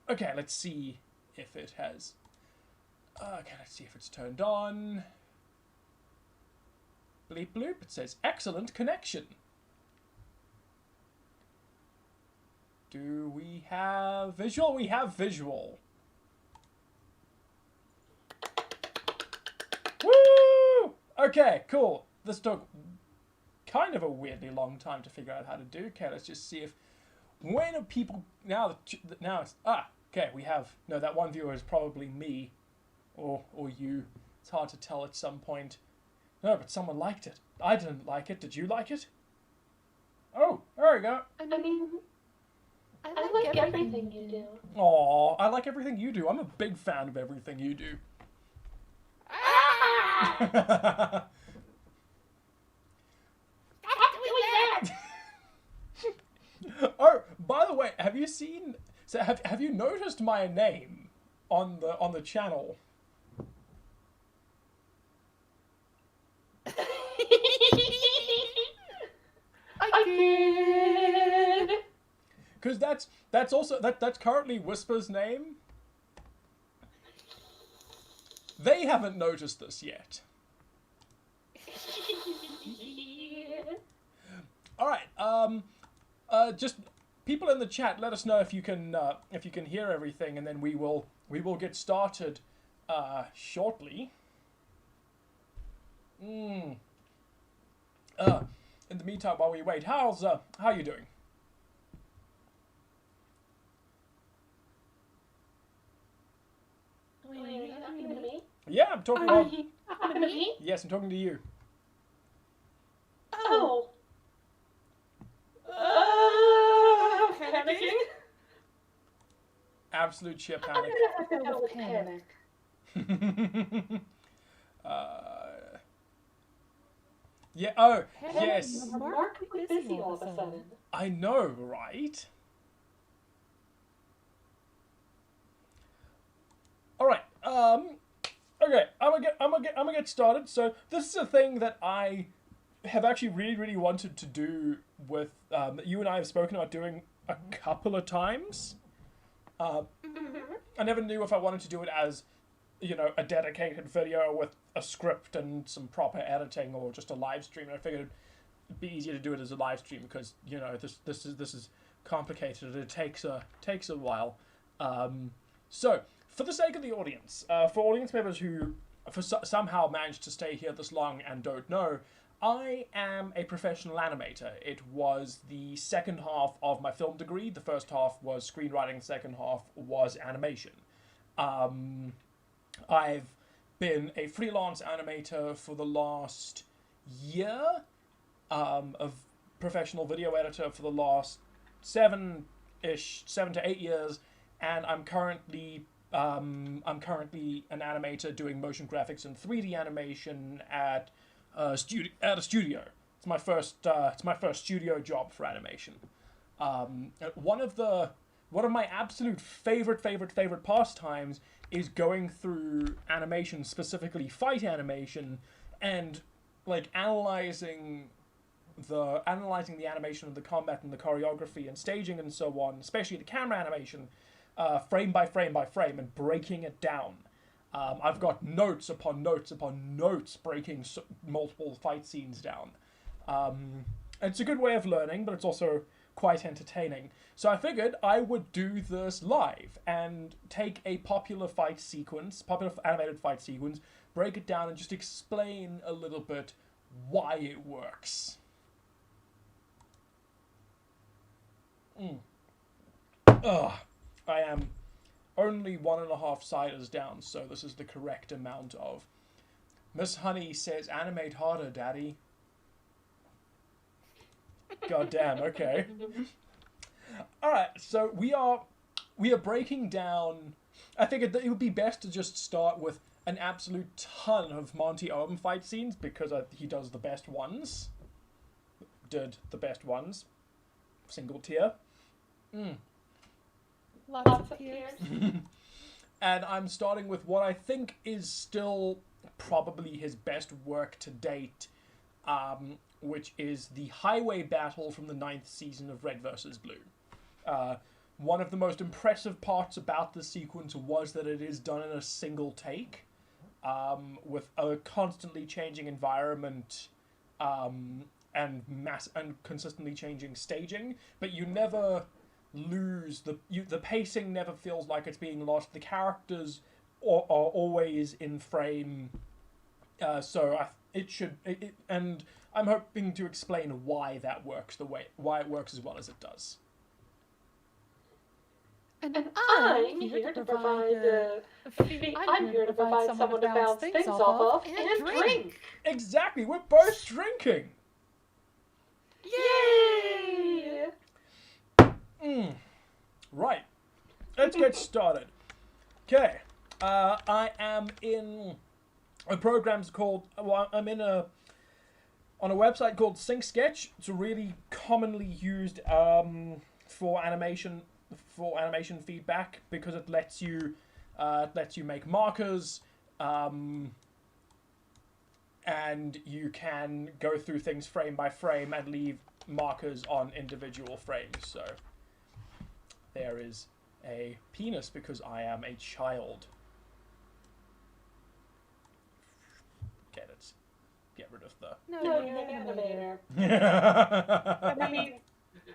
Okay, let's see if it has... Okay, let's see if it's turned on. Bleep bloop, it says excellent connection. Do we have visual? We have visual. Woo! Okay, cool. This took kind of a weirdly long time to figure out how to do. Okay, let's just see if... When are people... Now it's... okay, we have... No, that one viewer is probably me. Or you. It's hard to tell at some point. No, but someone liked it. I didn't like it. Did you like it? Oh, there we go. I mean... I like everything you do. Aw, I like everything you do. I'm a big fan of everything you do. Ah! Oh, by the way, have you seen... So have you noticed my name on the channel? I did. Because that's also that's currently Whisper's name. They haven't noticed this yet. All right. Just people in the chat, let us know if you can hear everything, and then we will get started shortly. In the meantime, while we wait, how you doing? Wait, are you talking to me? Yeah, I'm talking. Are you talking to me? Yes, I'm talking to you. Oh. Panicking? Absolute sheer panic. I'm gonna have to panic. Yeah. Oh, yes. You're remarkably busy all of a sudden. I know, right? All right. Okay. I'm gonna get started. So this is a thing that I have actually really wanted to do with that you and I have spoken about doing a couple of times. I never knew if I wanted to do it as, a dedicated video with a script and some proper editing, or just a live stream. And I figured it'd be easier to do it as a live stream because this is complicated and it takes a while. So for the sake of the audience, for audience members who somehow managed to stay here this long and don't know, I am a professional animator. It was the second half of my film degree. The first half was screenwriting, the second half was animation. I've been a freelance animator for the last year, of professional video editor for the last 7 to 8 years, and I'm currently an animator doing motion graphics and 3D animation at a studio. It's my first studio job for animation. One of my absolute favorite pastimes is going through animation, specifically fight animation, and like analyzing the animation of the combat and the choreography and staging and so on, especially the camera animation, frame by frame by frame, and breaking it down. I've got notes upon notes upon notes breaking multiple fight scenes down. And it's a good way of learning, but it's also quite entertaining. So I figured I would do this live and take a popular animated fight sequence, break it down, and just explain a little bit why it works. I am only 1.5 ciders down, so this is the correct amount of. Miss Honey says, "Animate harder, Daddy." God damn, okay. Alright, so we are breaking down... I figured that it would be best to just start with an absolute ton of Monty Oum fight scenes, because he does the best ones. Did the best ones. Single tier. Lots of tears. And I'm starting with what I think is still probably his best work to date, which is the highway battle from the 9th season of Red vs. Blue. one of the most impressive parts about this sequence was that it is done in a single take, with a constantly changing environment, and consistently changing staging, but you never lose the pacing never feels like it's being lost. The characters are always in frame, and I'm hoping to explain why that works why it works as well as it does. And I'm here to provide I'm here to provide someone to bounce things off of and drink. Exactly, we're both drinking. Yay! Right, let's get started. Okay, I am in a program's called. Well, I'm in on a website called SyncSketch. It's really commonly used for animation feedback because it lets you make markers, and you can go through things frame by frame and leave markers on individual frames. So there is a penis because I am a child. Get it. Get rid of the... No, you're an animator.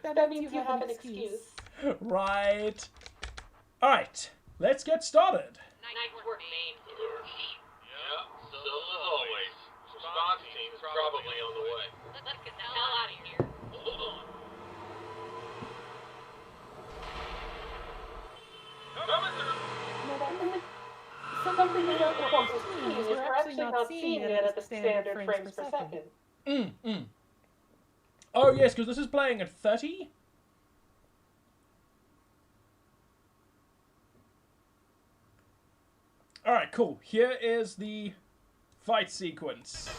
That means you have an excuse. Right. Alright, let's get started. Nice work, Maine. Yeah, so as always, response team's probably on the way. Let's get the hell out of here. Hold on. Coming through. Something about the whole scene is we're actually not seeing it at the standard frames per second. Oh yes, because this is playing at 30? Alright, cool. Here is the fight sequence.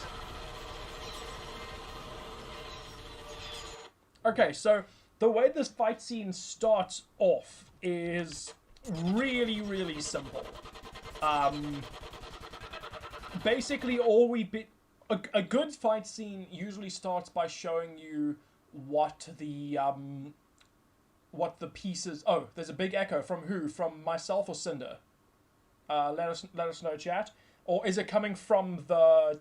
Okay, so the way this fight scene starts off is really, really simple. Basically, a good fight scene usually starts by showing you what the pieces... Oh, there's a big echo. From who? From myself or Cinder? Let us know, chat. Or is it coming from the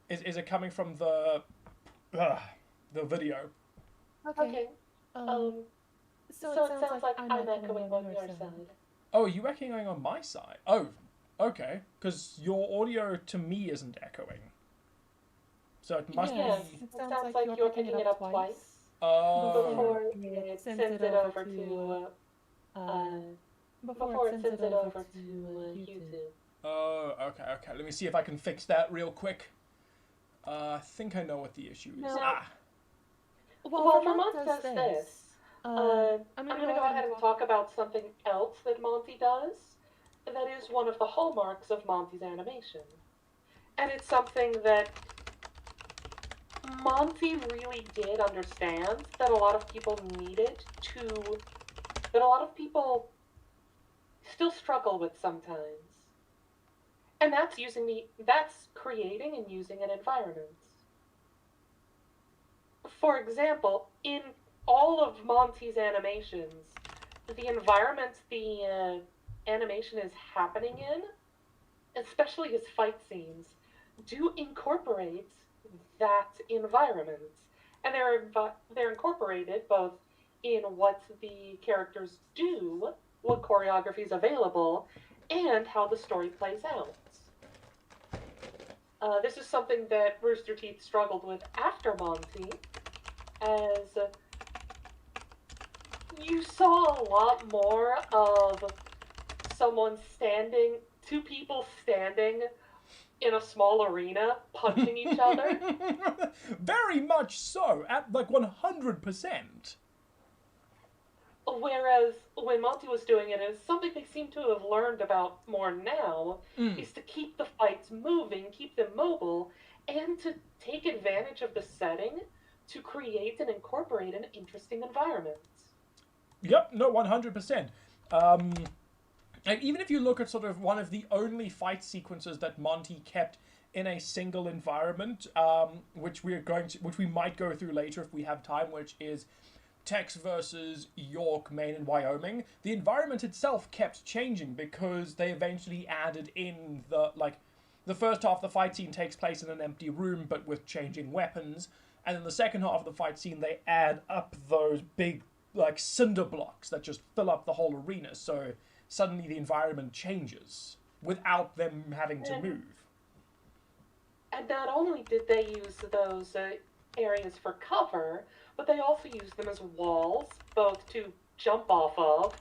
is it coming from the video? Okay. So it sounds like I'm echoing on your side. Oh, are you echoing on my side? Oh, okay. Because your audio to me isn't echoing. So it must be... It sounds like you're picking it up twice. Oh. Before it sends it over to... Before it sends it over to YouTube. Oh, okay. Let me see if I can fix that real quick. I think I know what the issue is. Well, Vermont does this. I'm going to go ahead and talk about something else that Monty does. That is one of the hallmarks of Monty's animation. And it's something that Monty really did understand that a lot of people needed to... that a lot of people still struggle with sometimes. And that's creating and using an environment. For example, in all of Monty's animations, the environment the animation is happening in, especially his fight scenes, do incorporate that environment. And they're incorporated both in what the characters do, what choreography is available, and how the story plays out. This is something that Rooster Teeth struggled with after Monty, as you saw a lot more of two people standing in a small arena, punching each other. Very much so, at like 100%. Whereas when Monty was doing it, it's something they seem to have learned about more now, is to keep the fights moving, keep them mobile, and to take advantage of the setting to create and incorporate an interesting environment. Yep, no, 100%. Even if you look at sort of one of the only fight sequences that Monty kept in a single environment, which we might go through later if we have time, which is Texas versus York, Maine, and Wyoming, the environment itself kept changing because they eventually added in the first half of the fight scene takes place in an empty room but with changing weapons, and in the second half of the fight scene they add up those big cinder blocks that just fill up the whole arena, so suddenly the environment changes without them having to move. And not only did they use those areas for cover, but they also used them as walls, both to jump off of,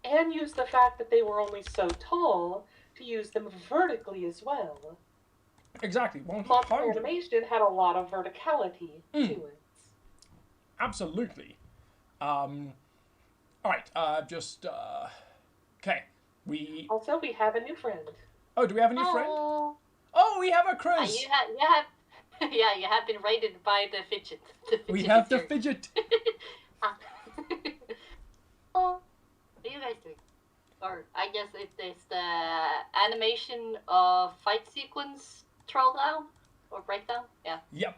and used the fact that they were only so tall to use them vertically as well. Exactly. Monster animation had a lot of verticality to it. Absolutely. Alright, okay. We have a new friend. Oh, do we have a new friend? Oh, we have a Chris! You have been raided by the fidget. We have the fidget! Oh, what are you guys doing? Or, I guess it is the animation of fight sequence throwdown? Or breakdown? Yeah. Yep.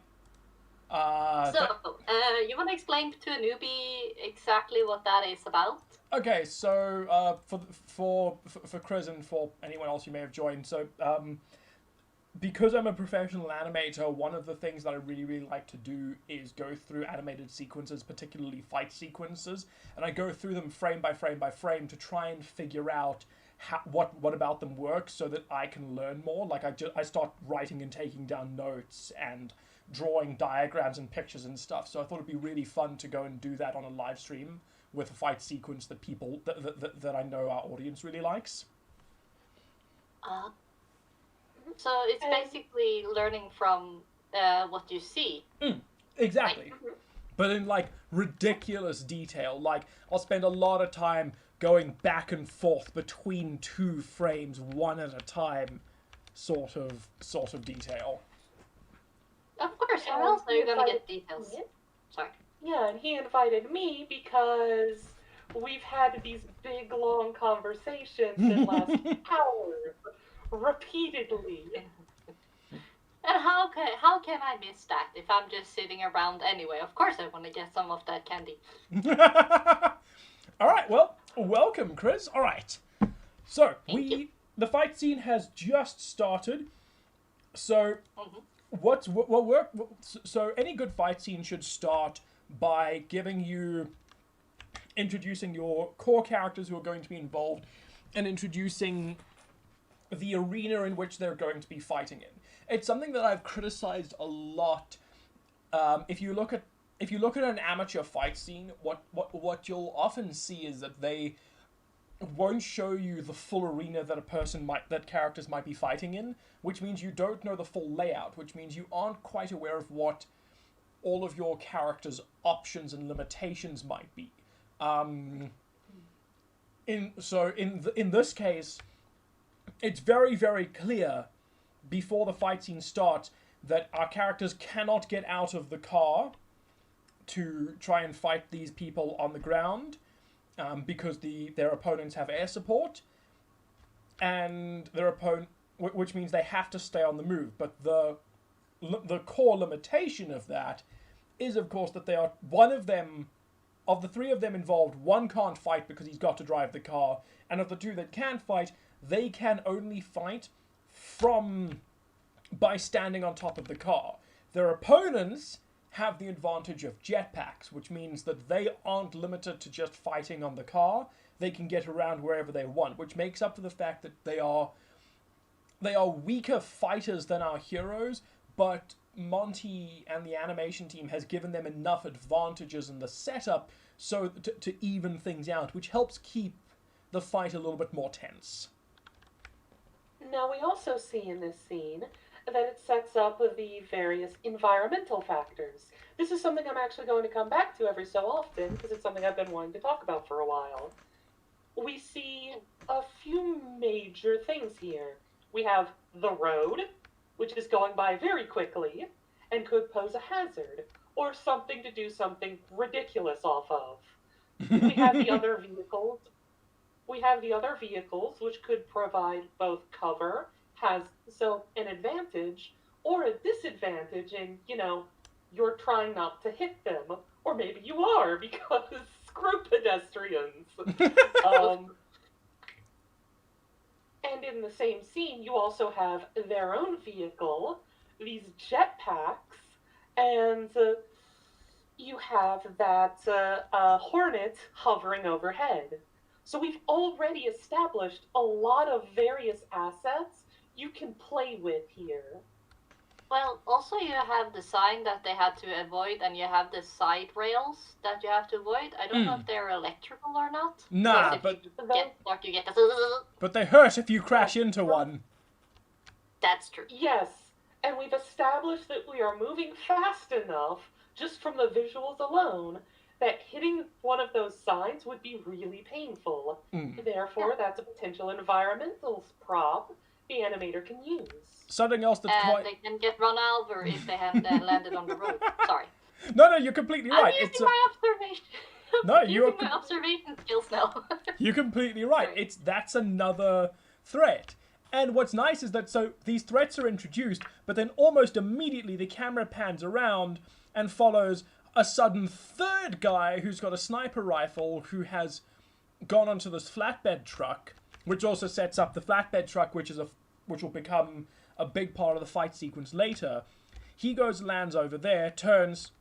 You want to explain to a newbie exactly what that is about? Okay, so for Chris and for anyone else who may have joined, so because I'm a professional animator, one of the things that I really, really like to do is go through animated sequences, particularly fight sequences, and I go through them frame by frame by frame to try and figure out what about them works so that I can learn more. Like I start writing and taking down notes and drawing diagrams and pictures and stuff. So I thought it'd be really fun to go and do that on a live stream with a fight sequence that people that I know our audience really likes. So it's basically learning from what you see. Exactly. But in ridiculous detail. I'll spend a lot of time going back and forth between two frames, one at a time, sort of detail. Of course, how else are you gonna get details? Sorry. Yeah, and he invited me because we've had these big, long conversations that last hours, repeatedly. And how can I miss that if I'm just sitting around anyway? Of course I want to get some of that candy. All right, well, welcome, Chris. All right. So, the fight scene has just started. So, so any good fight scene should start by introducing your core characters who are going to be involved and introducing the arena in which they're going to be fighting in. It's something that I've criticized a lot. If you look at an amateur fight scene, what you'll often see is that they won't show you the full arena that characters might be fighting in, which means you don't know the full layout, which means you aren't quite aware of what all of your characters' options and limitations might be. In this case, it's very, very clear before the fight scene starts that our characters cannot get out of the car to try and fight these people on the ground, because their opponents have air support, and which means they have to stay on the move. But the core limitation of that is, of course, that of the three of them involved, one can't fight because he's got to drive the car, and of the two that can fight, they can only fight by standing on top of the car. Their opponents have the advantage of jetpacks, which means that they aren't limited to just fighting on the car. They can get around wherever they want, which makes up for the fact that they are weaker fighters than our heroes, but Monty and the animation team has given them enough advantages in the setup so to even things out, which helps keep the fight a little bit more tense. Now, we also see in this scene that it sets up the various environmental factors. This is something I'm actually going to come back to every so often, because it's something I've been wanting to talk about for a while. We see a few major things here. We have the road, which is going by very quickly, and could pose a hazard, or something to do something ridiculous off of. We have the other vehicles. Which could provide both cover, an advantage, or a disadvantage in, you're trying not to hit them, Or maybe you are, because screw pedestrians. And in the same scene, you also have their own vehicle, these jetpacks, and you have that Hornet hovering overhead. So we've already established a lot of various assets you can play with here. Well, also you have the sign that they had to avoid, and you have the side rails that you have to avoid. I don't know if they're electrical or not. Nah, but you get but they hurt if you crash into one. That's true. Yes, and we've established that we are moving fast enough, just from the visuals alone, that hitting one of those signs would be really painful. Therefore, that's a potential environmental prop the animator can use. Something else that's and they can get run over if they have landed on the road. Sorry. No, you're completely right. I'm using my observation. No, you're my observation skills now. You're completely right. That's another threat. And what's nice is that so these threats are introduced, but then almost immediately the camera pans around and follows a sudden third guy who's got a sniper rifle who has gone onto this flatbed truck, which also sets up the flatbed truck, which will become a big part of the fight sequence later. He goes and lands over there, turns,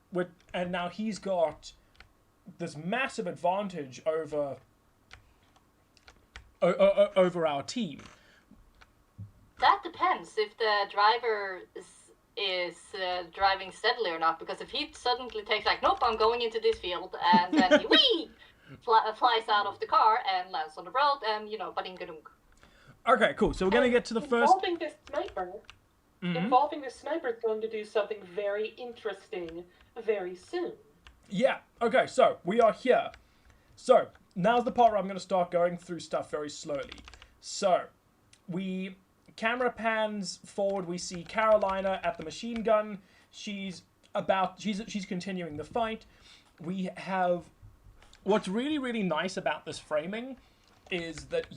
and now he's got this massive advantage over our team. That depends if the driver is driving steadily or not, because if he suddenly takes like, nope, I'm going into this field, and then he flies out of the car and lands on the road, and bading-gadunk. Okay, cool. So we're going to get to the first... Involving this sniper is going to do something very interesting very soon. Yeah, okay, so we are here. So, now's the part where I'm going to start going through stuff very slowly. So, camera pans forward, we see Carolina at the machine gun. She's continuing the fight. We have... What's really, really nice about this framing is that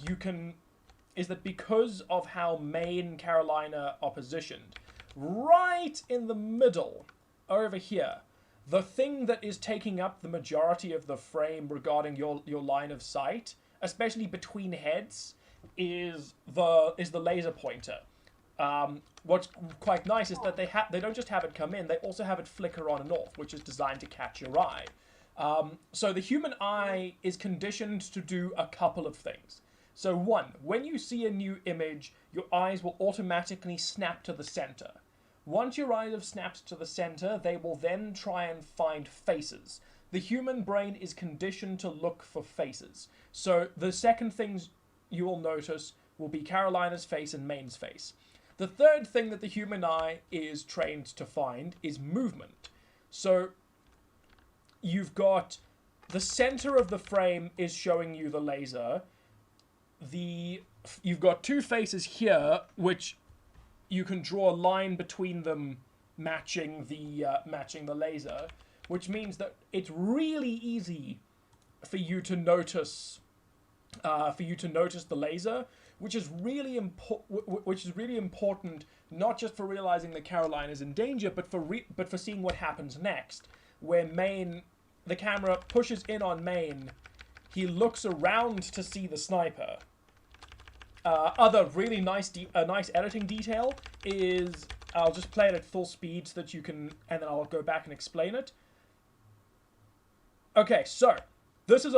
because of how May and Carolina are positioned, right in the middle, over here, the thing that is taking up the majority of the frame regarding your line of sight, especially between heads, is the laser pointer. What's quite nice is that they don't just have it come in, they also have it flicker on and off, which is designed to catch your eye. So the human eye is conditioned to do a couple of things. So one, when you see a new image, your eyes will automatically snap to the center. Once your eyes have snapped to the center, they will then try and find faces. The human brain is conditioned to look for faces. So the second things you will notice will be Carolina's face and Maine's face. The third thing that the human eye is trained to find is movement. So you've got the center of the frame is showing you the laser. You've got two faces here, which you can draw a line between them, matching the laser, which means that it's really easy for you to notice the laser, which is really important, not just for realizing that Caroline is in danger, but for seeing what happens next, where the camera pushes in on Maine. He looks around to see the sniper. Other really nice editing detail is, I'll just play it at full speed so that you can, and then I'll go back and explain it. Okay, so this is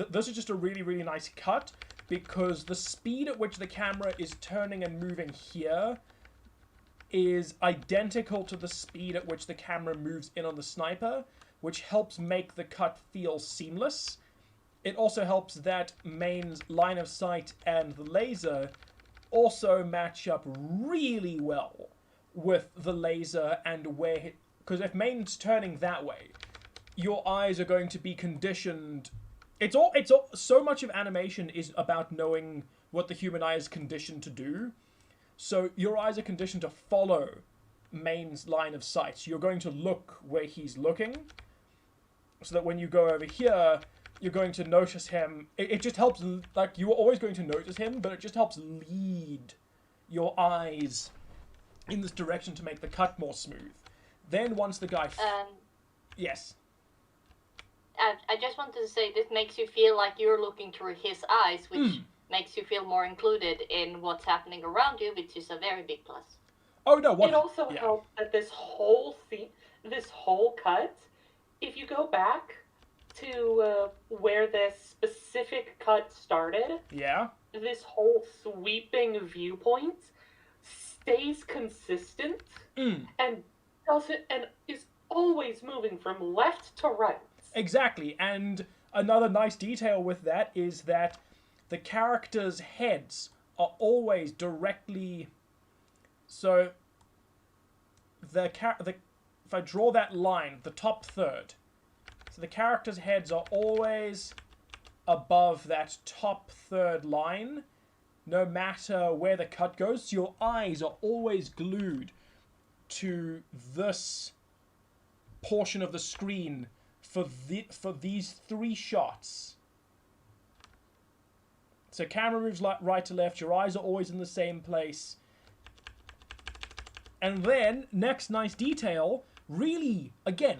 this is just a really, really nice cut, because the speed at which the camera is turning and moving here is identical to the speed at which the camera moves in on the sniper, which helps make the cut feel seamless. It also helps that Maine's line of sight and the laser also match up really well with the laser and where... Because if Maine's turning that way, your eyes are going to be conditioned... So much of animation is about knowing what the human eye is conditioned to do. So your eyes are conditioned to follow Maine's line of sight. So you're going to look where he's looking, so that when you go over here, you're going to notice him. It just helps, like, you are always going to notice him, but it just helps lead your eyes in this direction to make the cut more smooth. Then once the guy... Yes. I just wanted to say this makes you feel like you're looking through his eyes, which makes you feel more included in what's happening around you, which is a very big plus. Oh no! What? It also helps that this whole cut, if you go back to where this specific cut started, this whole sweeping viewpoint stays consistent and is always moving from left to right. Exactly, and another nice detail with that is that the characters' heads are always directly. So if I draw that line, the top third, so the characters' heads are always above that top third line, no matter where the cut goes. So your eyes are always glued to this portion of the screen for these 3 shots. So camera moves right to left, your eyes are always in the same place. And then, next nice detail, really, again,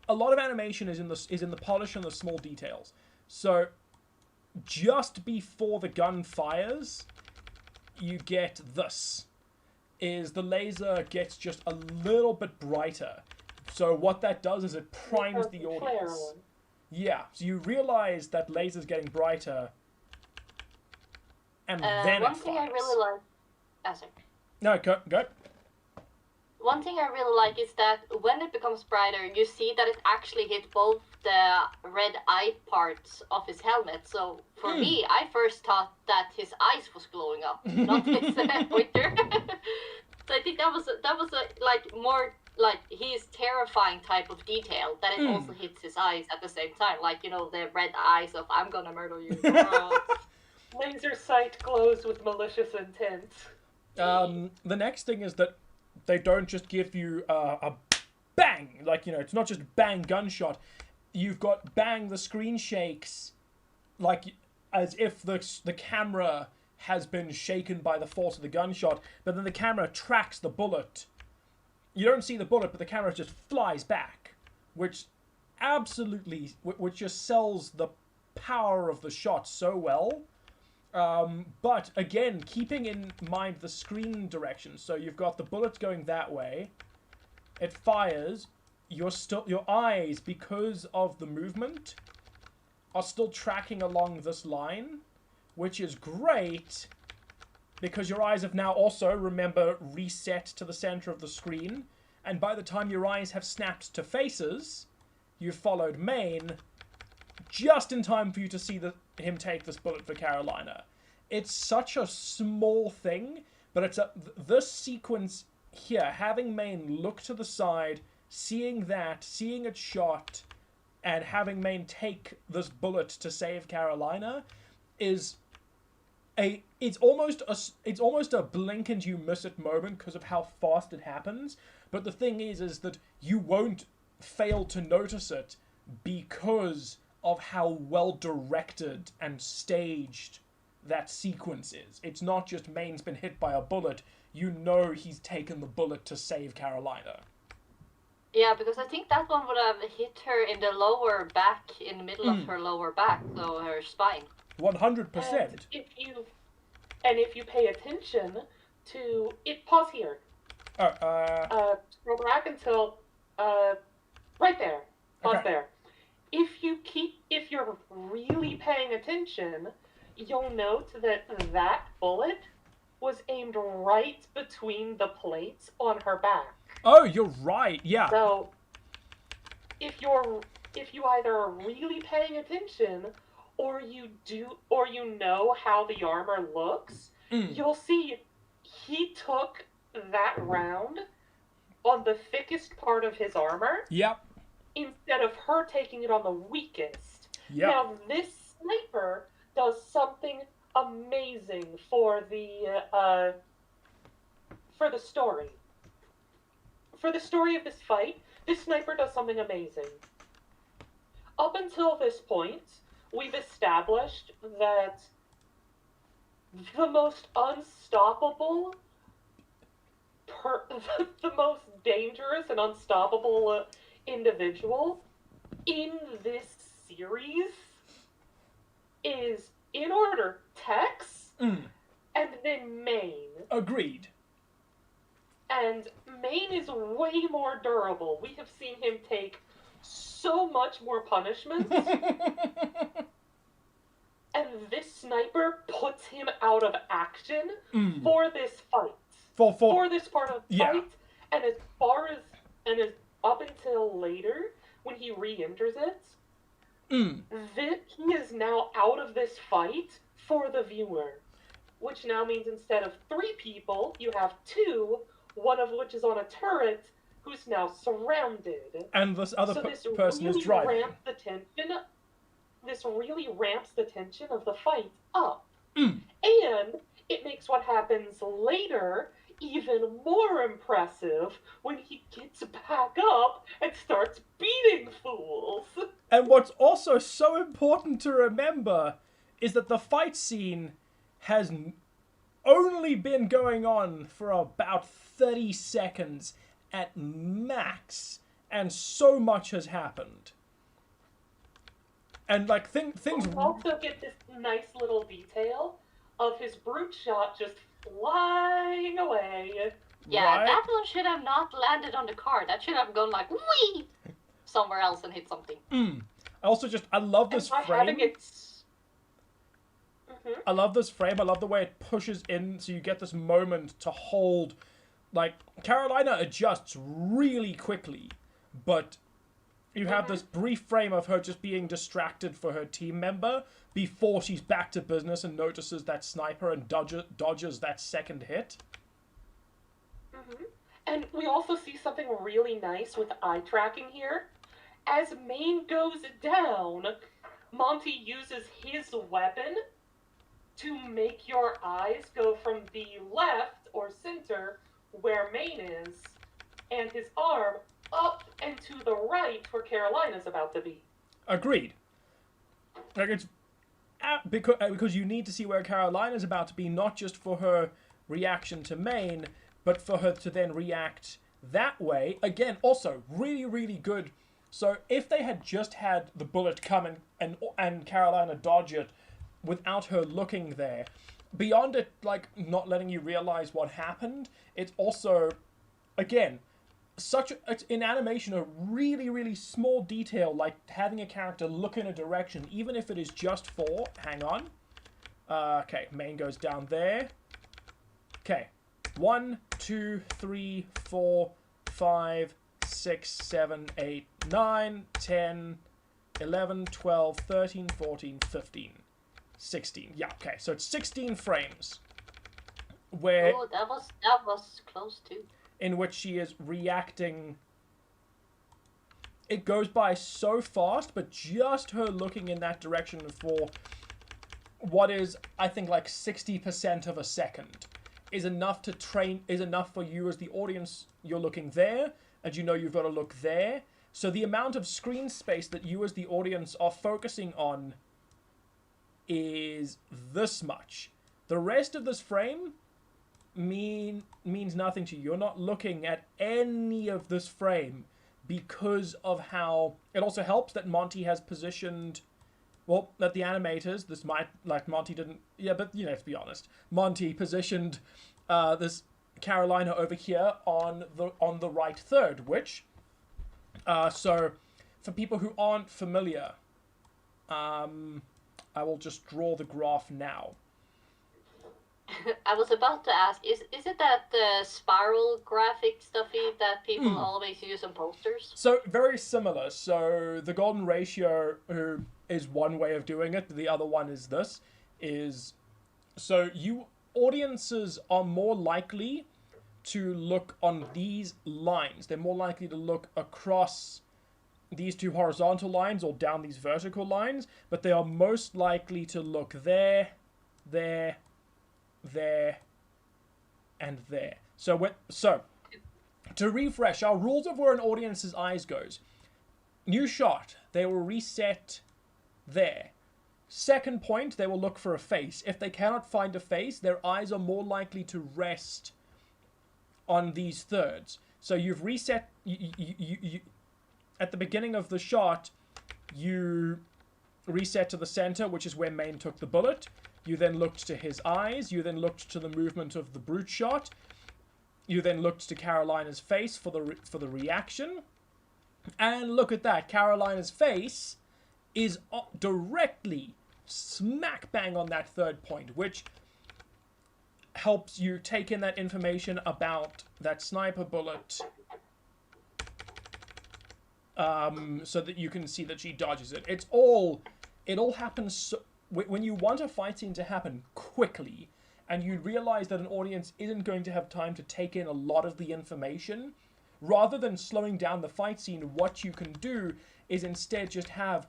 a lot of animation is in the polish and the small details. So, just before the gun fires, you get this. Is the laser gets just a little bit brighter. So what that does is it primes the audience. Yeah, so you realize that laser's getting brighter, and then one it thing fires. I really like... sorry. No, go. One thing I really like is that when it becomes brighter, you see that it actually hit both the red eye parts of his helmet. So for me, I first thought that his eyes was glowing up, not his pointer. So I think that was a like more like his terrifying type of detail that it also hits his eyes at the same time, like, you know, the red eyes of "I'm gonna murder you." Laser sight glows with malicious intent. The next thing is that they don't just give you a bang, like, you know, it's not just bang gunshot. You've got bang, the screen shakes, like as if the camera has been shaken by the force of the gunshot, but then the camera tracks the bullet. You don't see the bullet, but the camera just flies back, which just sells the power of the shot so well. But again, keeping in mind the screen direction, so you've got the bullets going that way, it fires, your eyes, because of the movement, are still tracking along this line, which is great, because your eyes have now also, remember, reset to the center of the screen, and by the time your eyes have snapped to faces, you've followed Maine, just in time for you to see him take this bullet for Carolina. It's such a small thing, but it's this sequence here, having Maine look to the side, seeing it shot, and having Maine take this bullet to save Carolina, it's almost a blink and you miss it moment because of how fast it happens. But the thing is that you won't fail to notice it because of how well directed and staged that sequence is. It's not just Maine's been hit by a bullet. You know he's taken the bullet to save Carolina. Yeah, because I think that one would have hit her in the lower back, in the middle of her lower back, so her spine. 100%. And if you pay attention to it, pause here. Scroll back until right there. Pause there. If you're really paying attention, you'll note that bullet was aimed right between the plates on her back. Oh, you're right. Yeah. So if you either are really paying attention or you know how the armor looks, you'll see he took that round on the thickest part of his armor. Yep. Instead of her taking it on the weakest. Yep. Now this sniper does something amazing for the story. For the story of this fight, this sniper does something amazing. Up until this point, we've established that the most unstoppable, the most dangerous and unstoppable individual in this series is, in order, Tex and then Maine. Agreed. And Maine is way more durable. We have seen him take so much more punishment. And this sniper puts him out of action for this fight. For this part of the fight. And as up until later, when he re-enters it, he is now out of this fight for the viewer. Which now means instead of 3 people, you have 2, one of which is on a turret, who's now surrounded. And this other person is driving. This really ramps the tension of the fight up. And it makes what happens later even more impressive when he gets back up and starts beating fools. And what's also so important to remember is that the fight scene has only been going on for about 30 seconds at max, and so much has happened. And like things. We also get this nice little detail of his brute shot just flying away. Yeah, that one should have not landed on the car. That should have gone like wee somewhere else and hit something. I love this frame. I love this frame. I love the way it pushes in, so you get this moment to hold. Like, Carolina adjusts really quickly, but you have this brief frame of her just being distracted for her team member before she's back to business and notices that sniper and dodges that second hit. And we also see something really nice with eye tracking here. As Maine goes down, Monty uses his weapon to make your eyes go from the left or center where Maine is, and his arm up and to the right where Carolina's about to be. Agreed. Like, it's because you need to see where Carolina's about to be, not just for her reaction to Maine, but for her to then react that way. Again, also really, really good. So if they had just had the bullet come and Carolina dodge it without her looking there, beyond it like not letting you realize what happened, it's also, again, it's in animation a really, really small detail, like having a character look in a direction, even if it is just for, hang on, okay, Maine goes down there, okay, 1, 2, 3, 4, 5, 6, 7, 8, 9, 10, 11, 12, 13, 14, 15, 16, yeah, okay, so it's 16 frames, where... Oh, that was close too. In which she is reacting. It goes by so fast, but just her looking in that direction for what is, I think, like 60% of a second is enough for you as the audience. You're looking there, and you know you've got to look there. So the amount of screen space that you as the audience are focusing on is this much. The rest of this frame means nothing to you. You're not looking at any of this frame because of how... It also helps that Monty has positioned... Well, that the animators... This might... Like, Monty didn't... Yeah, but, you know, let's be honest. Monty positioned this Carolina over here on the right third, which... So, for people who aren't familiar... I will just draw the graph now. I was about to ask, is it that spiral graphic stuffy that people always use on posters? So, very similar. So, the golden ratio is one way of doing it. The other one is this. So, audiences are more likely to look on these lines. They're more likely to look across these two horizontal lines or down these vertical lines. But they are most likely to look there, there, there, and there. So to refresh, our rules of where an audience's eyes goes. New shot, they will reset there. Second point, they will look for a face. If they cannot find a face, their eyes are more likely to rest on these thirds. So you've reset, you at the beginning of the shot, you reset to the center, which is where Maine took the bullet. You then looked to his eyes. You then looked to the movement of the brute shot. You then looked to Carolina's face for the reaction. And look at that. Carolina's face is directly smack bang on that third point, which helps you take in that information about that sniper bullet, so that you can see that she dodges it. It all happens so, when you want a fight scene to happen quickly, and you realize that an audience isn't going to have time to take in a lot of the information, rather than slowing down the fight scene, what you can do is instead just have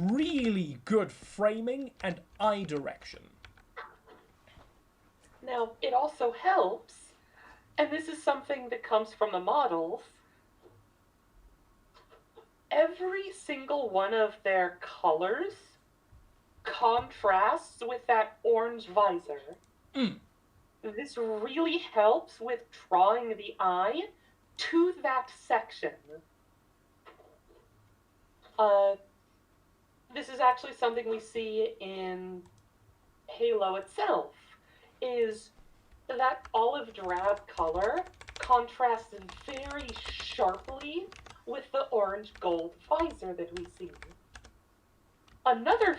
really good framing and eye direction. Now, it also helps, and this is something that comes from the models, every single one of their colors contrasts with that orange visor. This really helps with drawing the eye to that section. This is actually something we see in Halo itself, is that olive drab color contrasts very sharply with the orange gold visor that we see. Another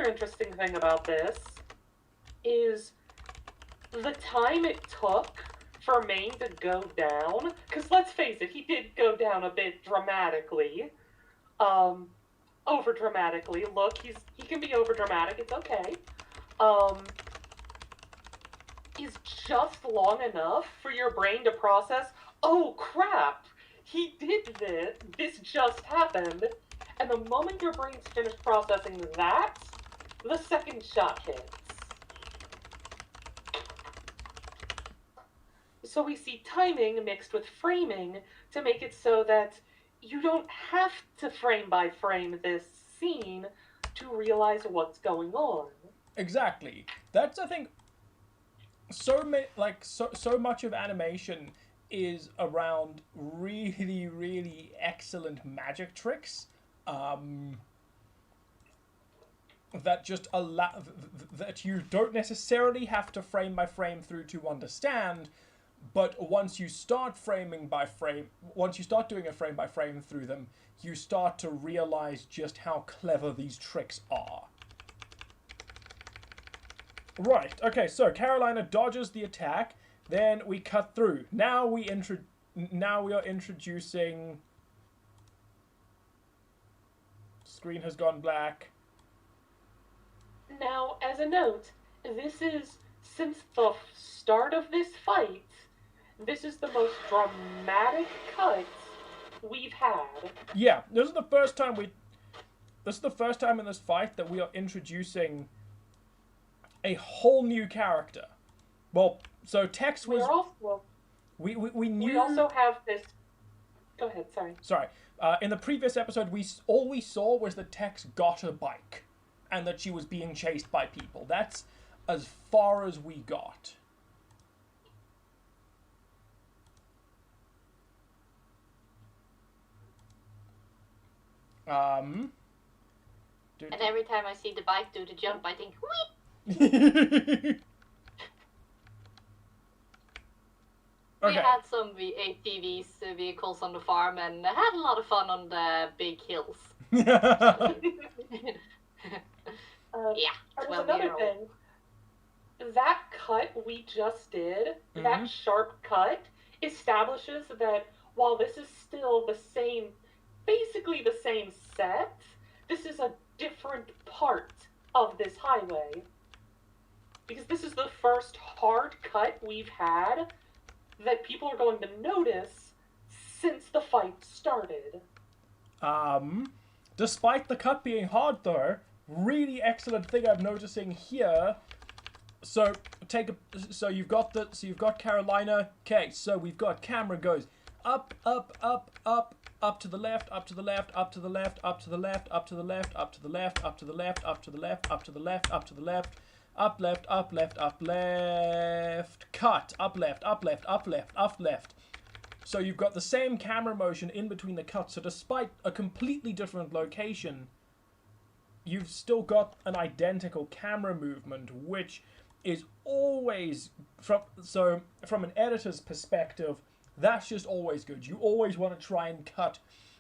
interesting thing about this is the time it took for Maine to go down, because let's face it, he did go down a bit dramatically, over dramatically. Look, he can be over dramatic, it's okay. Is just long enough for your brain to process, oh crap, he did this just happened, and the moment your brain's finished processing that, the second shot hits. So we see timing mixed with framing to make it so that you don't have to frame by frame this scene to realize what's going on. Exactly. That's, I think, so much of animation is around really, really excellent magic tricks, that just allow that you don't necessarily have to frame by frame through to understand. But once you start framing by frame, once you start doing a frame by frame through them, you start to realize just how clever these tricks are. Right, okay, so Carolina dodges the attack, then we cut through. Now we are introducing... Screen has gone black. Now, as a note, this is, since the start of this fight, this is the most dramatic cut we've had. Yeah, this is the first time in this fight that we are introducing a whole new character. Well, so Tex was... We knew... We also have this... Go ahead, sorry. Sorry. In the previous episode, all we saw was that Tex got a bike, and that she was being chased by people. That's as far as we got. And every time I see the bike do the jump, I think, whee! Okay. We had some ATVs, vehicles on the farm, and had a lot of fun on the big hills. Yeah. There's another thing. That cut we just did, that sharp cut, establishes that while this is still the same, basically the same set, this is a different part of this highway. Because this is the first hard cut we've had that people are going to notice since the fight started. Despite the cut being hard, though, really excellent thing I'm noticing here. So you've got Carolina. Okay, so we've got camera goes up, up, up, up, up to the left, up to the left, up to the left, up to the left, up to the left, up to the left, up to the left, up to the left, up to the left, up to the left, up left, up left, up left, cut, up left, up left, up left, up left. So you've got the same camera motion in between the cuts. So despite a completely different location, you've still got an identical camera movement, which is always, from an editor's perspective, that's just always good. You always want to try and cut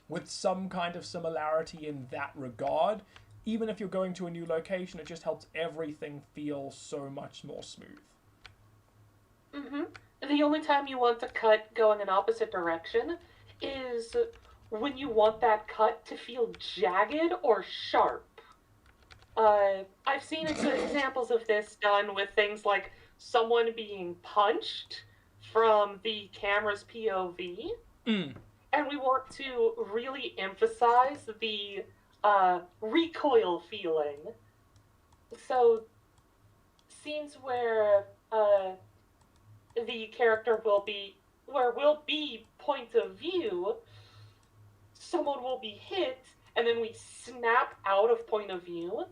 with some kind of similarity in that regard. Even if you're going to a new location, it just helps everything feel so much more smooth. Mm-hmm. The only time you want to cut going in opposite direction is when you want that cut to feel jagged or sharp. I've seen examples of this done with things like someone being punched from the camera's POV, and we want to really emphasize the recoil feeling. So, scenes where the character will be point of view, someone will be hit, and then we snap out of point of view.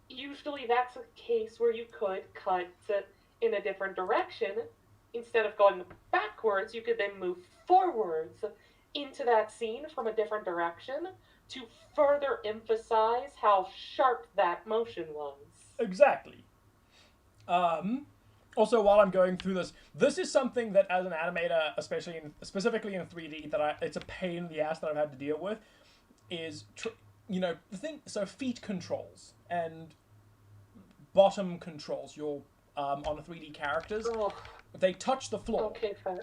Usually that's a case where you could cut in a different direction. Instead of going backwards, you could then move forwards into that scene from a different direction to further emphasize how sharp that motion was. Exactly. Also, while I'm going through this, this is something that as an animator, specifically in 3D, it's a pain in the ass that I've had to deal with, is, the thing, so feet controls and bottom controls, on the 3D characters, they touch the floor. Okay, fine.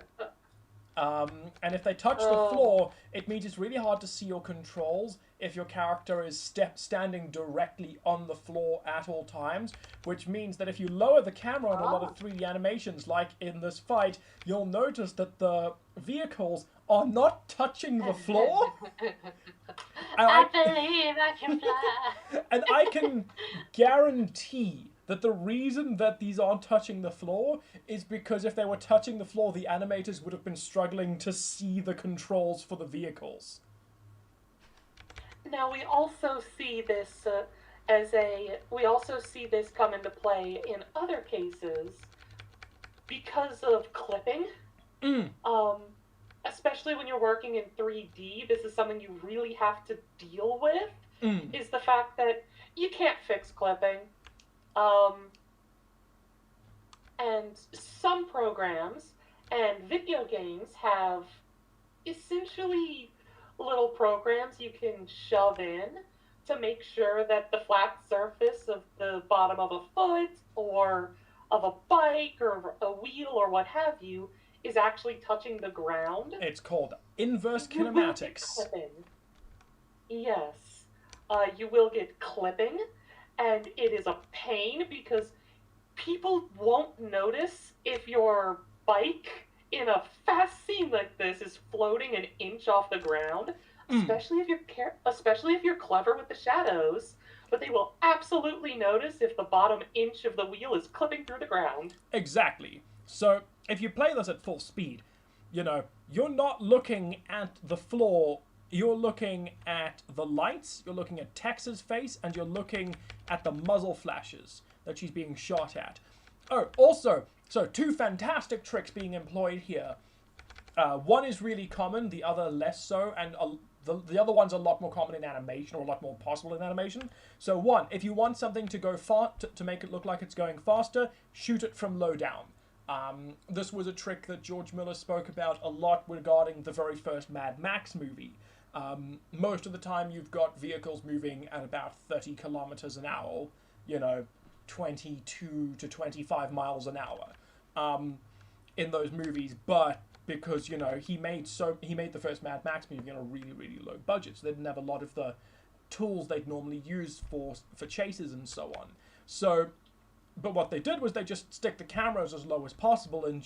And if they touch the floor, it means it's really hard to see your controls if your character is standing directly on the floor at all times, which means that if you lower the camera on a lot of 3D animations, like in this fight, you'll notice that the vehicles are not touching the floor. I believe I can fly. And I can guarantee that the reason that these aren't touching the floor is because if they were touching the floor, the animators would have been struggling to see the controls for the vehicles. Now we also see this come into play in other cases because of clipping. Especially when you're working in 3D, this is something you really have to deal with, is the fact that you can't fix clipping. And some programs and video games have essentially little programs you can shove in to make sure that the flat surface of the bottom of a foot or of a bike or a wheel or what have you is actually touching the ground. It's called inverse kinematics. Yes. You will get clipping, and it is a pain because people won't notice if your bike in a fast scene like this is floating an inch off the ground, especially if you're clever with the shadows, but they will absolutely notice if the bottom inch of the wheel is clipping through the ground. Exactly. So if you play this at full speed, you're not looking at the floor, you're looking at the lights, you're looking at Tex's face, and you're looking at the muzzle flashes that she's being shot at. Oh, also, so two fantastic tricks being employed here. One is really common, the other less so, and the other one's a lot more common in animation, or a lot more possible in animation. So one, if you want something to go to make it look like it's going faster, shoot it from low down. This was a trick that George Miller spoke about a lot regarding the very first Mad Max movie. Most of the time you've got vehicles moving at about 30 kilometers an hour, 22 to 25 miles an hour in those movies, but because he made the first Mad Max movie on a really, really low budget, so they didn't have a lot of the tools they'd normally use for chases and so on. So, but what they did was they just stick the cameras as low as possible, and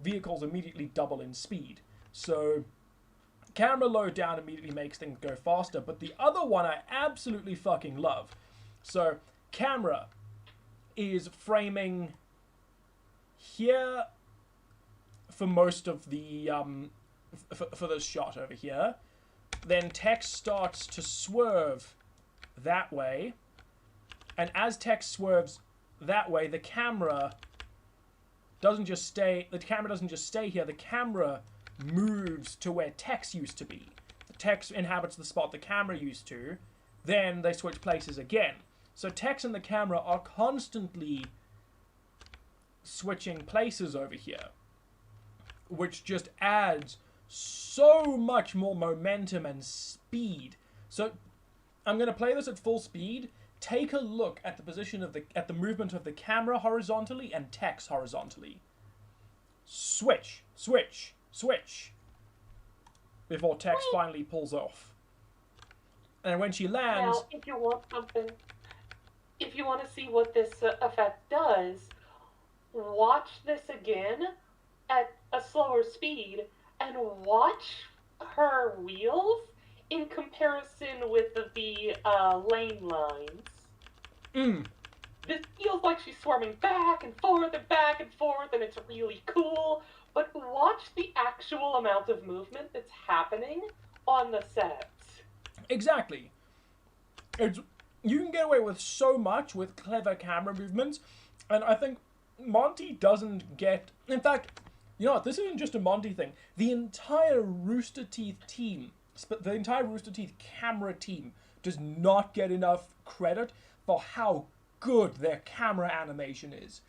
vehicles immediately double in speed. So camera low down immediately makes things go faster. But the other one I absolutely fucking love. So camera is framing here for most of the for this shot over here. Then text starts to swerve that way, and as text swerves that way, the camera doesn't just stay here. The camera moves to where text used to be. The text inhabits the spot the camera used to, then they switch places again. So Tex and the camera are constantly switching places over here, which just adds so much more momentum and speed. So I'm going to play this at full speed. Take a look at the position of the movement of the camera horizontally and Tex horizontally. Switch, switch, switch. Before Tex finally pulls off. And when she lands... Now, if you want something, if you want to see what this effect does, watch this again at a slower speed and watch her wheels in comparison with the lane lines. This feels like she's swarming back and forth, and it's really cool. But watch the actual amount of movement that's happening on the sets. Exactly. You can get away with so much with clever camera movements, and I think Monty doesn't get... In fact, you know what, this isn't just a Monty thing. The entire Rooster Teeth team, the entire Rooster Teeth camera team, does not get enough credit for how good their camera animation is.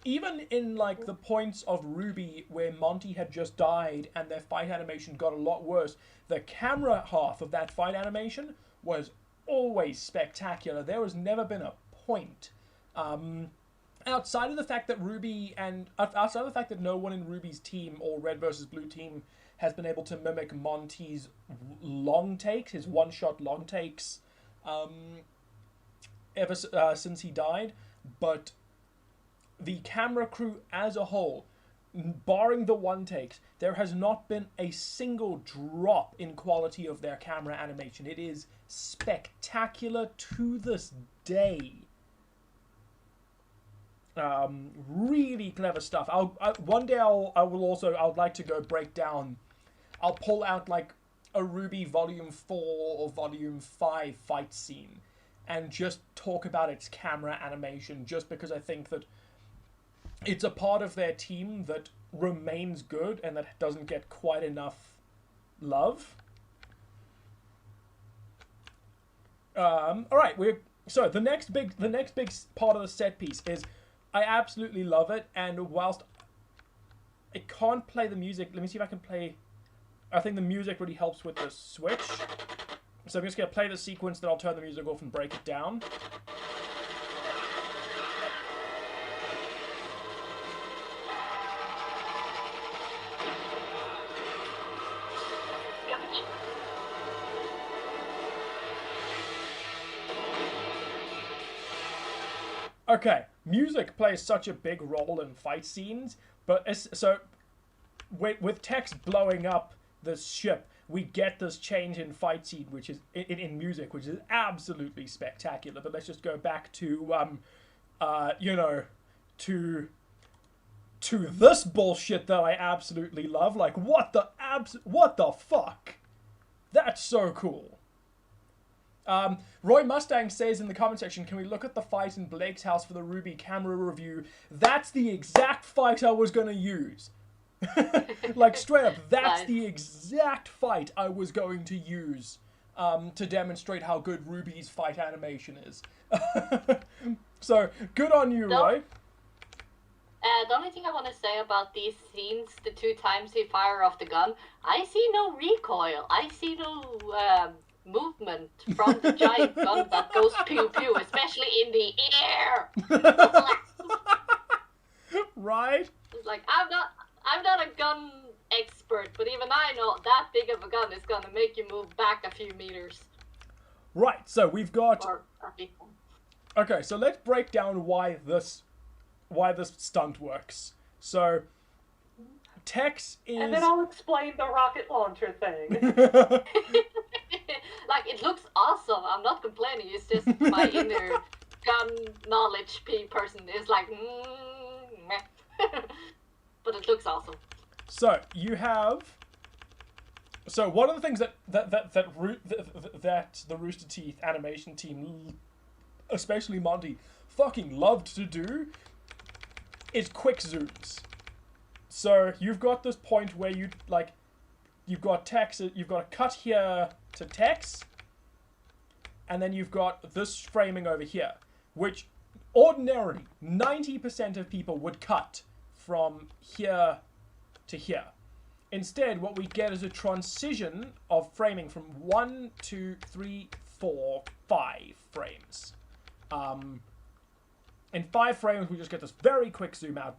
Even in, like, the points of RvB where Monty had just died and their fight animation got a lot worse, the camera half of that fight animation was always spectacular. There has never been a point. Outside of the fact that outside of the fact that no one in RvB's team or Red versus Blue team has been able to mimic Monty's long takes, his one-shot long takes, ever since he died, but the camera crew as a whole, barring the one takes, there has not been a single drop in quality of their camera animation. It is spectacular to this day. Really clever stuff. One day I'd like to go break down. I'll pull out like a RvB Volume 4 or Volume 5 fight scene and just talk about its camera animation, just because I think that it's a part of their team that remains good and that doesn't get quite enough love. All right, so the next big part of the set piece is, I absolutely love it, and whilst I can't play the music, let me see if I can play. I think the music really helps with the switch. So I'm just gonna play the sequence, then I'll turn the music off and break it down. Okay, music plays such a big role in fight scenes, but so with Tex blowing up the ship, we get this change in fight scene, which is in music, which is absolutely spectacular. But let's just go back to to this bullshit that I absolutely love. Like, what the fuck? That's so cool. Roy Mustang says in the comment section, can we look at the fight in Blake's house for the RvB camera review? That's the exact fight I was going to use. Like, straight up, that's Nice. the exact fight I was going to use to demonstrate how good RvB's fight animation is. So, good on you, Roy. The only thing I want to say about these scenes, the 2 times he fire off the gun, I see no recoil. I see no movement from the giant gun that goes pew pew, especially in the air. Right? It's like, I'm not a gun expert, but even I know that big of a gun is gonna make you move back a few meters. Right, so we've got... Or a bit more. Okay, so let's break down why this stunt works. So, Tex is... And then I'll explain the rocket launcher thing. Like, it looks awesome. I'm not complaining. It's just my inner gun knowledge person is like, meh. But it looks awesome. So you have. So one of the things that the Rooster Teeth animation team, especially Monty, fucking loved to do, is quick zooms. So you've got this point where you've got Tex, you've got a cut here to Tex, and then you've got this framing over here, which ordinarily 90% of people would cut from here to here. Instead, what we get is a transition of framing from 1, 2, 3, 4, 5 frames. In 5 frames, we just get this very quick zoom out,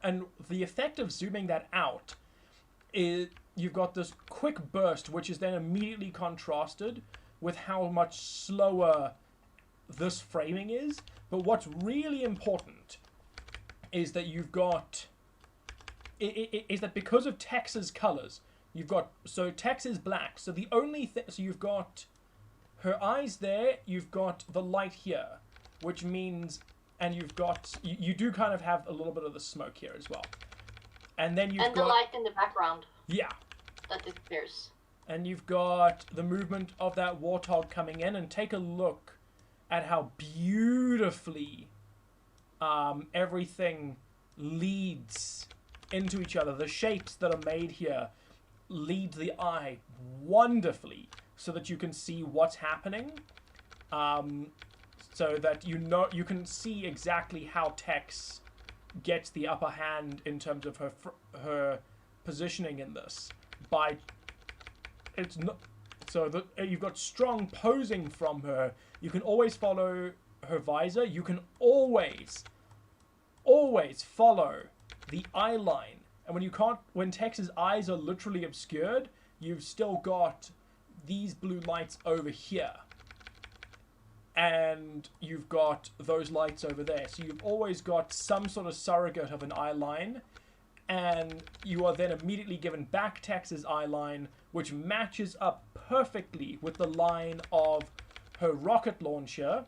and the effect of zooming that out is you've got this quick burst, which is then immediately contrasted with how much slower this framing is. But what's really important is that you've got is that because of Tex's colors, you've got, so Tex is black, so the only thing, so you've got her eyes there, you've got the light here, which means, and you've got, you do kind of have a little bit of the smoke here as well. And then you've got... And the light in the background. Yeah. That disappears. And you've got the movement of that warthog coming in, and take a look at how beautifully everything leads into each other. The shapes that are made here lead the eye wonderfully so that you can see what's happening. So that you can see exactly how Tex gets the upper hand in terms of her positioning in this. By it's not so that you've got strong posing from her. You can always follow her visor. You can always follow the eye line. And when Tex's eyes are literally obscured, you've still got these blue lights over here. And you've got those lights over there. So you've always got some sort of surrogate of an eye line. And you are then immediately given back Tex's eye line, which matches up perfectly with the line of her rocket launcher.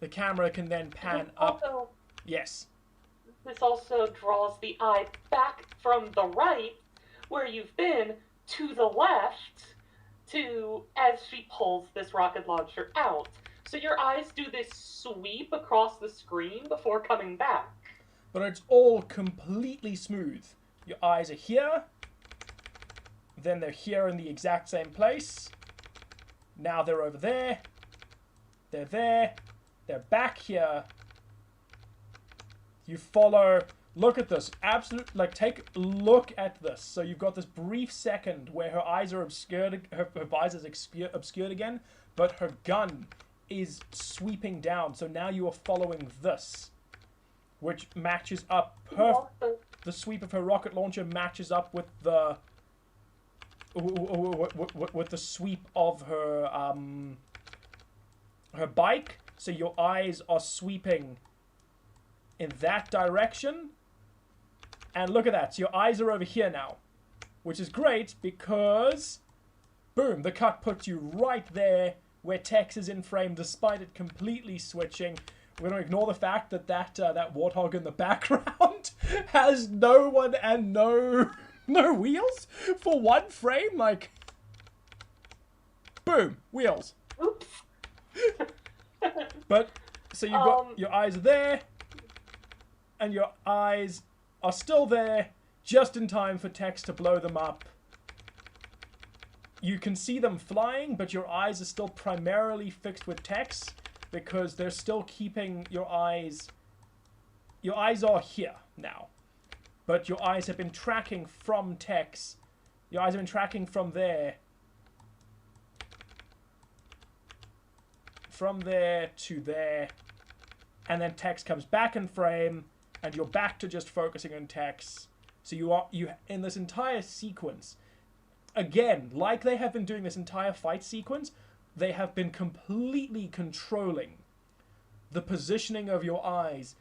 The camera can then pan up. Yes. This also draws the eye back from the right, where you've been, to the left, as she pulls this rocket launcher out. So your eyes do this sweep across the screen before coming back. But it's all completely smooth. Your eyes are here, then they're here in the exact same place. Now they're over there. They're there. They're back here. You follow. Look at this. Take a look at this. So you've got this brief second where her eyes are obscured, her visor's obscured again, but her gun is sweeping down. So now you are following this, which matches up perfect. The sweep of her rocket launcher matches up with the sweep of her her bike. So your eyes are sweeping in that direction. And look at that. So your eyes are over here now, which is great because, boom, the cut puts you right there where Tex is in frame, despite it completely switching. We're going to ignore the fact that that warthog in the background has no one and no wheels for one frame. Like, boom, wheels. Oops. But so you've got your eyes are there, and your eyes are still there, just in time for Tex to blow them up. You can see them flying, but your eyes are still primarily fixed with Tex, because they're still keeping your eyes... Your eyes are here now. But your eyes have been tracking from Tex. Your eyes have been tracking from there. From there to there. And then Tex comes back in frame, and you're back to just focusing on Tex. So you in this entire sequence, again, like they have been doing this entire fight sequence, they have been completely controlling the positioning of your eyes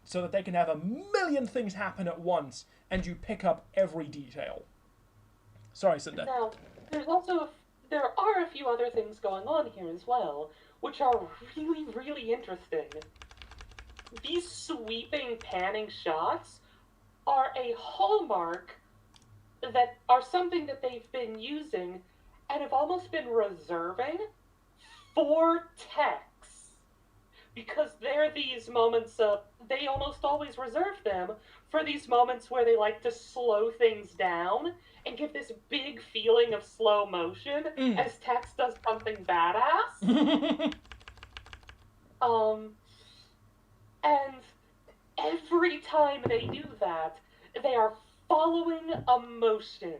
so that they can have a million things happen at once and you pick up every detail. Sorry, Cinder. Now, there are a few other things going on here as well, which are really, really interesting. These sweeping, panning shots are a hallmark that are something that they've been using and have almost been reserving for Tex. because they're these moments of, they almost always reserve them for these moments where they like to slow things down and give this big feeling of slow motion as Tex does something badass. And every time they do that, they are following a motion.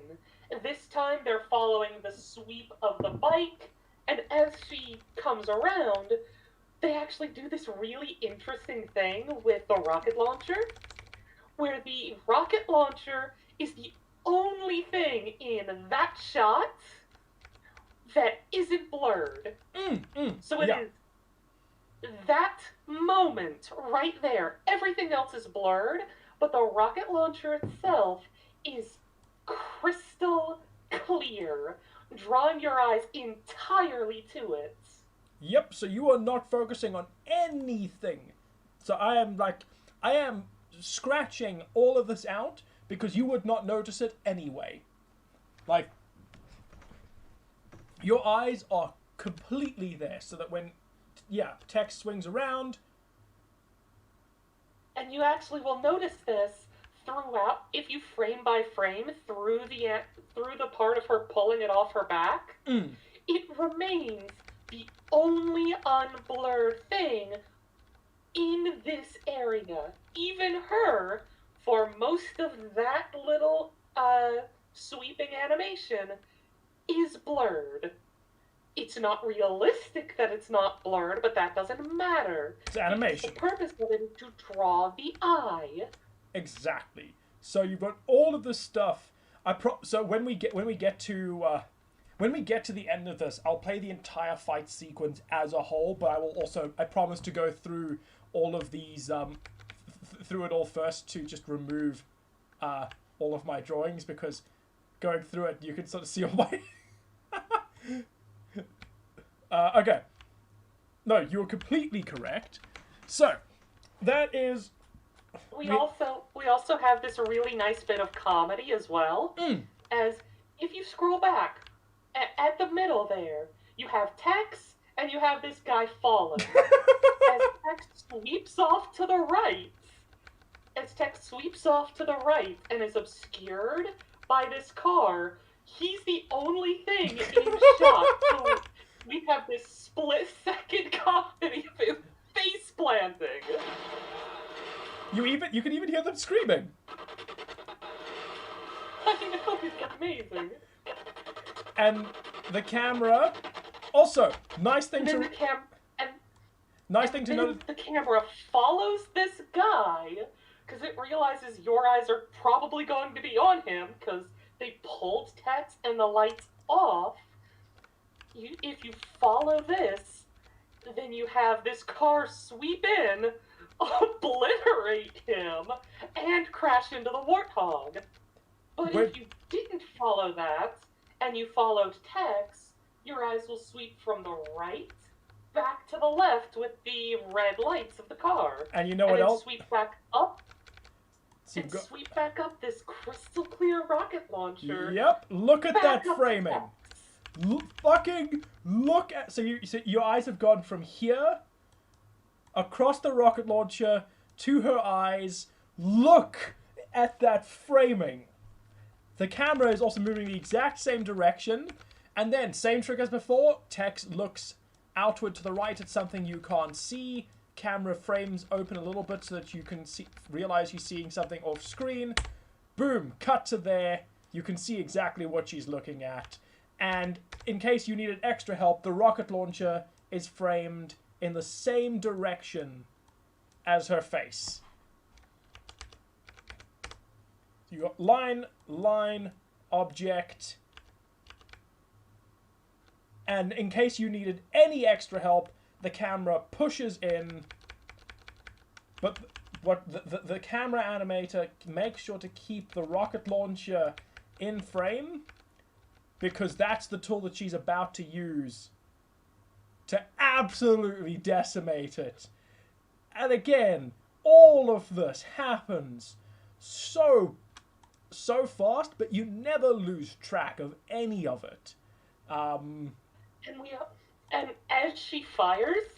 This time they're following the sweep of the bike, and as she comes around, they actually do this really interesting thing with the rocket launcher, where the rocket launcher is the only thing in that shot that isn't blurred. So it is that moment right there. Everything else is blurred, but the rocket launcher itself is crystal clear, drawing your eyes entirely to it. Yep, so you are not focusing on anything. So I am scratching all of this out because you would not notice it anyway. Like, your eyes are completely there, so that when, Tex swings around. And you actually will notice this throughout, if you frame by frame through the part of her pulling it off her back, it remains the only unblurred thing in this area. Even her, for most of that little sweeping animation, is blurred. It's not realistic that it's not blurred, but that doesn't matter. It's animation. The purpose of it is to draw the eye. Exactly. So you've got all of this stuff. So when we get to the end of this, I'll play the entire fight sequence as a whole, but I promise to go through all of these through it all first to just remove all of my drawings, because going through it you can sort of see all my okay. No, you're completely correct. So that is. We also have this really nice bit of comedy as well. As if you scroll back at the middle there, you have Tex and you have this guy falling. As Tex sweeps off to the right, and is obscured by this car, he's the only thing in shot. So we have this split-second comedy of him face planting. You can even hear them screaming. I know, it's amazing. And the camera, also nice thing to notice. The camera follows this guy because it realizes your eyes are probably going to be on him because they pulled Tex and the lights off. If you follow this, then you have this car sweep in, obliterate him, and crash into the warthog. But if you didn't follow that, and you followed Tex, your eyes will sweep from the right back to the left with the red lights of the car. And you know what else? Sweep back up. Sweep back up this crystal clear rocket launcher. Yep, look at that framing. Fucking look at. So your eyes have gone from here across the rocket launcher to her eyes. Look at that framing. The camera is also moving the exact same direction, and then same trick as before. Tex looks outward to the right at something you can't see. Camera frames open a little bit so that you can realize you're seeing something off screen. Boom, cut to there. You can see exactly what she's looking at. And in case you needed extra help, the rocket launcher is framed in the same direction as her face. You got line, object. And in case you needed any extra help, the camera pushes in. But what the camera animator makes sure to keep the rocket launcher in frame, because that's the tool that she's about to use to absolutely decimate it. And again, all of this happens so fast, but you never lose track of any of it. And as she fires,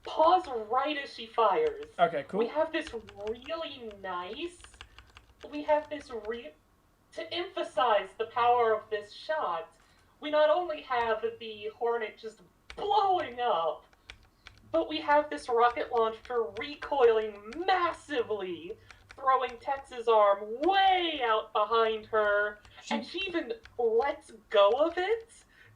pause right as she fires. Okay, cool. We have this really nice. We have this to emphasize the power of this shot. We not only have the Hornet just blowing up, but we have this rocket launcher recoiling massively, throwing Tex's arm way out behind her, and she even lets go of it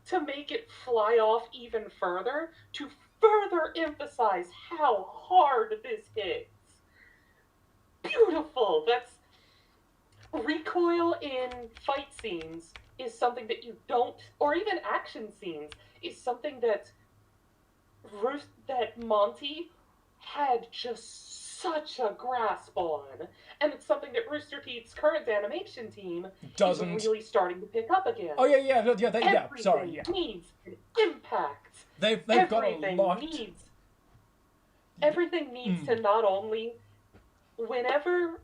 to make it fly off even further, to further emphasize how hard this hits. Beautiful! That's recoil in fight scenes is something that you don't, or even action scenes, is something that Monty had just such a grasp on, and it's something that Rooster Teeth's current animation team doesn't is really starting to pick up again. Oh yeah. Sorry, yeah. Needs an impact. They've got a lot. Everything needs to not only, whenever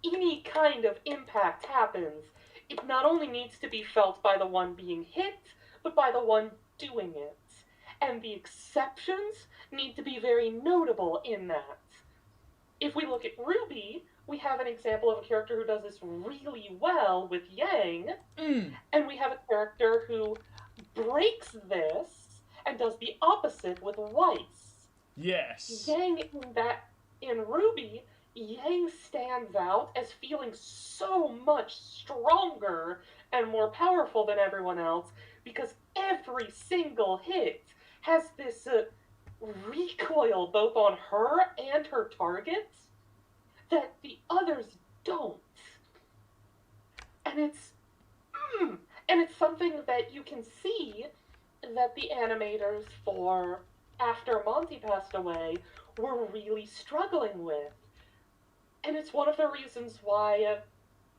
any kind of impact happens, it not only needs to be felt by the one being hit, but by the one doing it. And the exceptions need to be very notable in that. If we look at Ruby, we have an example of a character who does this really well with Yang, and we have a character who breaks this and does the opposite with Weiss. Yes. In Ruby, Yang stands out as feeling so much stronger and more powerful than everyone else because every single hit has this recoil both on her and her target that the others don't. And it's something that you can see that the animators for after Monty passed away were really struggling with. And it's one of the reasons why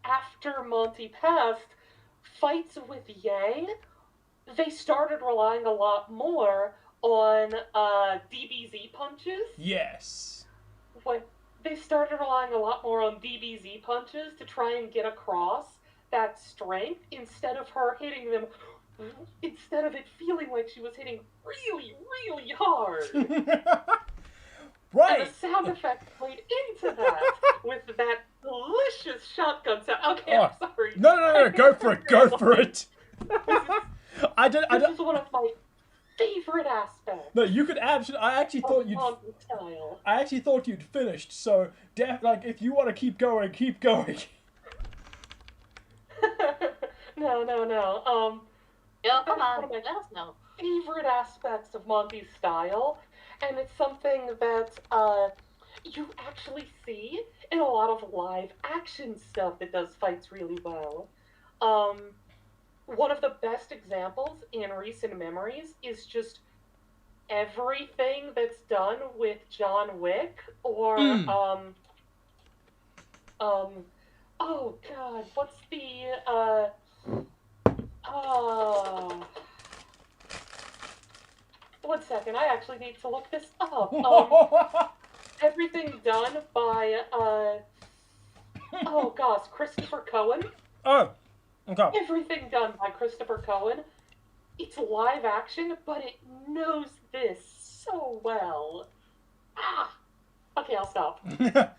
after Monty passed, fights with Yang, they started relying a lot more on DBZ punches. Yes. They started relying a lot more on DBZ punches to try and get across that strength instead of her hitting them, instead of it feeling like she was hitting really, really hard. Right. And the sound effect played into that with that delicious shotgun sound. Okay, I'm sorry. No, go for it, go for it. This is one of my favorite aspects. No, you could absolutely. I actually thought you'd finished. So, if you want to keep going, keep going. No. Yeah, come on, let us know. Favorite aspects of Monty's style, and it's something that you actually see in a lot of live action stuff that does fights really well. One of the best examples in recent memories is just everything that's done with John Wick or oh god, what's the one second, I actually need to look this up. Everything done by oh gosh, Christopher Cohen. Oh, okay. Everything done by Christopher Cohen. It's live action, but it knows this so well. Okay, I'll stop. No,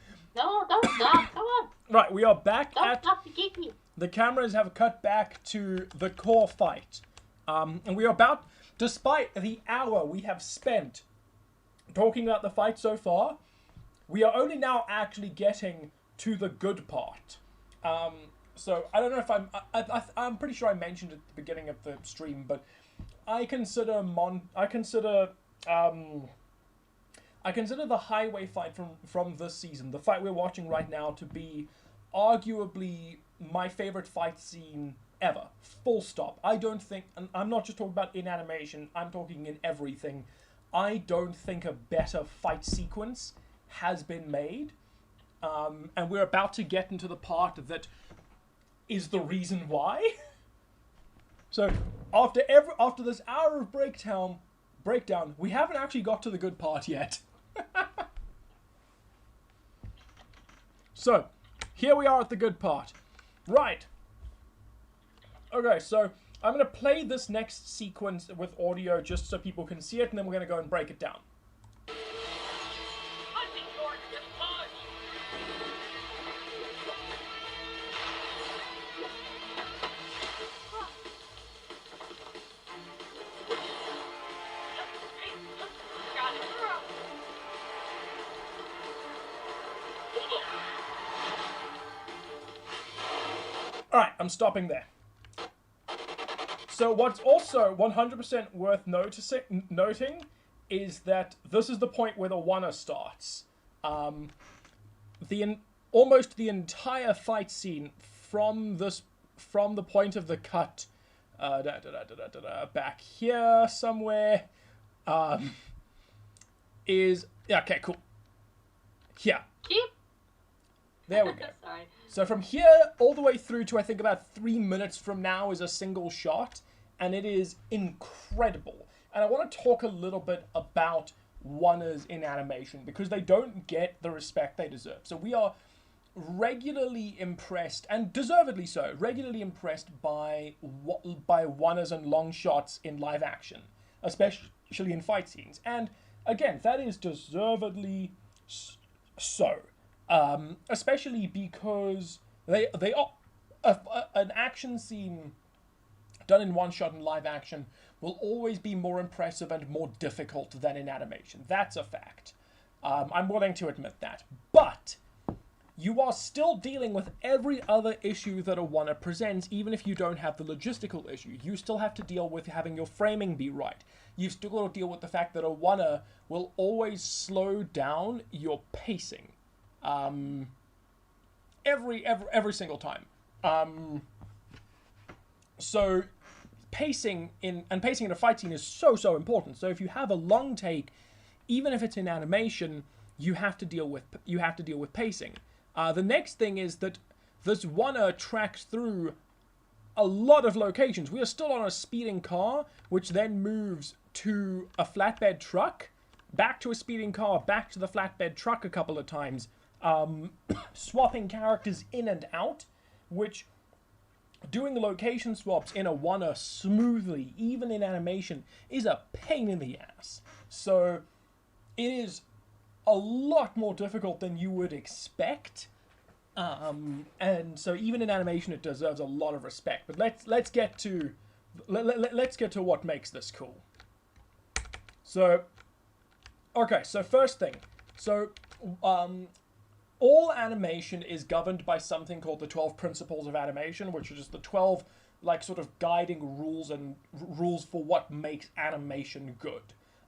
don't stop. Come on. Right, we are back Don't stop the geeky. The cameras have cut back to the core fight. And we are about, despite the hour we have spent talking about the fight so far, we are only now actually getting to the good part. So I don't know if I'm pretty sure I mentioned at the beginning of the stream, but I consider the highway fight from this season, the fight we're watching right now, to be arguably my favorite fight scene ever. Full stop. I don't think, and I'm not just talking about in animation, I'm talking in everything. I don't think a better fight sequence has been made. And we're about to get into the part that is the reason why. So after this hour of breakdown, we haven't actually got to the good part yet. So here we are at the good part. Right. Okay, so I'm going to play this next sequence with audio just so people can see it, and then we're going to go and break it down. Alright, I'm stopping there. So what's also 100% worth noting is that this is the point where the wanna starts. Almost the entire fight scene from the point of the cut back here somewhere is okay, cool. Here. There we go. Sorry. So from here all the way through to I think about 3 minutes from now is a single shot, and it is incredible. And I want to talk a little bit about oneers in animation because they don't get the respect they deserve. So we are regularly impressed, and deservedly so, regularly impressed by oneers and long shots in live action, especially in fight scenes. And again, that is deservedly so. Especially because they are an action scene done in one shot in live action will always be more impressive and more difficult than in animation. That's a fact. I'm willing to admit that. But you are still dealing with every other issue that a oneer presents, even if you don't have the logistical issue. You still have to deal with having your framing be right. You've still got to deal with the fact that a oneer will always slow down your pacing. Every single time. So pacing in a fight scene is so important. So if you have a long take, even if it's in animation, you have to deal with pacing. The next thing is that this oneer tracks through a lot of locations. We are still on a speeding car, which then moves to a flatbed truck, back to a speeding car, back to the flatbed truck a couple of times. Swapping characters in and out, which doing the location swaps in a oneer smoothly, even in animation, is a pain in the ass. So it is a lot more difficult than you would expect, and so even in animation it deserves a lot of respect. But let's get to what makes this cool. So okay, so first thing, so all animation is governed by something called the 12 Principles of Animation, which are just the 12, like, sort of guiding rules for what makes animation good.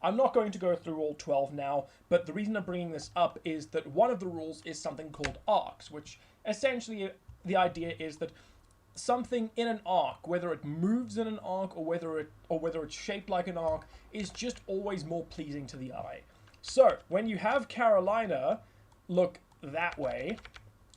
I'm not going to go through all 12 now, but the reason I'm bringing this up is that one of the rules is something called arcs, which essentially the idea is that something in an arc, whether it moves in an arc or whether it's shaped like an arc, is just always more pleasing to the eye. So when you have Carolina look that way,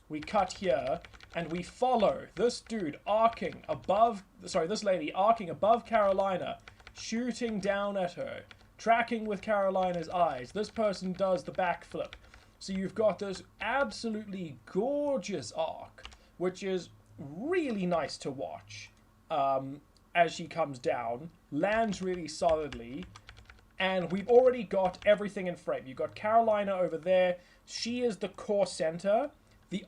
we cut here and we follow this dude this lady arcing above Carolina, shooting down at her, tracking with Carolina's eyes. This person does the backflip. So you've got this absolutely gorgeous arc, which is really nice to watch as she comes down, lands really solidly, and we've already got everything in frame. You've got Carolina over there. She is the core center. The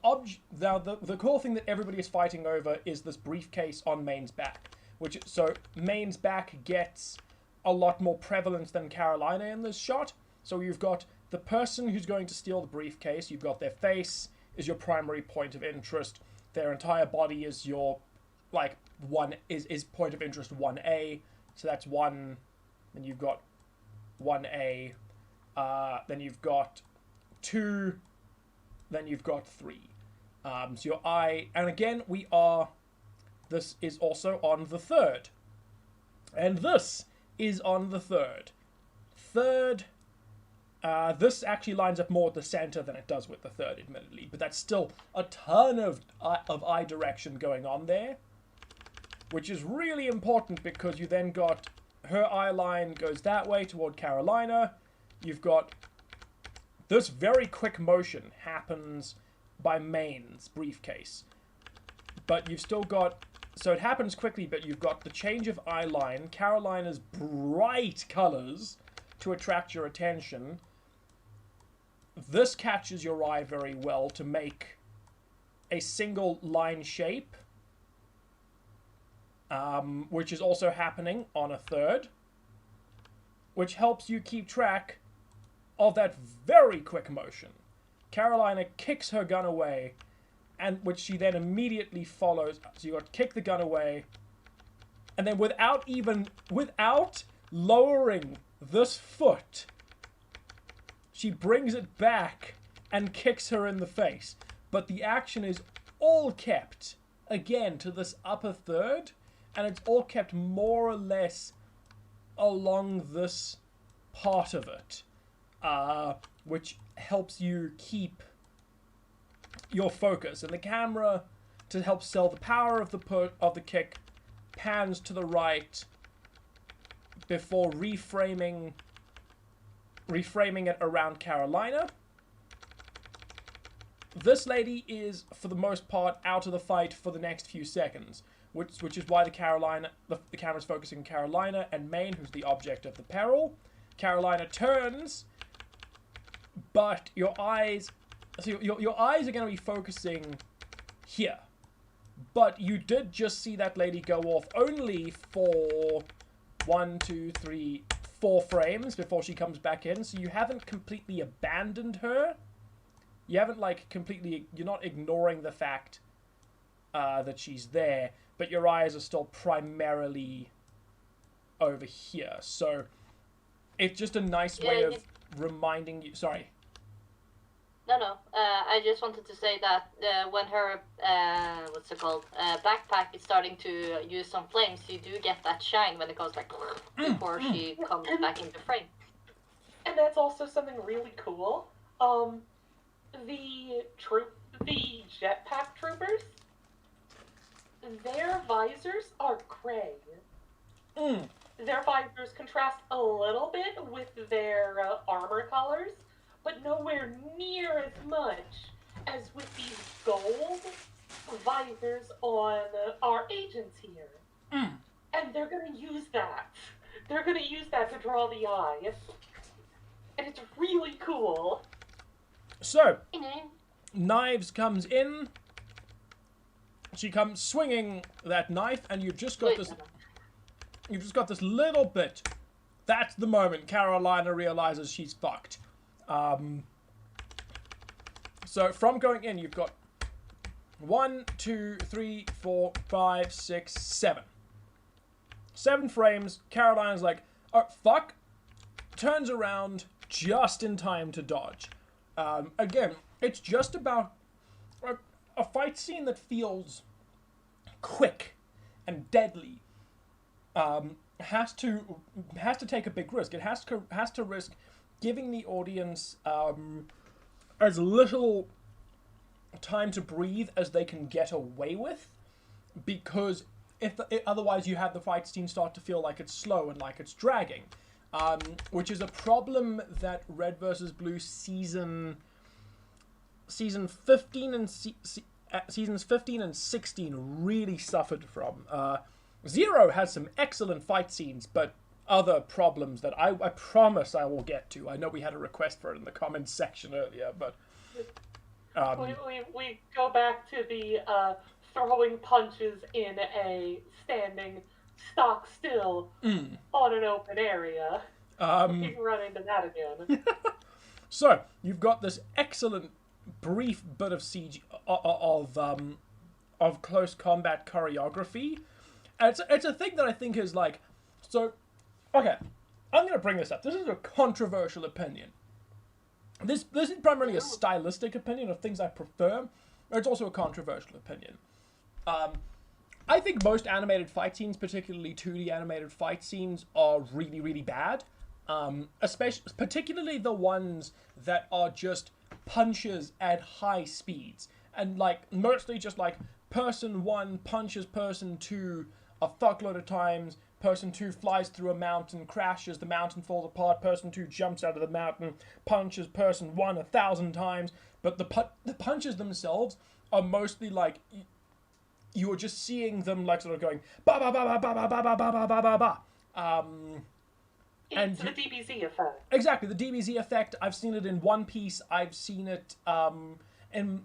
core thing that everybody is fighting over is this briefcase on Main's back. So Main's back gets a lot more prevalence than Carolina in this shot. So you've got the person who's going to steal the briefcase. You've got their face is your primary point of interest. Their entire body is your, like, is point of interest 1A. So that's 1. Then you've got 1A. Then you've got 2. Then you've got 3. So your eye, and again this is also on the third. And this is on the third. This actually lines up more with the center than it does with the third, admittedly. But that's still a ton of eye direction going on there. Which is really important because you then got her eye line goes that way toward Carolina. You've got this very quick motion happens by Main's briefcase. But you've still got... So it happens quickly, but you've got the change of eye line, Carolina's bright colors to attract your attention. This catches your eye very well to make a single line shape, which is also happening on a third, which helps you keep track of that very quick motion. Carolina kicks her gun away, and which she then immediately follows. So you got to kick the gun away, and then without lowering this foot, she brings it back and kicks her in the face. But the action is all kept, again, to this upper third, and it's all kept more or less along this part of it, which helps you keep your focus. And the camera, to help sell the power of the kick, pans to the right before reframing it around Carolina. This lady is, for the most part, out of the fight for the next few seconds, which is why the camera's focusing on Carolina and Maine, who's the object of the peril. Carolina turns, but your eyes are going to be focusing here. But you did just see that lady go off only for 1, 2, 3, 4 frames before she comes back in, so you haven't completely abandoned her. You haven't, like, you're not ignoring the fact that she's there, but your eyes are still primarily over here. So it's just a nice way of reminding you. Sorry. No. I just wanted to say that when her backpack is starting to use some flames, you do get that shine when it goes like before she comes back into frame. And that's also something really cool. The jetpack troopers, their visors are gray. Their visors contrast a little bit with their armor colors, but nowhere near as much as with these gold visors on our agents here. And they're going to use that. They're going to use that to draw the eye. And it's really cool. So, Knives comes in. She comes swinging that knife, and you've just got this little bit. That's the moment Carolina realizes she's fucked. So from going in, you've got 1, 2, 3, 4, 5, 6, 7. 7 frames. Carolina's like, oh, fuck. Turns around just in time to dodge. Again, it's just about a fight scene that feels quick and deadly. Has to take a big risk. It has to risk giving the audience as little time to breathe as they can get away with, because otherwise you have the fight scene start to feel like it's slow and like it's dragging, which is a problem that Red vs. Blue season 15 and seasons 15 and 16 really suffered from. Zero has some excellent fight scenes, but other problems that I promise I will get to. I know we had a request for it in the comments section earlier, but we go back to the throwing punches in a standing stock still on an open area. We run into that again. So you've got this excellent brief bit of CG of close combat choreography. And it's a thing that I think is like, so, okay, I'm going to bring this up. This is a controversial opinion. This is primarily a stylistic opinion of things I prefer, but it's also a controversial opinion. I think most animated fight scenes, particularly 2D animated fight scenes, are really, really bad. Particularly the ones that are just punches at high speeds. And, like, mostly just, like, person 1 punches person 2 a fuckload of times, person 2 flies through a mountain, crashes, the mountain falls apart, person 2 jumps out of the mountain, punches person 1 1,000 times, but the punches themselves are mostly like, you are just seeing them like sort of going, ba ba ba ba ba ba ba ba ba ba ba ba. It's the DBZ effect. Exactly, the DBZ effect. I've seen it in One Piece, I've seen it in...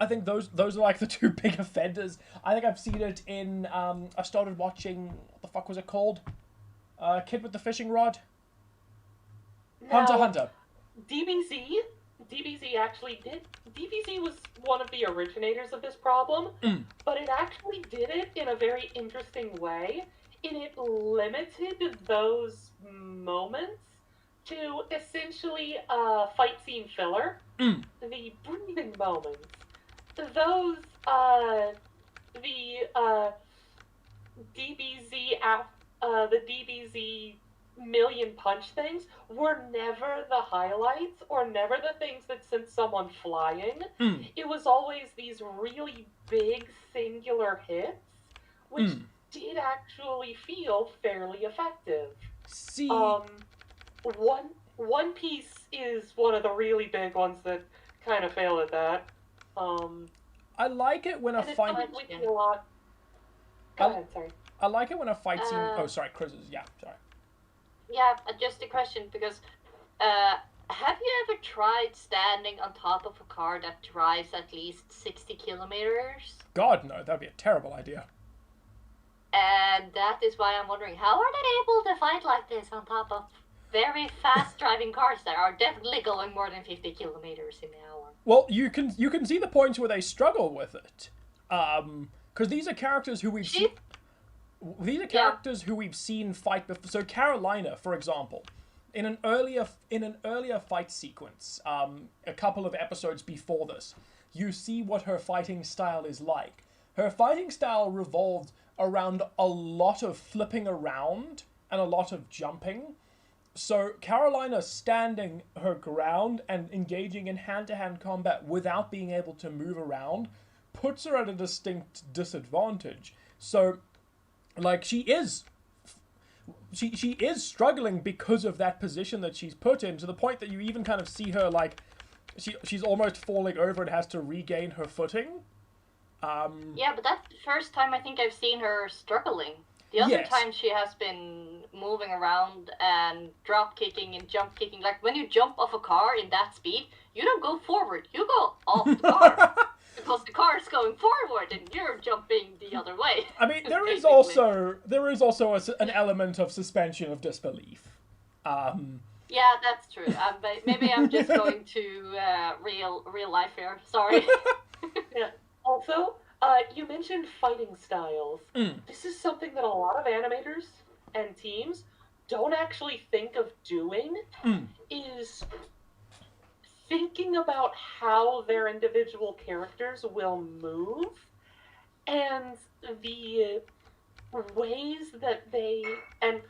I think those are like the 2 big offenders. I think I've seen it in, I started watching, what the fuck was it called? Kid with the Fishing Rod? Now, Hunter. DBZ DBZ actually did. DBZ was one of the originators of this problem, but it actually did it in a very interesting way, and it limited those moments to essentially fight scene filler. The breathing moments. Those, DBZ, the DBZ million punch things were never the highlights or never the things that sent someone flying. It was always these really big singular hits, which did actually feel fairly effective. See, One Piece is one of the really big ones that kind of fail at that. I like it when a fight. A lot. Go ahead, sorry. I like it when a fight scene. Oh, sorry, Chris. Yeah, sorry. Yeah, just a question, because have you ever tried standing on top of a car that drives at least 60 kilometers? God, no, that'd be a terrible idea. And that is why I'm wondering, how are they able to fight like this on top of very fast driving cars that are definitely going more than 50 kilometers an hour? Well, you can see the points where they struggle with it, because these are characters who we've seen. These are characters who we've seen fight before. So Carolina, for example, in an earlier fight sequence, a couple of episodes before this, you see what her fighting style is like. Her fighting style revolved around a lot of flipping around and a lot of jumping. So Carolina standing her ground and engaging in hand-to-hand combat without being able to move around puts her at a distinct disadvantage. So, like, she is struggling because of that position that she's put in, to the point that you even kind of see her, like, she's almost falling over and has to regain her footing. Yeah, but that's the first time I think I've seen her struggling. The other times she has been moving around and drop kicking and jump kicking. Like, when you jump off a car in that speed, you don't go forward, you go off the car. Because the car is going forward and you're jumping the other way. I mean, there is also an element of suspension of disbelief. Yeah, that's true. Maybe I'm just going to real life here. Sorry. Yeah. Also, you mentioned fighting styles. This is something that a lot of animators and teams don't actually think of doing, is thinking about how their individual characters will move and the ways that and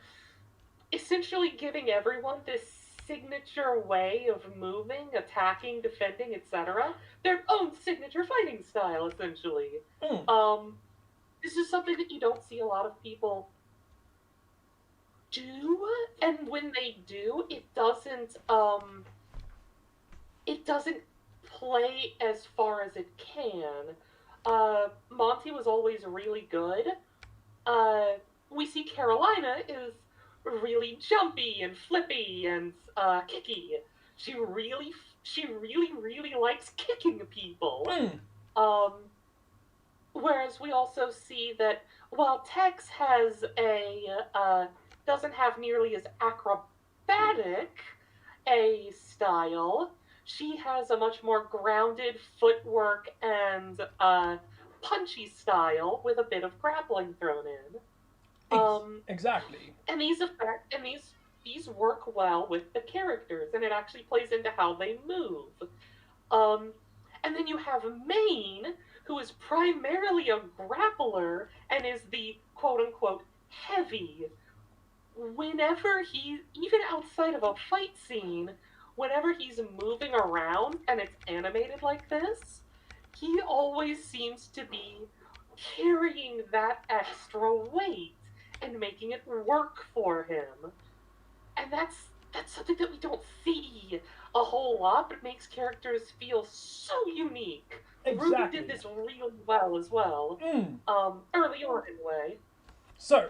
essentially giving everyone this signature way of moving, attacking, defending, etc. Their own signature fighting style, essentially. This is something that you don't see a lot of people do, and when they do, it doesn't play as far as it can. Monty was always really good. We see Carolina is really jumpy and flippy and kicky. She really likes kicking people. Whereas we also see that while Tex has doesn't have nearly as acrobatic a style, she has a much more grounded footwork and punchy style with a bit of grappling thrown in. Exactly. And these work well with the characters, and it actually plays into how they move. And then you have Maine, who is primarily a grappler and is the quote-unquote heavy. Whenever even outside of a fight scene, whenever he's moving around and it's animated like this, he always seems to be carrying that extra weight and making it work for him. And that's something that we don't see a whole lot, but makes characters feel so unique. Exactly. RvB did this really well as well. Early on, anyway. So,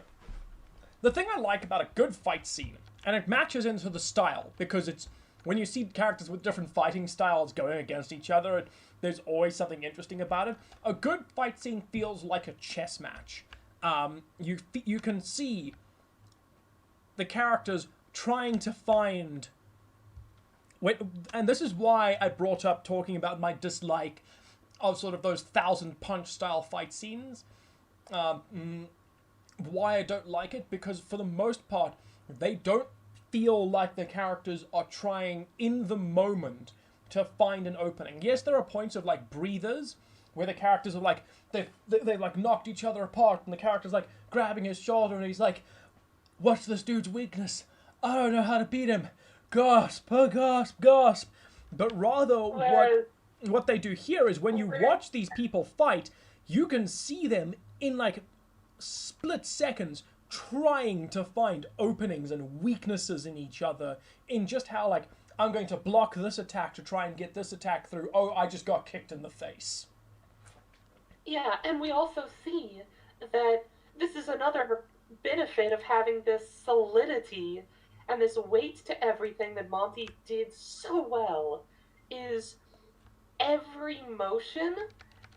the thing I like about a good fight scene, and it matches into the style, because it's when you see characters with different fighting styles going against each other, there's always something interesting about it. A good fight scene feels like a chess match. You can see the characters trying to find and this is why I brought up talking about my dislike of sort of those 1,000-punch style fight scenes. Why I don't like it, because for the most part, they don't feel like the characters are trying in the moment to find an opening. Yes, there are points of like breathers where the characters are like, they've like knocked each other apart, and the character's like grabbing his shoulder, and he's like, what's this dude's weakness? I don't know how to beat him. Gasp, gasp, gasp. But rather, what they do here is when you watch these people fight, you can see them in like split seconds trying to find openings and weaknesses in each other, in just how like, I'm going to block this attack to try and get this attack through. Oh, I just got kicked in the face. Yeah, and we also see that this is another benefit of having this solidity and this weight to everything that Monty did so well, is every motion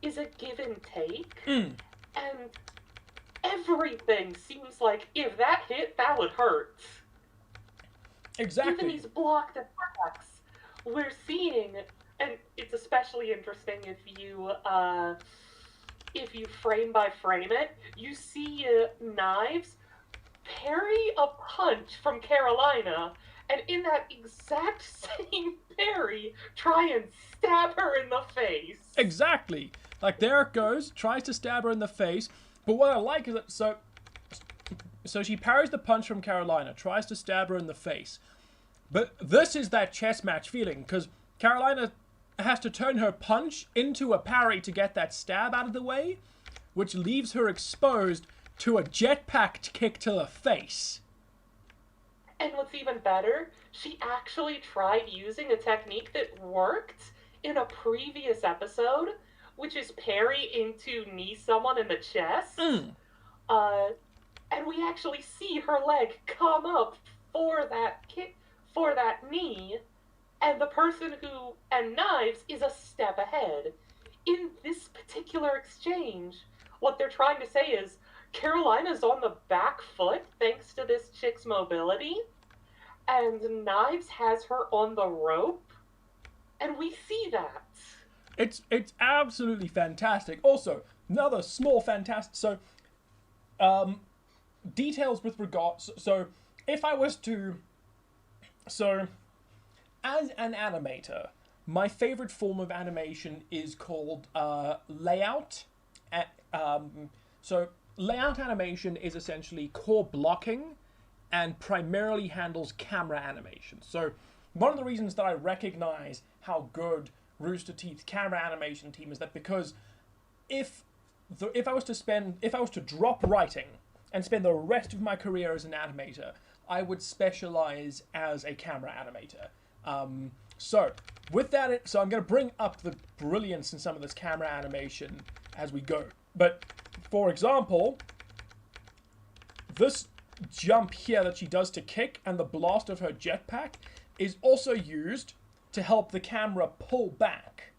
is a give and take, and everything seems like if that hit, that would hurt. Exactly. Even these blocked attacks, we're seeing, and it's especially interesting if you frame by frame it, you see Knives parry a punch from Carolina, and in that exact same parry, try and stab her in the face. Exactly. Like, there it goes, tries to stab her in the face, but what I like is that, so she parries the punch from Carolina, tries to stab her in the face, but this is that chess match feeling, because Carolina has to turn her punch into a parry to get that stab out of the way, which leaves her exposed to a jetpack kick to the face. And what's even better, she actually tried using a technique that worked in a previous episode, which is parry into knee someone in the chest. And we actually see her leg come up for that kick, for that knee, and the person who, and Knives, is a step ahead. In this particular exchange, what they're trying to say is, Carolina's on the back foot thanks to this chick's mobility, and Knives has her on the rope, and we see that. It's absolutely fantastic. Also, another small fantastic, so, details with regards, so, if I was to, so, as an animator, my favorite form of animation is called, layout. So, layout animation is essentially core blocking and primarily handles camera animation. So, one of the reasons that I recognize how good Rooster Teeth's camera animation team is that because if I was to drop writing and spend the rest of my career as an animator, I would specialize as a camera animator. So with that, so I'm going to bring up the brilliance in some of this camera animation as we go. But for example, this jump here that she does to kick and the blast of her jetpack is also used to help the camera pull back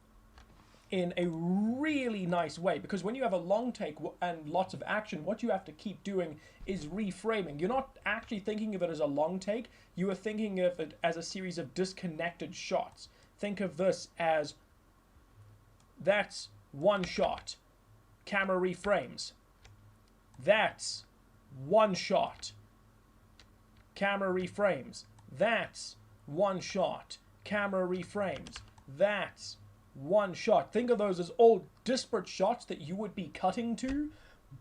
in a really nice way, because when you have a long take and lots of action, what you have to keep doing is reframing. You're not actually thinking of it as a long take, you are thinking of it as a series of disconnected shots. Think of this as, that's one shot, camera reframes. That's one shot, camera reframes. That's one shot, camera reframes. That's one shot. Think of those as all disparate shots that you would be cutting to,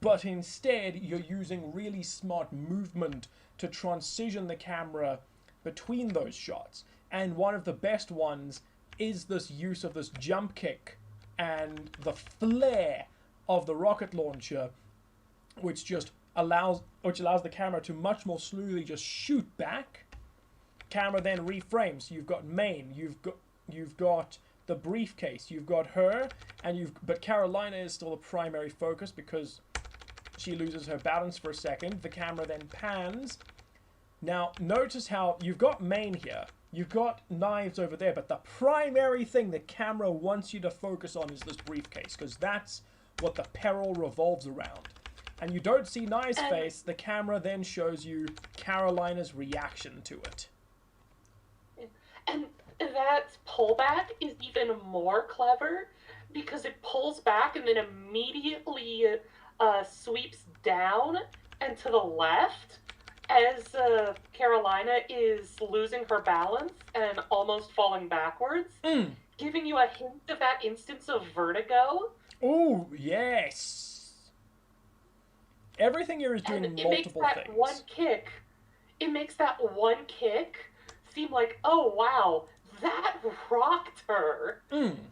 but instead you're using really smart movement to transition the camera between those shots. And one of the best ones is this use of this jump kick and the flare of the rocket launcher, which just allows the camera to much more smoothly just shoot back. Camera then reframes. You've got main, you've got the briefcase, you've got her, but Carolina is still the primary focus because she loses her balance for a second. The camera then pans. Now, notice how you've got main here, you've got Knives over there, but the primary thing the camera wants you to focus on is this briefcase, because that's what the peril revolves around. And you don't see Knives' face, the camera then shows you Carolina's reaction to it. And that pullback is even more clever because it pulls back and then immediately sweeps down and to the left as Carolina is losing her balance and almost falling backwards, giving you a hint of that instance of vertigo. Oh, yes. Everything here is doing multiple things. It makes that one kick seem like, oh wow, that rocked her.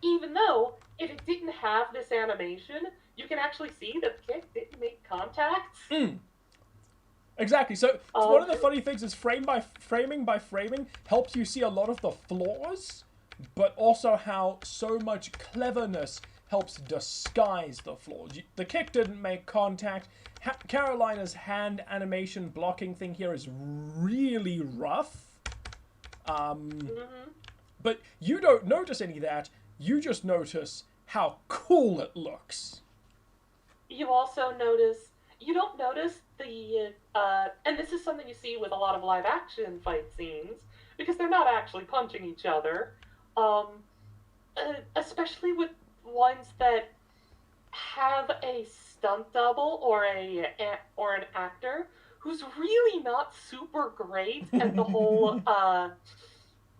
Even though, if it didn't have this animation, you can actually see the kick didn't make contact. Exactly. So one of the funny things is framing by framing helps you see a lot of the flaws, but also how so much cleverness helps disguise the flaws. The kick didn't make contact. Carolina's hand animation blocking thing here is really rough. But you don't notice any of that. You just notice how cool it looks. You also notice, you don't notice the, and this is something you see with a lot of live action fight scenes, because they're not actually punching each other, especially with ones that have a stunt double or an actor who's really not super great at the whole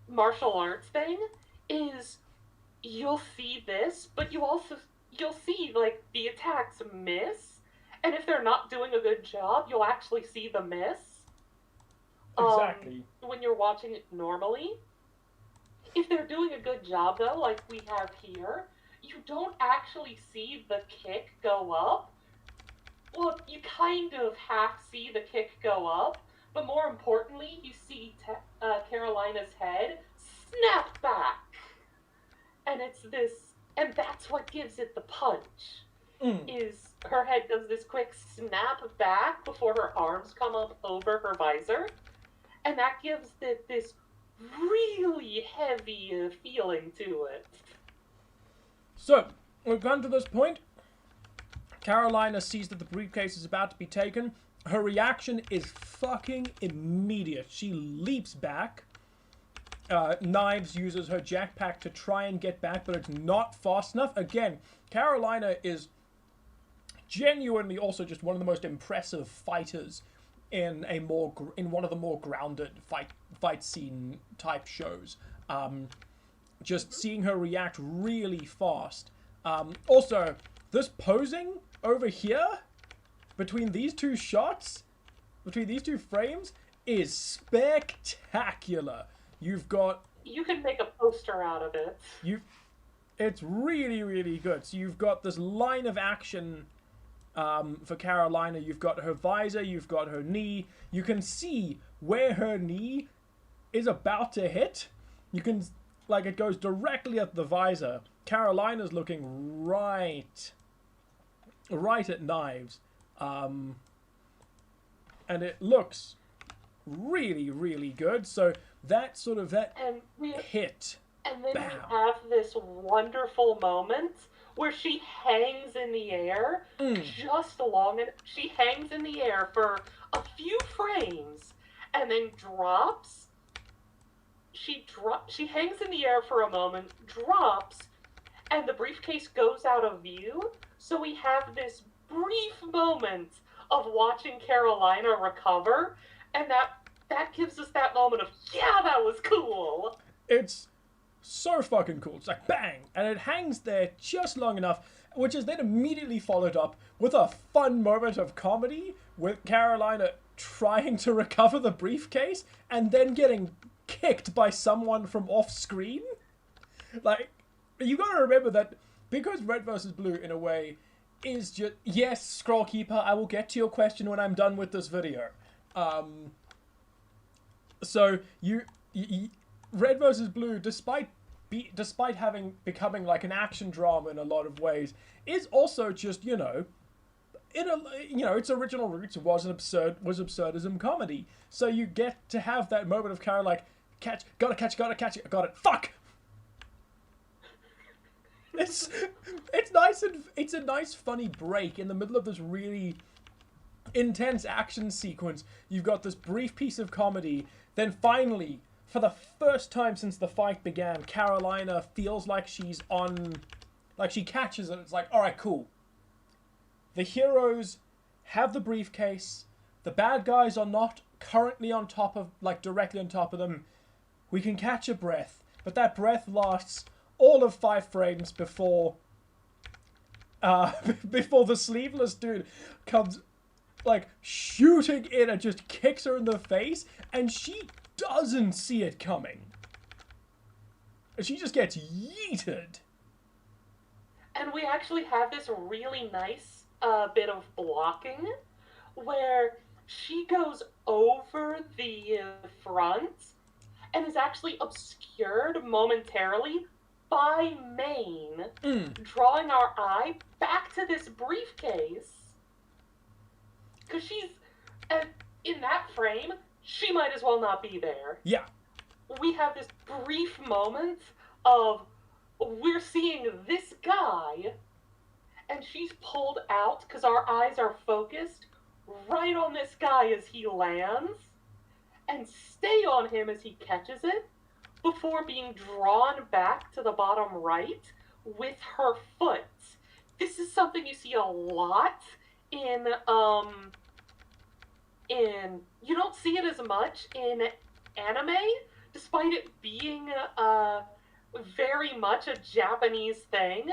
martial arts thing. Is you'll see this, but you'll see like the attacks miss, and if they're not doing a good job, you'll actually see the miss. Exactly. When you're watching it normally. If they're doing a good job though, like we have here, you don't actually see the kick go up. Well, you kind of half see the kick go up, but more importantly, you see Carolina's head snap back. And it's this, and that's what gives it the punch. Is her head does this quick snap back before her arms come up over her visor, and that gives it this really heavy feeling to it. So, we've gone to this point. Carolina sees that the briefcase is about to be taken. Her reaction is fucking immediate. She leaps back. Knives uses her jackpack to try and get back, but it's not fast enough. Again, Carolina is genuinely also just one of the most impressive fighters in one of the more grounded fight scene type shows. Just seeing her react really fast. Also, this posing over here between these two shots, between these two frames, is spectacular. You can make a poster out of it. It's really, really good. So you've got this line of action for Carolina. You've got her visor, you've got her knee. You can see where her knee is about to hit. You can, like, it goes directly at the visor. Carolina's looking right at Knives. And it looks really, really good. So that sort of, hit. And then we have this wonderful moment where she hangs in the air just long enough. She hangs in the air for a few frames and then drops. She hangs in the air for a moment, drops, and the briefcase goes out of view. So we have this brief moment of watching Carolina recover, and that gives us that moment of, yeah, that was cool. It's so fucking cool. It's like bang, and it hangs there just long enough, which is then immediately followed up with a fun moment of comedy with Carolina trying to recover the briefcase and then getting kicked by someone from off screen. Like, you gotta remember that because Red vs. Blue in a way is just, yes, Scrollkeeper, I will get to your question when I'm done with this video. So Red vs. Blue, despite becoming like an action drama in a lot of ways, is also just, its original roots was absurdism comedy. So you get to have that moment of Carol like, gotta catch it, got it, fuck! It's nice, and it's a nice funny break in the middle of this really intense action sequence. You've got this brief piece of comedy, then finally for the first time since the fight began, Carolina feels like she's on... Like, she catches it. It's like, alright, cool. The heroes have the briefcase. The bad guys are not currently on top of... Like, directly on top of them. We can catch a breath. But that breath lasts all of 5 frames before... before the sleeveless dude comes... like, shooting in and just kicks her in the face, and she doesn't see it coming. She just gets yeeted. And we actually have this really nice bit of blocking, where she goes over the front, and is actually obscured momentarily by Maine, drawing our eye back to this briefcase. Because she's, in that frame, she might as well not be there. Yeah. We have this brief moment of, we're seeing this guy, and she's pulled out because our eyes are focused right on this guy as he lands, and stay on him as he catches it, before being drawn back to the bottom right with her foot. This is something you see a lot in you don't see it as much in anime, despite it being very much a Japanese thing,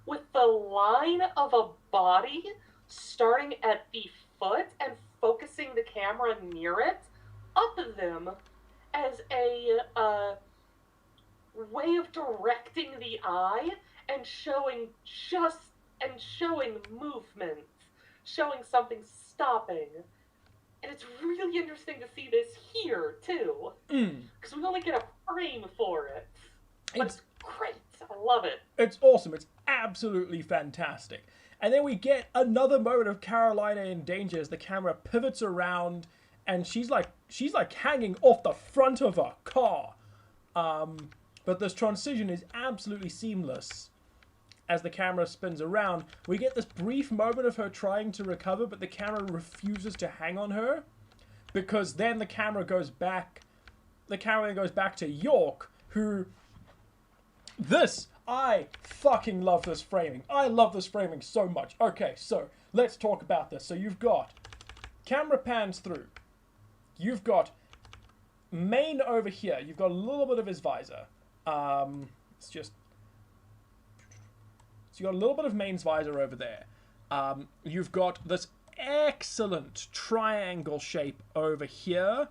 with the line of a body starting at the foot and focusing the camera near it, up them, as a way of directing the eye and showing movement, showing something stopping. And it's really interesting to see this here, too. Because we only get a frame for it. But it's great. I love it. It's awesome. It's absolutely fantastic. And then we get another moment of Carolina in danger as the camera pivots around, and she's like hanging off the front of a car. But this transition is absolutely seamless. As the camera spins around, we get this brief moment of her trying to recover, but the camera refuses to hang on her, because then the camera goes back. The camera goes back to York, who... I fucking love this framing. I love this framing so much. Okay, so let's talk about this. So you've got camera pans through. You've got Maine over here. You've got a little bit of his visor. It's just... So you've got a little bit of Maine's visor over there. You've got this excellent triangle shape over here.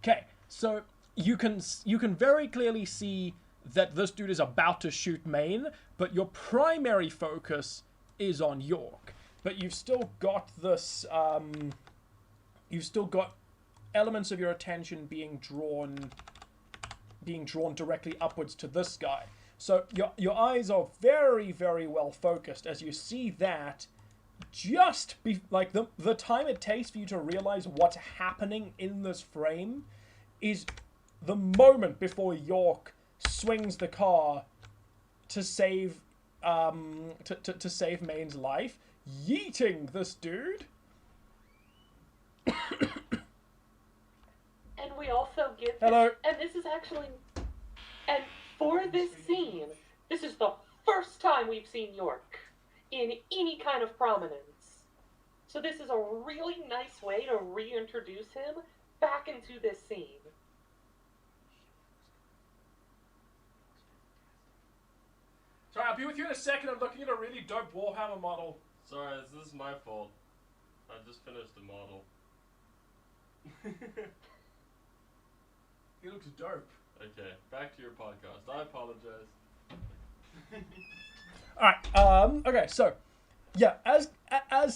Okay, so you can very clearly see that this dude is about to shoot Maine, but your primary focus is on York. But you've still got this, you've still got elements of your attention being drawn directly upwards to this guy. So your eyes are very, very well focused as you see that. Like the time it takes for you to realize what's happening in this frame is the moment before York swings the car to save to save Maine's life, yeeting this dude. And we also get hello. And this is actually, and for this scene, this is the first time we've seen York in any kind of prominence. So this is a really nice way to reintroduce him back into this scene. Sorry, I'll be with you in a second. I'm looking at a really dope Warhammer model. Sorry, this is my fault. I just finished the model. He looks dope. Okay, back to your podcast. I apologize. Alright, okay, so, yeah, as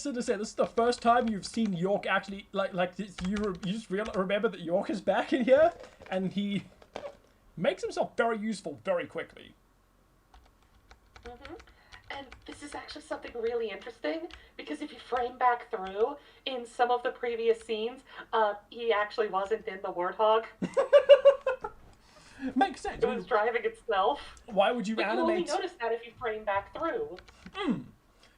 Cinder said, this is the first time you've seen York actually, you just remember that York is back in here, and he makes himself very useful very quickly. Mm-hmm. And this is actually something really interesting, because if you frame back through, in some of the previous scenes, he actually wasn't in the Warthog. Makes sense. It was driving itself. Why would you but animate... you only notice that if you frame back through.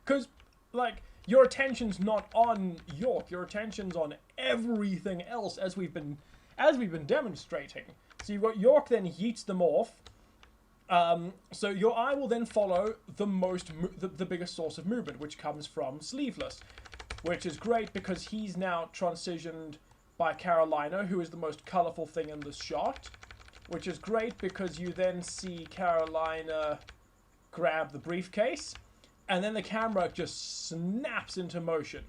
Because, like, your attention's not on York. Your attention's on everything else, as we've been demonstrating. So you've got York then yeets them off. So your eye will then follow the biggest source of movement, which comes from Sleeveless, which is great because he's now transitioned by Carolina, who is the most colourful thing in the shot, which is great because you then see Carolina grab the briefcase, and then the camera just snaps into motion.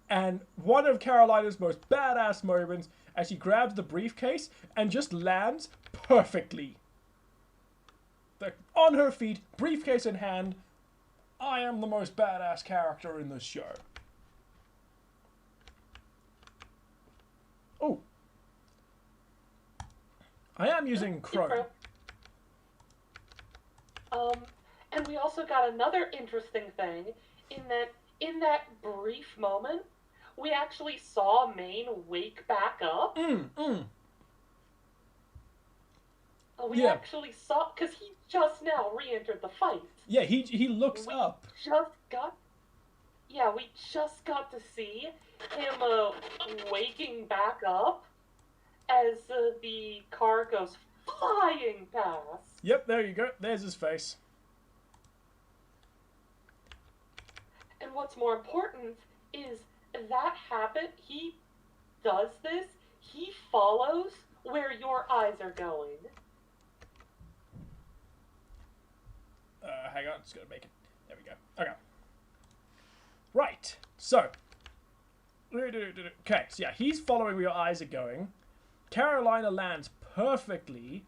And one of Carolina's most badass moments as she grabs the briefcase and just lands perfectly. On her feet, briefcase in hand. I am the most badass character in this show. Oh. I am using Chrome. And we also got another interesting thing in that brief moment, we actually saw Maine wake back up. We actually saw, because he just now re-entered the fight. Yeah, he looks up. We just got to see him waking back up as the car goes flying past. Yep, there you go. There's his face. And what's more important is that habit, he does this, he follows where your eyes are going. Hang on, just gonna make it. There we go. Okay. Right. So. Okay, so yeah, he's following where your eyes are going. Carolina lands perfectly.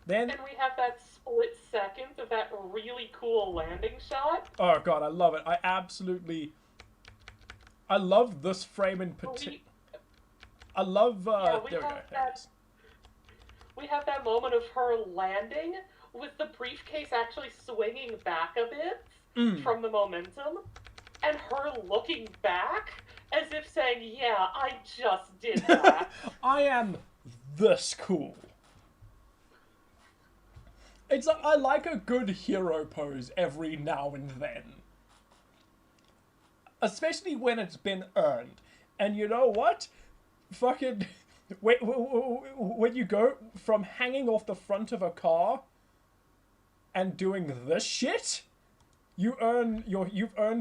Then... And we have that split second of that really cool landing shot. Oh god, I love it. I love this frame in particular. I love... there we go. We have that moment of her landing with the briefcase actually swinging back a bit from the momentum, and her looking back as if saying, yeah, I just did that. I am this cool. It's like, I like a good hero pose every now and then. Especially when it's been earned. And you know what? Fucking... when you go from hanging off the front of a car and doing this shit, you've earned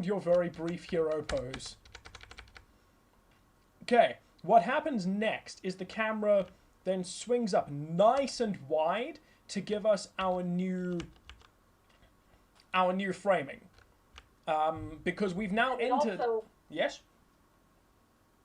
your very brief hero pose. Okay, what happens next is the camera then swings up nice and wide to give us our new framing. Because we've now entered... Yes?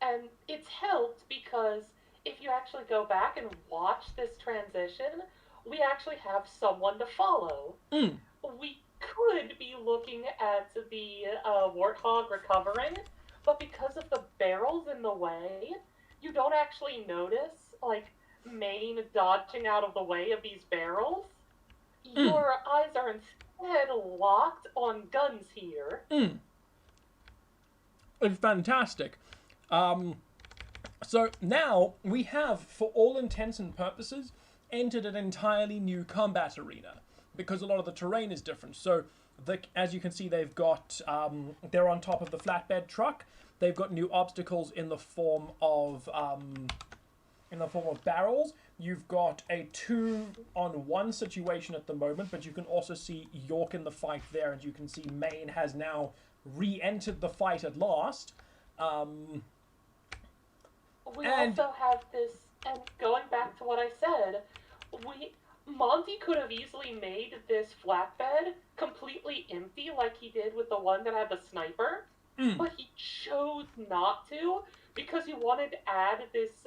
And it's helped because if you actually go back and watch this transition, we actually have someone to follow. We could be looking at the Warthog recovering, but because of the barrels in the way, you don't actually notice, like, Maine dodging out of the way of these barrels. Your eyes are instead locked on guns here. It's fantastic. So now we have, for all intents and purposes, entered an entirely new combat arena because a lot of the terrain is different. So, as you can see, they've got they're on top of the flatbed truck. They've got new obstacles in the form of barrels. You've got a 2-on-1 situation at the moment, but you can also see York in the fight there, and you can see Maine has now re-entered the fight at last. We also have this, and going back to what I said, Monty could have easily made this flatbed completely empty like he did with the one that had the sniper, but he chose not to because he wanted to add this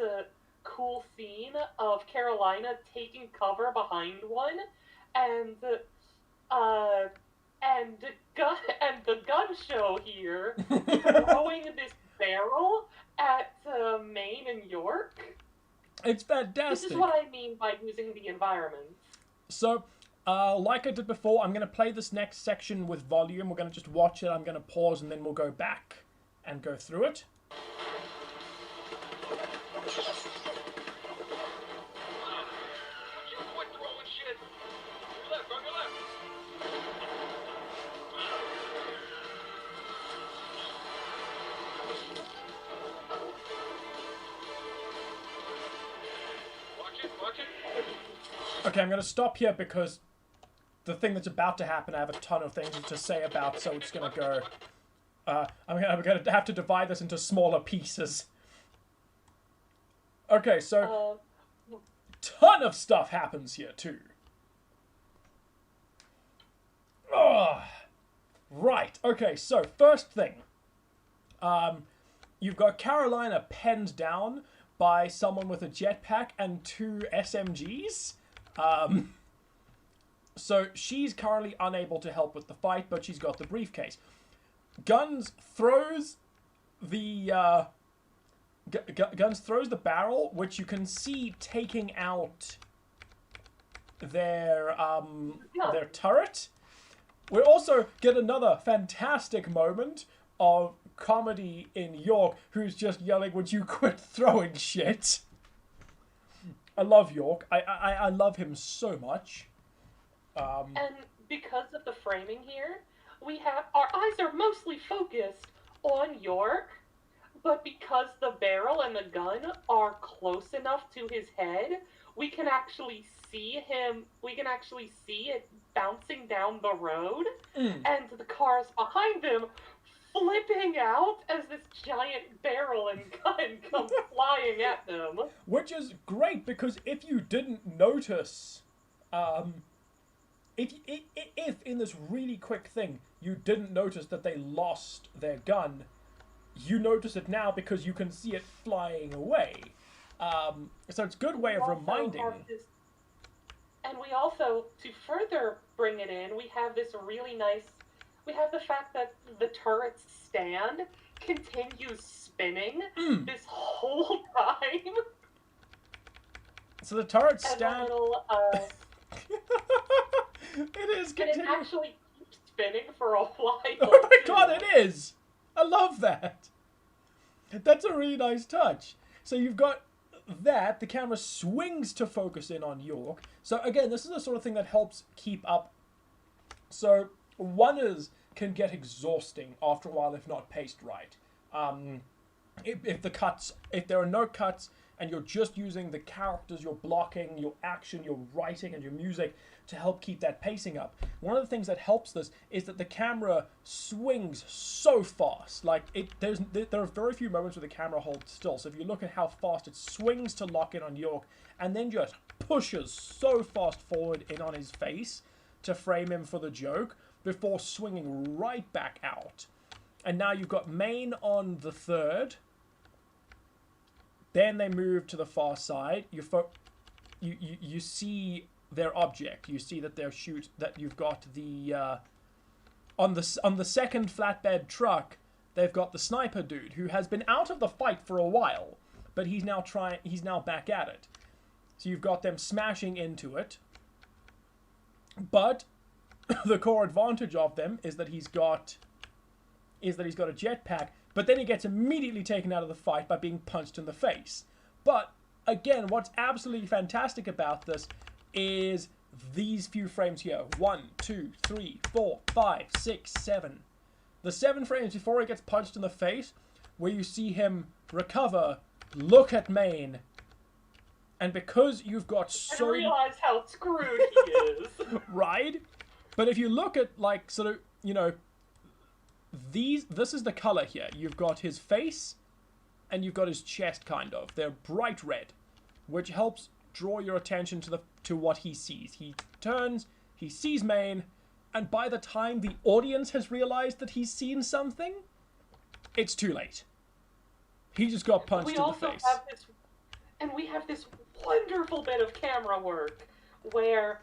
cool scene of Carolina taking cover behind one, and the gun show here throwing this barrel at Maine and York. It's fantastic. This is what I mean by using the environment. So, like I did before, I'm going to play this next section with volume. We're going to just watch it. I'm going to pause and then we'll go back and go through it. Okay, I'm going to stop here because the thing that's about to happen, I have a ton of things to say about, so it's going to go... I'm going to have to divide this into smaller pieces. Okay, so... ton of stuff happens here, too. Ugh. Right, okay, so first thing. You've got Carolina penned down by someone with a jetpack and 2 SMGs. So she's currently unable to help with the fight, but she's got the briefcase. Guns throws the Guns throws the barrel, which you can see taking out their turret. We also get another fantastic moment of comedy in York, who's just yelling, "Would you quit throwing shit?" I love York. I love him so much. And because of the framing here, we have our eyes are mostly focused on York, but because the barrel and the gun are close enough to his head, we can actually see him. We can actually see it bouncing down the road, and the cars behind him flipping out as this giant barrel and gun come flying at them. Which is great, because if you didn't notice, if in this really quick thing you didn't notice that they lost their gun, you notice it now because you can see it flying away. So it's a good way of reminding. And we also, to further bring it in, we have this really nice... We have the fact that the turret's stand continues spinning this whole time. So the turret stand... Little, it is continuing. And it actually keeps spinning for a while. Oh my god, it is! I love that! That's a really nice touch. So you've got that, the camera swings to focus in on York. So again, this is the sort of thing that helps keep up. So one can get exhausting after a while if not paced right. If there are no cuts and you're just using the characters, you're blocking, your action, your writing, and your music to help keep that pacing up. One of the things that helps this is that the camera swings so fast. Like, there are very few moments where the camera holds still. So if you look at how fast it swings to lock in on York, and then just pushes so fast forward in on his face to frame him for the joke, before swinging right back out. And now you've got Maine on the third. Then they move to the far side. You see their object. You see that that you've got the on the second flatbed truck, they've got the sniper dude who has been out of the fight for a while, but he's now back at it. So you've got them smashing into it. But the core advantage of them is that he's got a jetpack, but then he gets immediately taken out of the fight by being punched in the face. But again, what's absolutely fantastic about this is these few frames here. 1, 2, 3, 4, 5, 6, 7. The 7 frames before he gets punched in the face, where you see him recover, look at Maine, and because you've got so... I realize how screwed he is. Right? But if you look at, like, sort of, you know, this is the color here. You've got his face, and you've got his chest, kind of. They're bright red, which helps draw your attention to what he sees. He turns, he sees Maine, and by the time the audience has realized that he's seen something, it's too late. He just got punched in the face. We have this wonderful bit of camera work where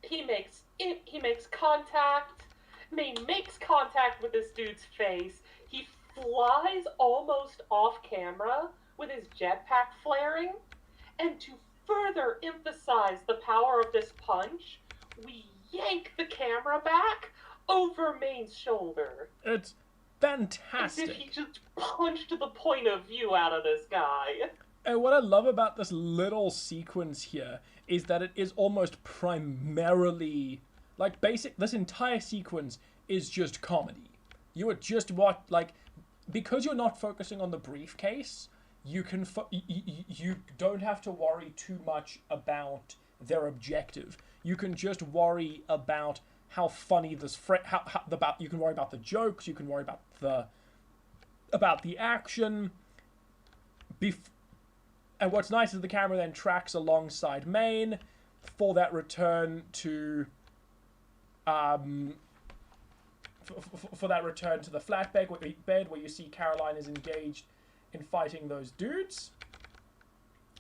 he makes contact. Maine makes contact with this dude's face. He flies almost off camera with his jetpack flaring. And to further emphasize the power of this punch, we yank the camera back over Maine's shoulder. It's fantastic. As if he just punched the point of view out of this guy. And what I love about this little sequence here is that it is almost primarily, like, this entire sequence is just comedy. You are just because you're not focusing on the briefcase, you can you don't have to worry too much about their objective. You can just worry about how funny this you can worry about the jokes, you can worry about the action. And what's nice is the camera then tracks alongside Main for that return to for that return to the flat bed where you see Caroline is engaged in fighting those dudes.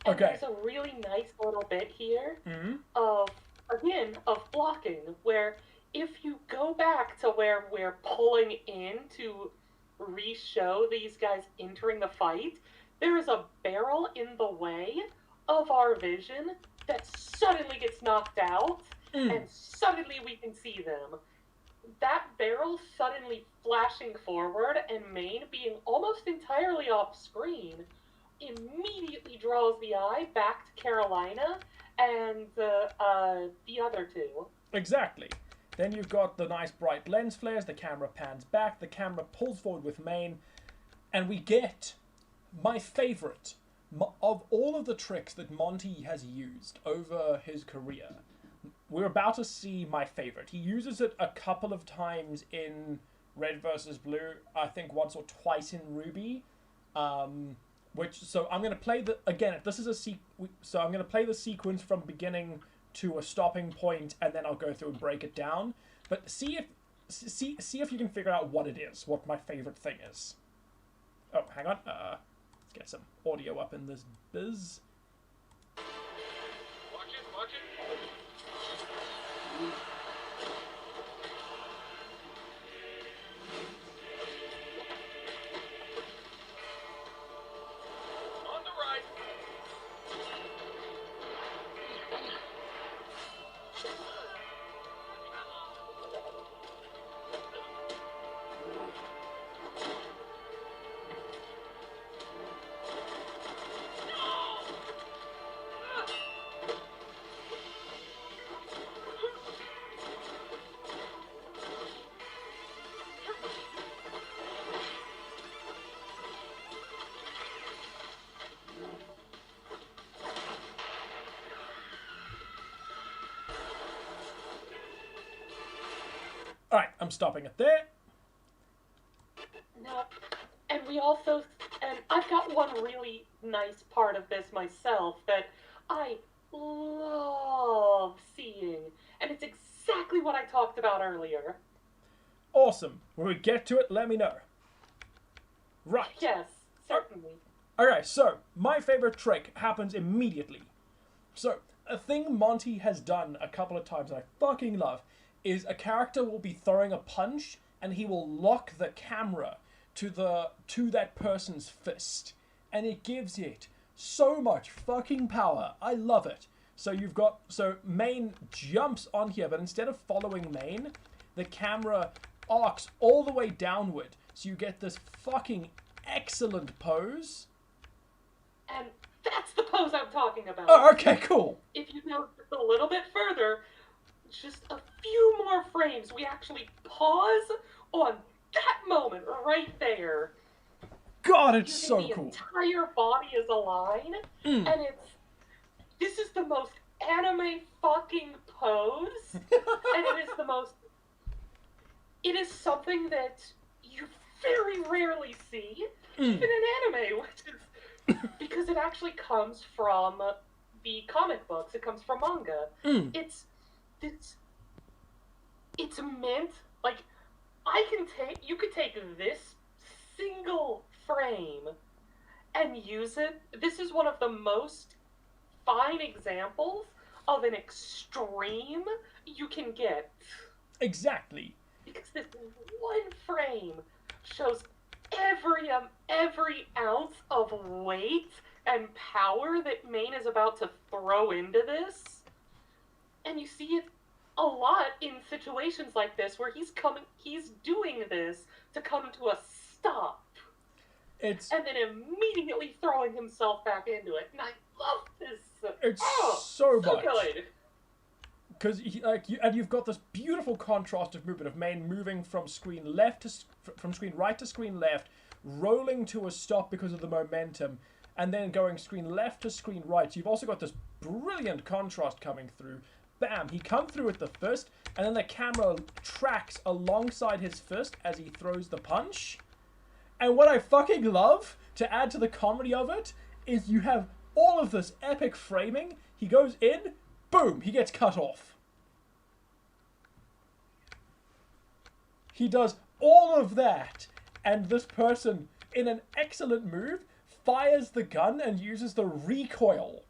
And okay. There's a really nice little bit here Mm-hmm. of blocking, where if you go back to where we're pulling in to re-show these guys entering the fight, there is a barrel in the way of our vision that suddenly gets knocked out, and suddenly we can see them. That barrel suddenly flashing forward and Main being almost entirely off screen immediately draws the eye back to Carolina and the other two. Exactly. Then you've got the nice bright lens flares, the camera pans back, the camera pulls forward with Main, and we get my favorite of all of the tricks that Monty has used over his career. We're about to see my favorite. He uses it a couple of times in Red vs. Blue, I think once or twice in RvB. So I'm going to play so I'm going to play the sequence from beginning to a stopping point, and then I'll go through and break it down. But see if you can figure out what it is, what my favorite thing is. Oh, hang on. Let's get some audio up in this biz. Watch it. On the right. Alright, I'm stopping it there. No, and I've got one really nice part of this myself that I love seeing, and it's exactly what I talked about earlier. Awesome. When we get to it, let me know. Right. Yes, certainly. Alright, so my favorite trick happens immediately. So, a thing Monty has done a couple of times that I fucking love is a character will be throwing a punch and he will lock the camera to that person's fist. And it gives it so much fucking power. I love it. So Main jumps on here, but instead of following Main, the camera arcs all the way downward. So you get this fucking excellent pose. And that's the pose I'm talking about. Oh, okay, cool. If you go just a little bit further, just a few more frames, we actually pause on that moment right there. God, it's so cool. The entire body is aligned, and this is the most anime fucking pose, and it is something that you very rarely see, even in anime, which is, because it actually comes from the comic books, it comes from manga. It's meant, like, you could take this single frame and use it. This is one of the most fine examples of an extreme you can get. Exactly. Because this one frame shows every ounce of weight and power that Main is about to throw into this. And you see it a lot in situations like this where he's doing this to come to a stop. And then immediately throwing himself back into it. And I love this. It's so much. Good. Because you've got this beautiful contrast of movement of Main moving from screen right to screen left, rolling to a stop because of the momentum, and then going screen left to screen right. So you've also got this brilliant contrast coming through. Bam, he come through with the fist, and then the camera tracks alongside his fist as he throws the punch. And what I fucking love, to add to the comedy of it, is you have all of this epic framing. He goes in, boom, he gets cut off. He does all of that, and this person, in an excellent move, fires the gun and uses the recoil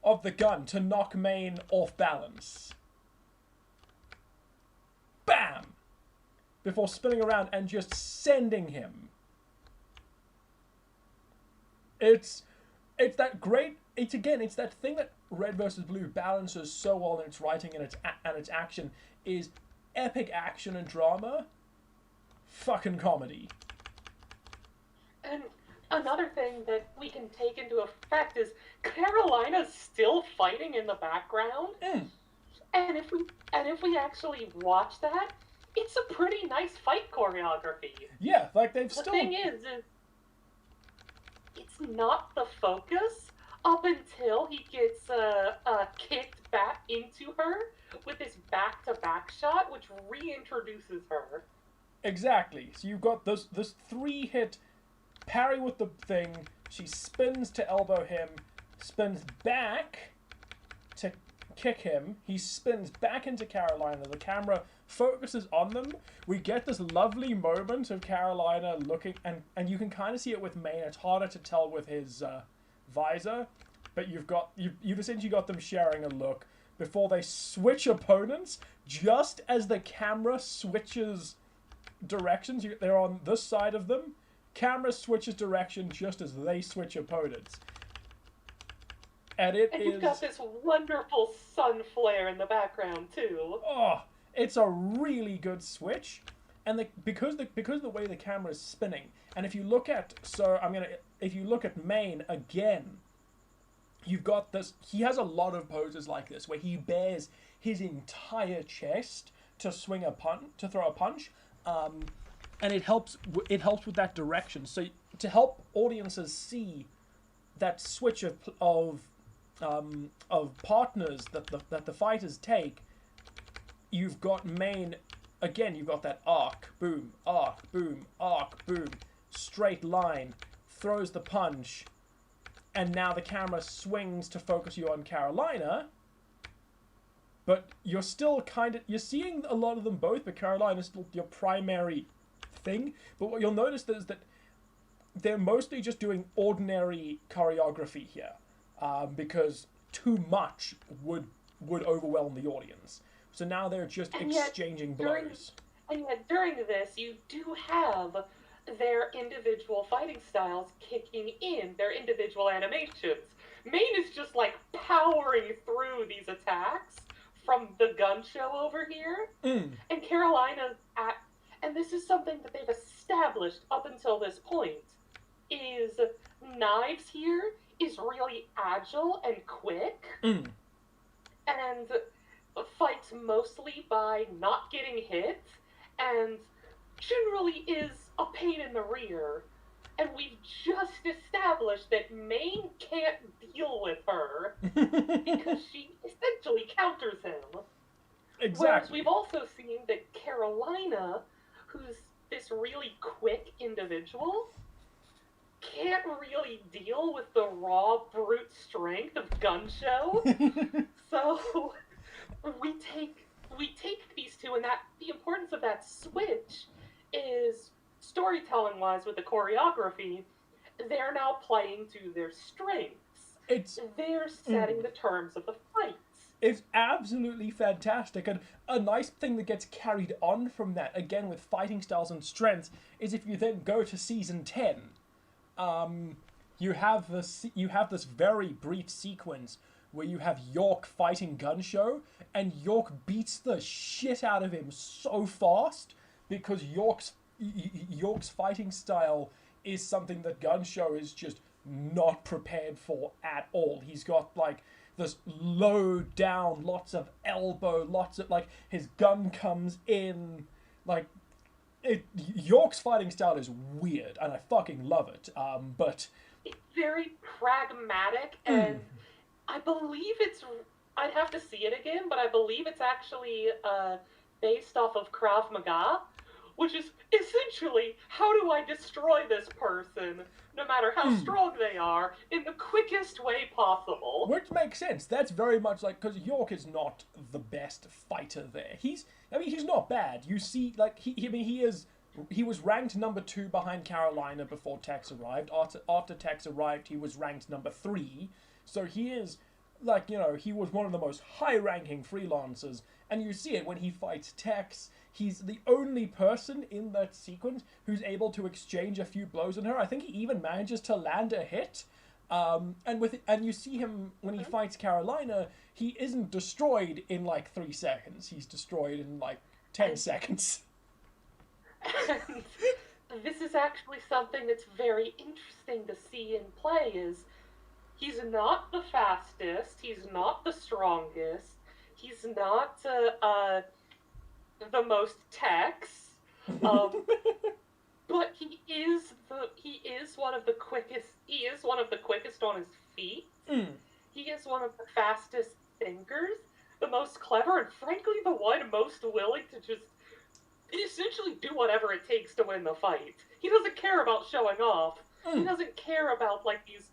of the gun to knock Main off balance. Bam! Before spinning around and just sending him. It's that great. It's that thing that Red vs. Blue balances so well in its writing and its action is epic action and drama, fucking comedy. And another thing that we can take into effect is Carolina's still fighting in the background. And if we actually watch that, it's a pretty nice fight choreography. Yeah, like they've The thing is it's not the focus up until he gets kicked back into her with this back-to-back shot, which reintroduces her. Exactly. So you've got this 3-hit parry with the thing. She spins to elbow him, spins back to kick him. He spins back into Carolina. The camera focuses on them. We get this lovely moment of Carolina looking, and you can kind of see it with Main. It's harder to tell with his visor, but you've essentially got them sharing a look before they switch opponents. Just as the camera switches directions, they're on this side of them. Camera switches direction just as they switch opponents. And you've got this wonderful sun flare in the background too. Oh, it's a really good switch, and because the way the camera is spinning, and if you look at Main again, you've got this. He has a lot of poses like this where he bears his entire chest to throw a punch, and it helps with that direction. So to help audiences see that switch of partners that the fighters take, you've got Main again. You've got that arc, boom, arc, boom, arc, boom, straight line, throws the punch, and now the camera swings to focus you on Carolina. But you're still you're seeing a lot of them both, but Carolina's still your primary thing. But what you'll notice is that they're mostly just doing ordinary choreography here, because too much would overwhelm the audience. So now they're just exchanging blows. And yet during this, you do have their individual fighting styles kicking in, their individual animations. Main is just like powering through these attacks from the gun show over here. And Carolina's and this is something that they've established up until this point, is Knives here is really agile and quick, and fights mostly by not getting hit, and generally is a pain in the rear. And we've just established that Main can't deal with her because she essentially counters him. Exactly. Whereas we've also seen that Carolina, who's this really quick individual, can't really deal with the raw brute strength of gun show. So we take these two, and that the importance of that switch is storytelling wise with the choreography, they're now playing to their strengths. They're setting the terms of the fights. It's absolutely fantastic, and a nice thing that gets carried on from that, again with fighting styles and strengths, is if you then go to season 10, you have this very brief sequence where you have York fighting Gunshow, and York beats the shit out of him so fast because York's fighting style is something that Gunshow is just not prepared for at all. He's got like this low down, lots of elbow, lots of like his gun comes in, like York's fighting style is weird, and I fucking love it. But It's very pragmatic, and I believe it's. I'd have to see it again, but I believe it's actually based off of Krav Maga, which is essentially how do I destroy this person, no matter how strong they are, in the quickest way possible. which makes sense. That's very much like, because York is not the best fighter there. He's not bad. You see, like he was ranked number 2 behind Carolina before Tex arrived. After Tex arrived, he was ranked number 3. So he is, like, he was one of the most high-ranking freelancers. And you see it when he fights Tex. He's the only person in that sequence who's able to exchange a few blows on her. I think he even manages to land a hit. And you see him when he fights Carolina, he isn't destroyed in like 3 seconds. He's destroyed in like 10 seconds. And this is actually something that's very interesting to see in play. Is he's not the fastest, he's not the strongest, he's not the most Tex, but he is one of the quickest. He is one of the quickest on his feet. He is one of the fastest thinkers, the most clever, and frankly the one most willing to just essentially do whatever it takes to win the fight. He doesn't care about showing off. He doesn't care about like these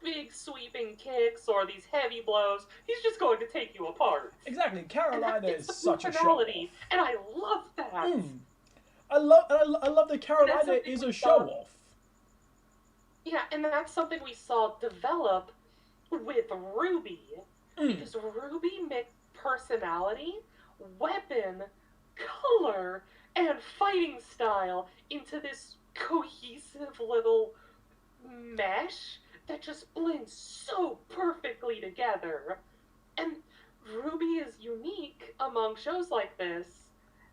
big sweeping kicks or these heavy blows. He's just going to take you apart. Exactly. Carolina is such a show. Personality, and I love that. I love that Carolina is a show off. Yeah, and that's something we saw develop with Ruby. Because Ruby mixed personality, weapon, color, and fighting style into this cohesive little mesh that just blends so perfectly together. And Ruby is unique among shows like this,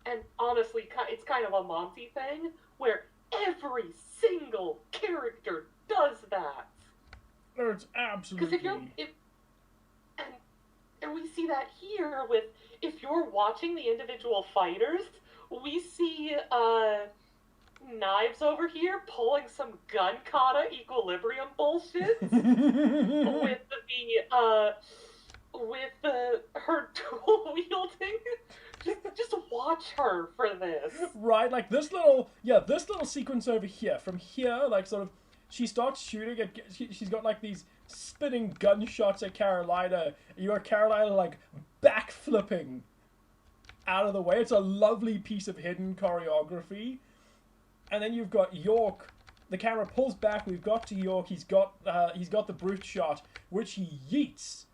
and honestly, it's kind of a Monty thing, where every single character does that. It's absolutely... And we see that here with, if you're watching the individual fighters, we see Knives over here pulling some gun kata equilibrium bullshit with her tool wielding. Just watch her for this. Right, like this little sequence over here. From here, like sort of, she starts shooting at. She's got like these spinning gunshots at Carolina. You got Carolina like backflipping out of the way. It's a lovely piece of hidden choreography. And then you've got York. The camera pulls back. We've got to York. He's got the brute shot, which he yeets.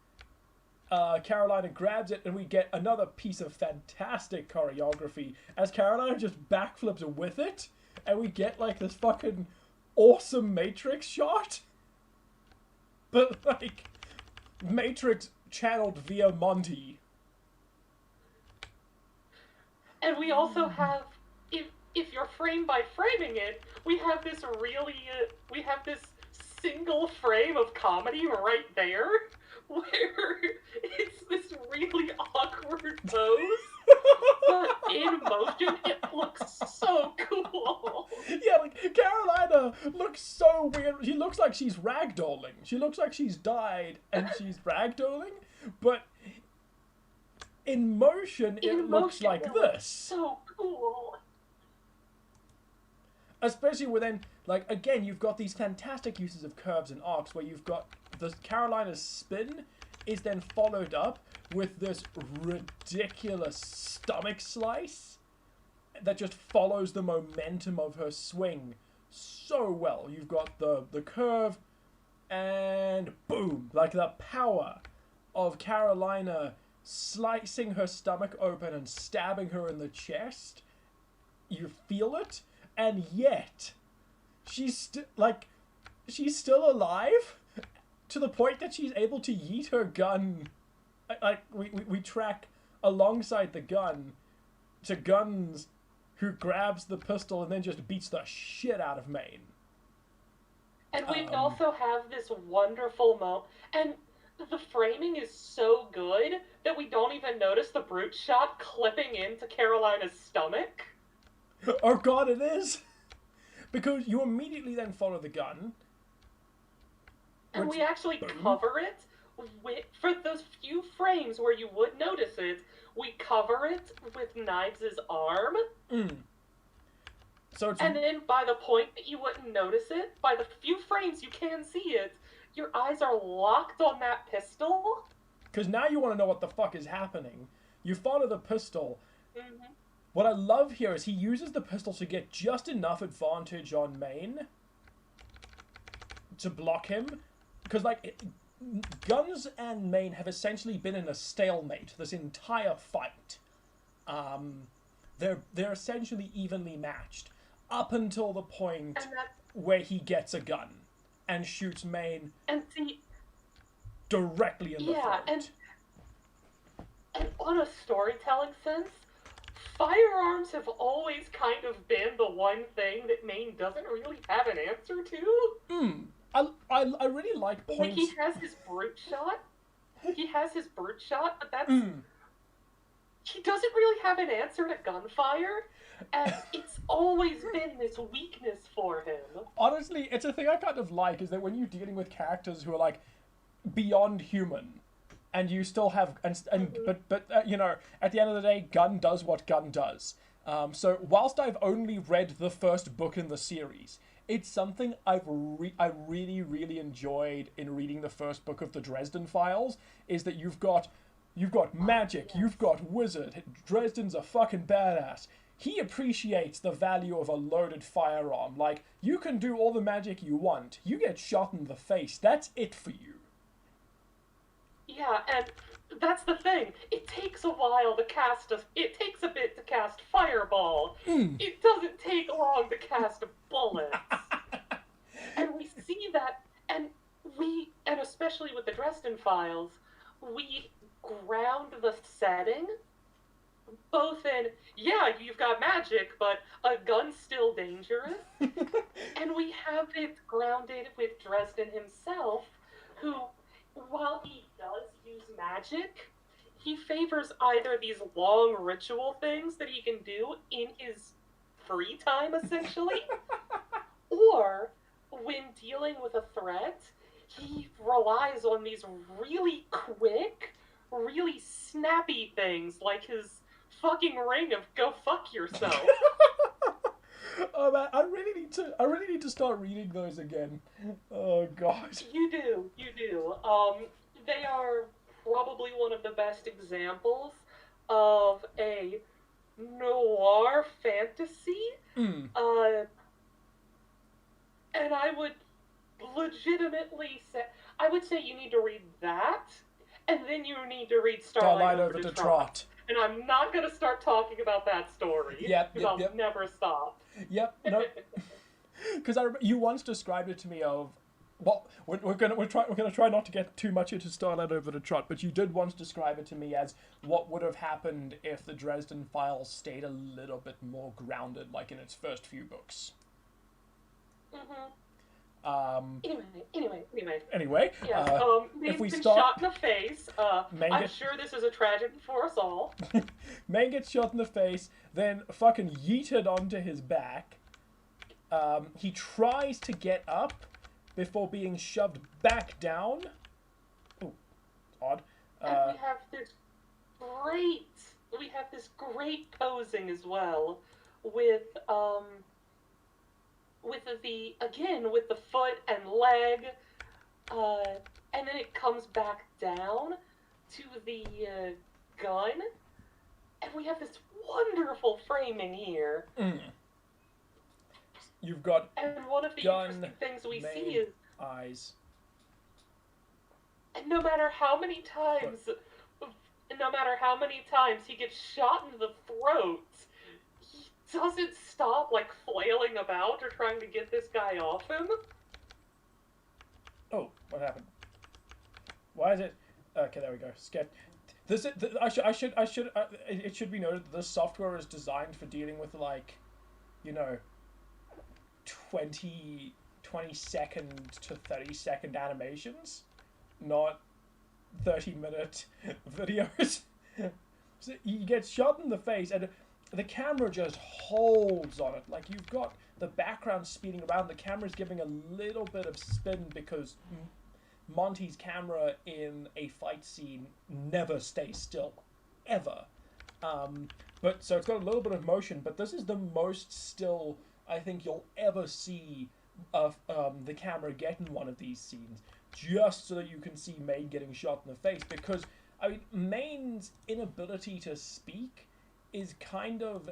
Carolina grabs it, and we get another piece of fantastic choreography as Carolina just backflips with it, and we get like this fucking awesome Matrix shot. But like Matrix channeled via Monty. And we also have, if you're frame by framing it, we have this single frame of comedy right there, where it's this really awkward pose, but in motion it looks so cool. Yeah, like Carolina looks so weird. She looks like she's ragdolling. She looks like she's died and she's ragdolling, but in motion it looks like this. So cool. Especially when then, like, again, you've got these fantastic uses of curves and arcs where you've got the Carolina's spin is then followed up with this ridiculous stomach slice that just follows the momentum of her swing so well. You've got the curve and boom, like the power of Carolina slicing her stomach open and stabbing her in the chest. You feel it. And yet, she's still alive to the point that she's able to yeet her gun. Like we track alongside the gun to Guns, who grabs the pistol and then just beats the shit out of Maine. And we also have this wonderful moment, and the framing is so good that we don't even notice the brute shot clipping into Carolina's stomach. Oh god, it is! Because you immediately then follow the gun. And which- we actually boom. cover it for those few frames where you would notice it. We cover it with Knives' arm. So it's... And then by the point that you wouldn't notice it, by the few frames you can see it, your eyes are locked on that pistol. Because now you want to know what the fuck is happening. You follow the pistol. Mm-hmm. What I love here is he uses the pistol to get just enough advantage on Maine to block him. Because, like, Guns and Maine have essentially been in a stalemate this entire fight. They're essentially evenly matched. Up until the point where he gets a gun and shoots Maine directly in the throat. And on a storytelling sense, firearms have always kind of been the one thing that Maine doesn't really have an answer to. I really like points... Like, he has his brute shot. But that's... He doesn't really have an answer to gunfire, and it's always been this weakness for him. Honestly, it's a thing I kind of like, is that when you're dealing with characters who are, like, beyond human, and you still have... But you know, at the end of the day, Gun does what Gun does. So, whilst I've only read the first book in the series, it's something I really, really enjoyed in reading the first book of the Dresden Files, is that you've got magic, you've got wizard, Dresden's a fucking badass. He appreciates the value of a loaded firearm. Like, you can do all the magic you want. You get shot in the face. That's it for you. Yeah, and that's the thing. It takes a while to cast it takes a bit to cast Fireball. It doesn't take long to cast bullets. And we see that, and especially with the Dresden Files, we ground the setting both in, yeah, you've got magic, but a gun's still dangerous. And we have it grounded with Dresden himself, who, while he does use magic, he favors either these long ritual things that he can do in his free time, essentially, or when dealing with a threat, he relies on these really quick, really snappy things, like his fucking ring of "go fuck yourself." Oh man, I really need to start reading those again. Oh god. You do. They are probably one of the best examples of a noir fantasy. And I would legitimately say, you need to read that, and then you need to read Starlight Over the Trot. And I'm not going to start talking about that story. Because I'll never stop. Yep. No. Because you once described it to me of, well, we're gonna try not to get too much into Starlight Over the Trot, but you did once describe it to me as what would have happened if the Dresden Files stayed a little bit more grounded, like in its first few books. Anyway, yeah, if we been start, shot in the face. I'm sure this is a tragedy for us all. Maine gets shot in the face, then fucking yeeted onto his back. He tries to get up before being shoved back down. Oh, odd. And we have this great posing as well, with the foot and leg, and then it comes back down to the gun, and we have this wonderful framing here. You've got and one of the interesting things we see is eyes. And no matter how many times he gets shot in the throat, he doesn't stop, like, flailing about or trying to get this guy off him. Oh, what happened? Why is it? Okay, there we go. It should be noted that this software is designed for dealing with, like, you know, 20 second to 30 second animations, not 30-minute videos. So he gets shot in the face, and the camera just holds on it. Like, you've got the background speeding around, the camera's giving a little bit of spin because Monty's camera in a fight scene never stays still, ever. But so it's got a little bit of motion, but this is the most still I think you'll ever see of the camera get in one of these scenes, just so that you can see Maine getting shot in the face. Because, I mean, Maine's inability to speak is kind of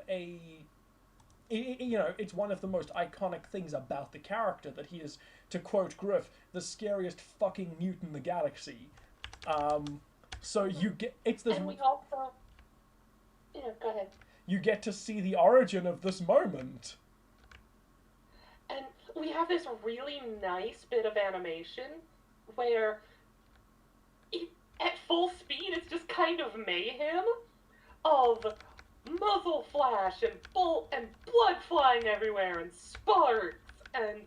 it's one of the most iconic things about the character, that he is, to quote Griff, the scariest fucking mute in the galaxy. So you get, it's this... And we also... Yeah, go ahead. You get to see the origin of this moment. And we have this really nice bit of animation where at full speed it's just kind of mayhem of muzzle flash and bolt and blood flying everywhere and sparks, and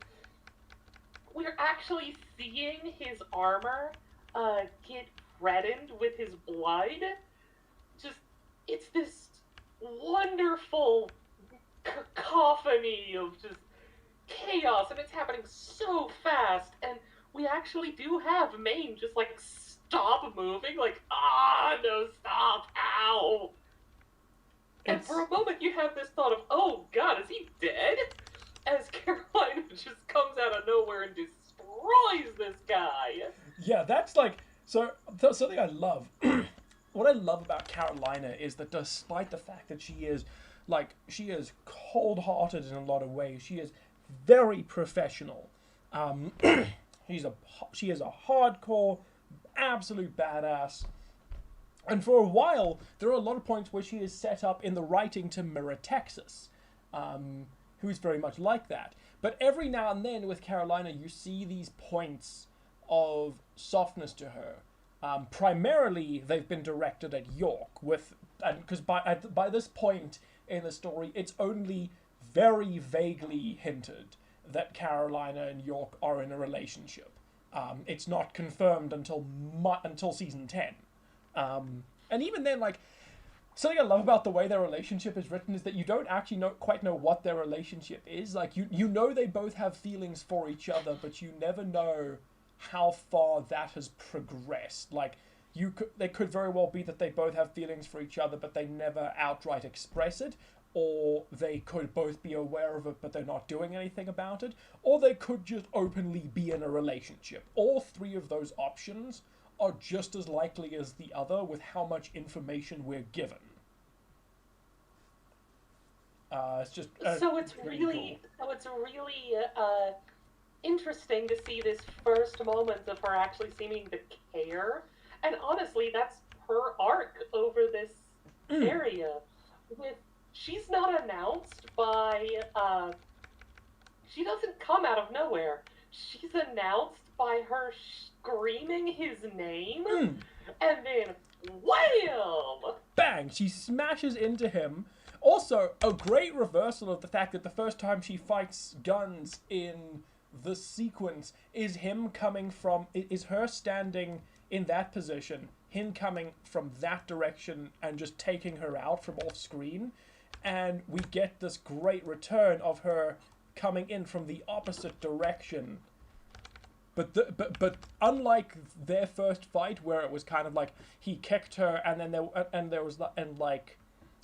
we're actually seeing his armor get reddened with his blood. Just, it's this wonderful cacophony of just chaos, and it's happening so fast, and we actually do have Maine just like stop moving, like, no, stop, ow. And for a moment you have this thought of, oh god, is he dead? As Carolina just comes out of nowhere and destroys this guy. Yeah, that's like, so that's something I love. What I love about Carolina is that despite the fact that she is cold-hearted in a lot of ways, she is very professional. She is a hardcore, absolute badass. And for a while, there are a lot of points where she is set up in the writing to mirror Texas, who's very much like that. But every now and then with Carolina, you see these points of softness to her. Primarily, they've been directed at York, because by this point in the story, it's only very vaguely hinted that Carolina and York are in a relationship. It's not confirmed until season 10. And even then, like, something I love about the way their relationship is written is that you don't actually quite know what their relationship is. Like, you know they both have feelings for each other, but you never know how far that has progressed. Like, they could very well be that they both have feelings for each other, but they never outright express it, or they could both be aware of it, but they're not doing anything about it, or they could just openly be in a relationship. All three of those options are just as likely as the other with how much information we're given. It's just so it's really interesting to see this first moment of her actually seeming to care, and honestly, that's her arc over this area. She's not announced by. She doesn't come out of nowhere. She's announced by her screaming his name, and then wham! Bang! She smashes into him. Also, a great reversal of the fact that the first time she fights guns in the sequence is her standing in that position, him coming from that direction and just taking her out from off screen, and we get this great return of her coming in from the opposite direction. But unlike their first fight, where it was kind of like he kicked her and then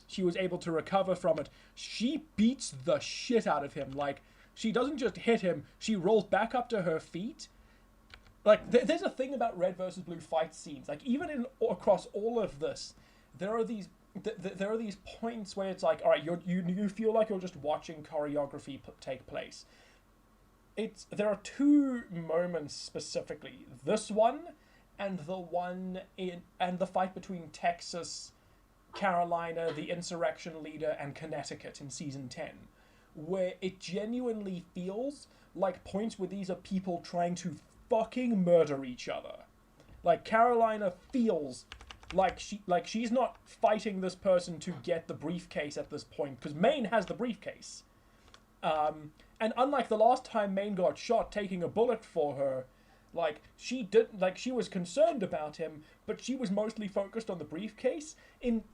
she was able to recover from it, she beats the shit out of him. Like, she doesn't just hit him, she rolls back up to her feet. Like, there's a thing about red versus blue fight scenes. Like, even across all of this, there are these points where it's like, all right, you feel like you're just watching choreography take place. There are two moments specifically. This one and the fight between Texas, Carolina, the insurrection leader, and Connecticut in season 10, where it genuinely feels like points where these are people trying to fucking murder each other. Like, Carolina feels like she's not fighting this person to get the briefcase at this point, because Maine has the briefcase. And unlike the last time Maine got shot taking a bullet for her, Like, she didn't, like, she was concerned about him, but she was mostly focused on the briefcase.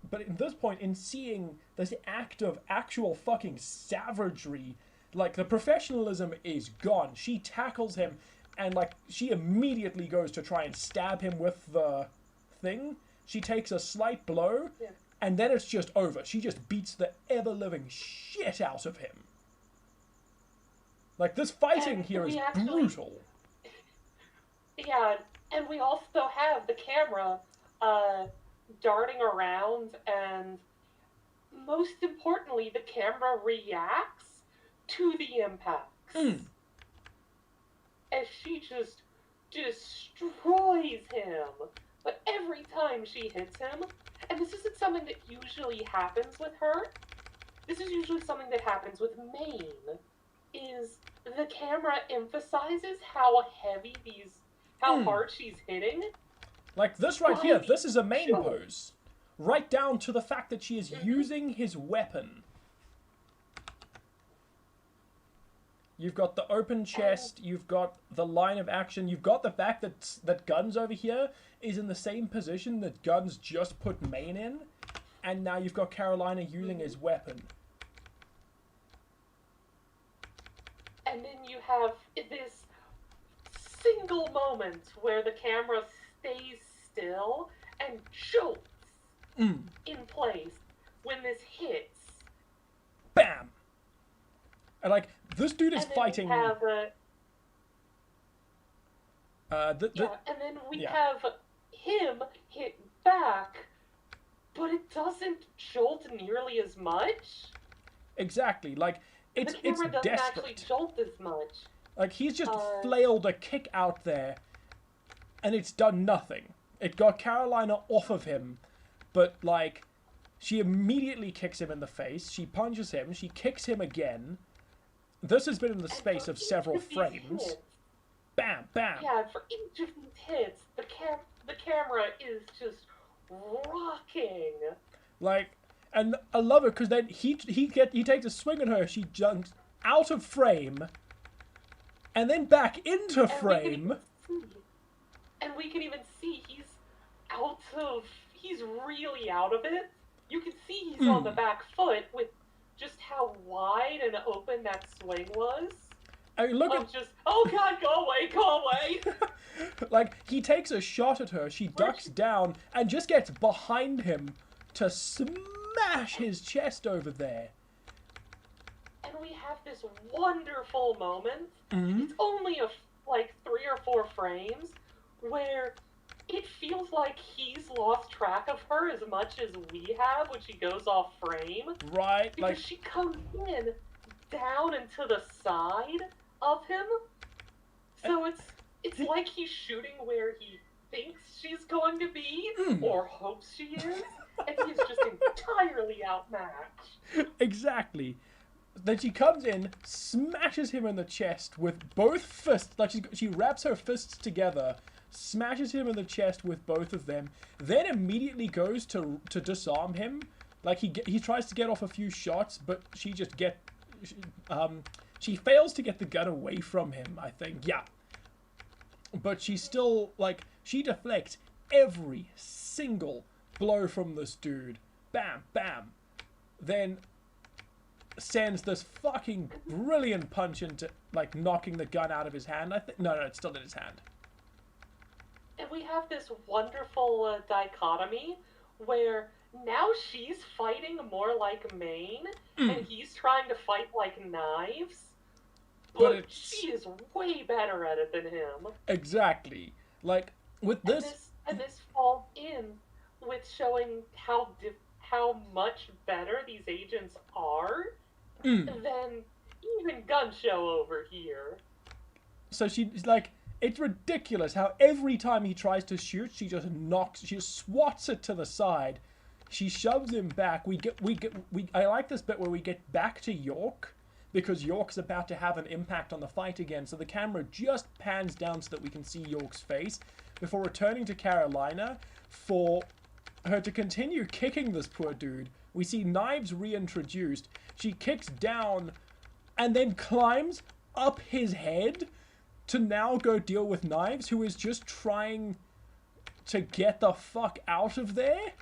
But in this point, in seeing this act of actual fucking savagery, like, the professionalism is gone. She tackles him, and, like, she immediately goes to try and stab him with the thing. She takes a slight blow, and then it's just over. She just beats the ever-living shit out of him. Like, this fighting here is brutal. Yeah, and we also have the camera darting around, and most importantly, the camera reacts to the impacts. As she just destroys him. But every time she hits him, and this isn't something that usually happens with her, this is usually something that happens with Maine, is the camera emphasizes how heavy how hard she's hitting. Like this right here, this is a Maine pose. Right down to the fact that she is using his weapon. You've got the open chest, you've got the line of action, you've got the fact that Guns over here is in the same position that Guns just put Maine in, and now you've got Carolina using his weapon. And then you have this single moment where the camera stays still and jolts in place when this hits. Bam! And like, this dude is fighting... We have and then we have him hit back, but it doesn't jolt nearly as much. Exactly, like, it's desperate. The camera doesn't actually jolt as much. Like, he's just flailed a kick out there, and it's done nothing. It got Carolina off of him, but, like, she immediately kicks him in the face, she punches him, she kicks him again. This has been in the space of several frames. Hits, bam, bam. Yeah, for each of these hits, the camera is just rocking. Like, and I love it because then he takes a swing at her, she jumps out of frame, and then back into frame. And we can even see he's really out of it. You can see he's on the back foot with just how wide and open that swing was. I mean, look at just, oh god, go away. Like, he takes a shot at her, she ducks down, and just gets behind him to smash his chest over there. And we have this wonderful moment. It's only like 3 or 4 frames where it feels like he's lost track of her as much as we have when she goes off frame. Right, because she comes in down and to the side of him. So it's like he's shooting where he thinks she's going to be, or hopes she is, and he's just entirely outmatched. Exactly. Then she comes in, smashes him in the chest with both fists, like she wraps her fists together, smashes him in the chest with both of them, then immediately goes to disarm him. Like, he tries to get off a few shots, but she just she fails to get the gun away from him, I think. Yeah. But she still, like, she deflects every single blow from this dude. Bam, bam. Then sends this fucking brilliant punch into, like, knocking the gun out of his hand. I think no, it's still in his hand. And we have this wonderful dichotomy where now she's fighting more like Maine, and he's trying to fight like Knives. But she is way better at it than him. Exactly. Like, with this... And this falls in with showing how much better these agents are than even Gun Show over here. So she's like... It's ridiculous how every time he tries to shoot, she just swats it to the side. She shoves him back. I like this bit where we get back to York, because York's about to have an impact on the fight again, so the camera just pans down so that we can see York's face, before returning to Carolina for her to continue kicking this poor dude. We see Knives reintroduced. She kicks down and then climbs up his head to now go deal with Knives, who is just trying to get the fuck out of there.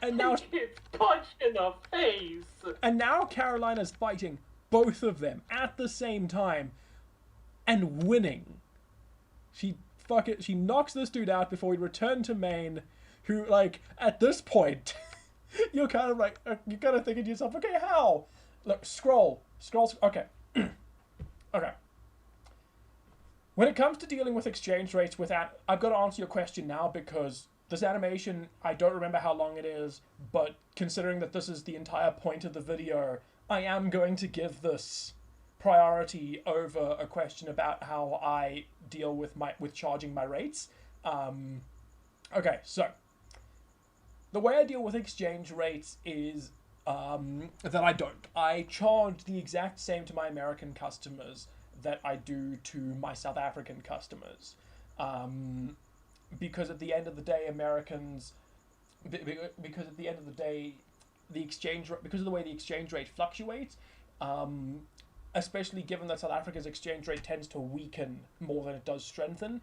And now it's punched in the face. And now Carolina's fighting both of them at the same time and winning. She knocks this dude out before we return to Maine, who, like, at this point, you're kind of like, you're kind of thinking to yourself, okay, how? Look, scroll, okay. Okay. When it comes to dealing with exchange rates without, I've got to answer your question now because this animation, I don't remember how long it is, but considering that this is the entire point of the video, I am going to give this priority over a question about how I deal with charging my rates. Okay, so the way I deal with exchange rates is that I don't. I charge the exact same to my American customers that I do to my South African customers. Because at the end of the day, because at the end of the day, because of the way the exchange rate fluctuates, especially given that South Africa's exchange rate tends to weaken more than it does strengthen,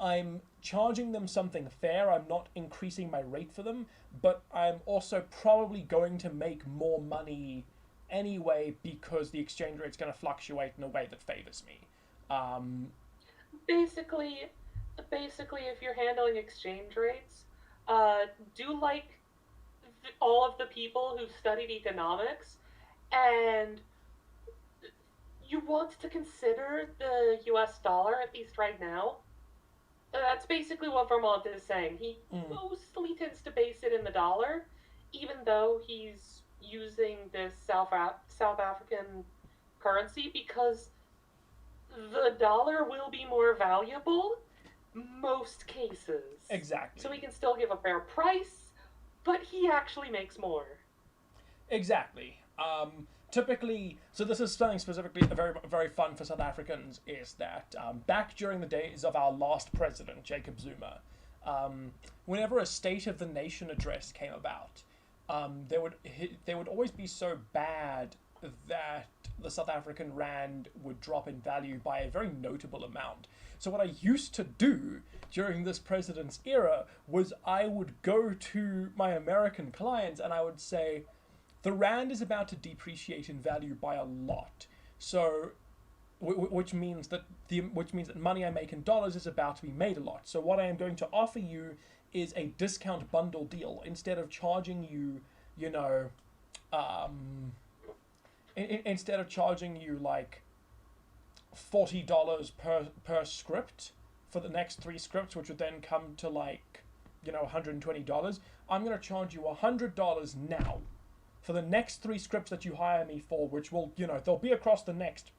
I'm charging them something fair. I'm not increasing my rate for them, but I'm also probably going to make more money anyway because the exchange rate's going to fluctuate in a way that favors me. Basically, if you're handling exchange rates, do like all of the people who've studied economics, and you want to consider the US dollar, at least right now. That's basically what Vermont is saying. He mostly tends to base it in the dollar, even though he's using this South African currency, because the dollar will be more valuable most cases. Exactly. So he can still give a fair price, but he actually makes more. Exactly. Typically, so this is something specifically very, very fun for South Africans, is that back during the days of our last president, Jacob Zuma, whenever a State of the Nation address came about, they would always be so bad that the South African rand would drop in value by a very notable amount. So what I used to do during this president's era was I would go to my American clients and I would say, the rand is about to depreciate in value by a lot. So, which means that money I make in dollars is about to be made a lot. So what I am going to offer you is a discount bundle deal. Instead of charging you, instead of charging you like $40 per script for the next 3 scripts, which would then come to like, $120, I'm going to charge you $100 now for the next 3 scripts that you hire me for, which will, they'll be across the next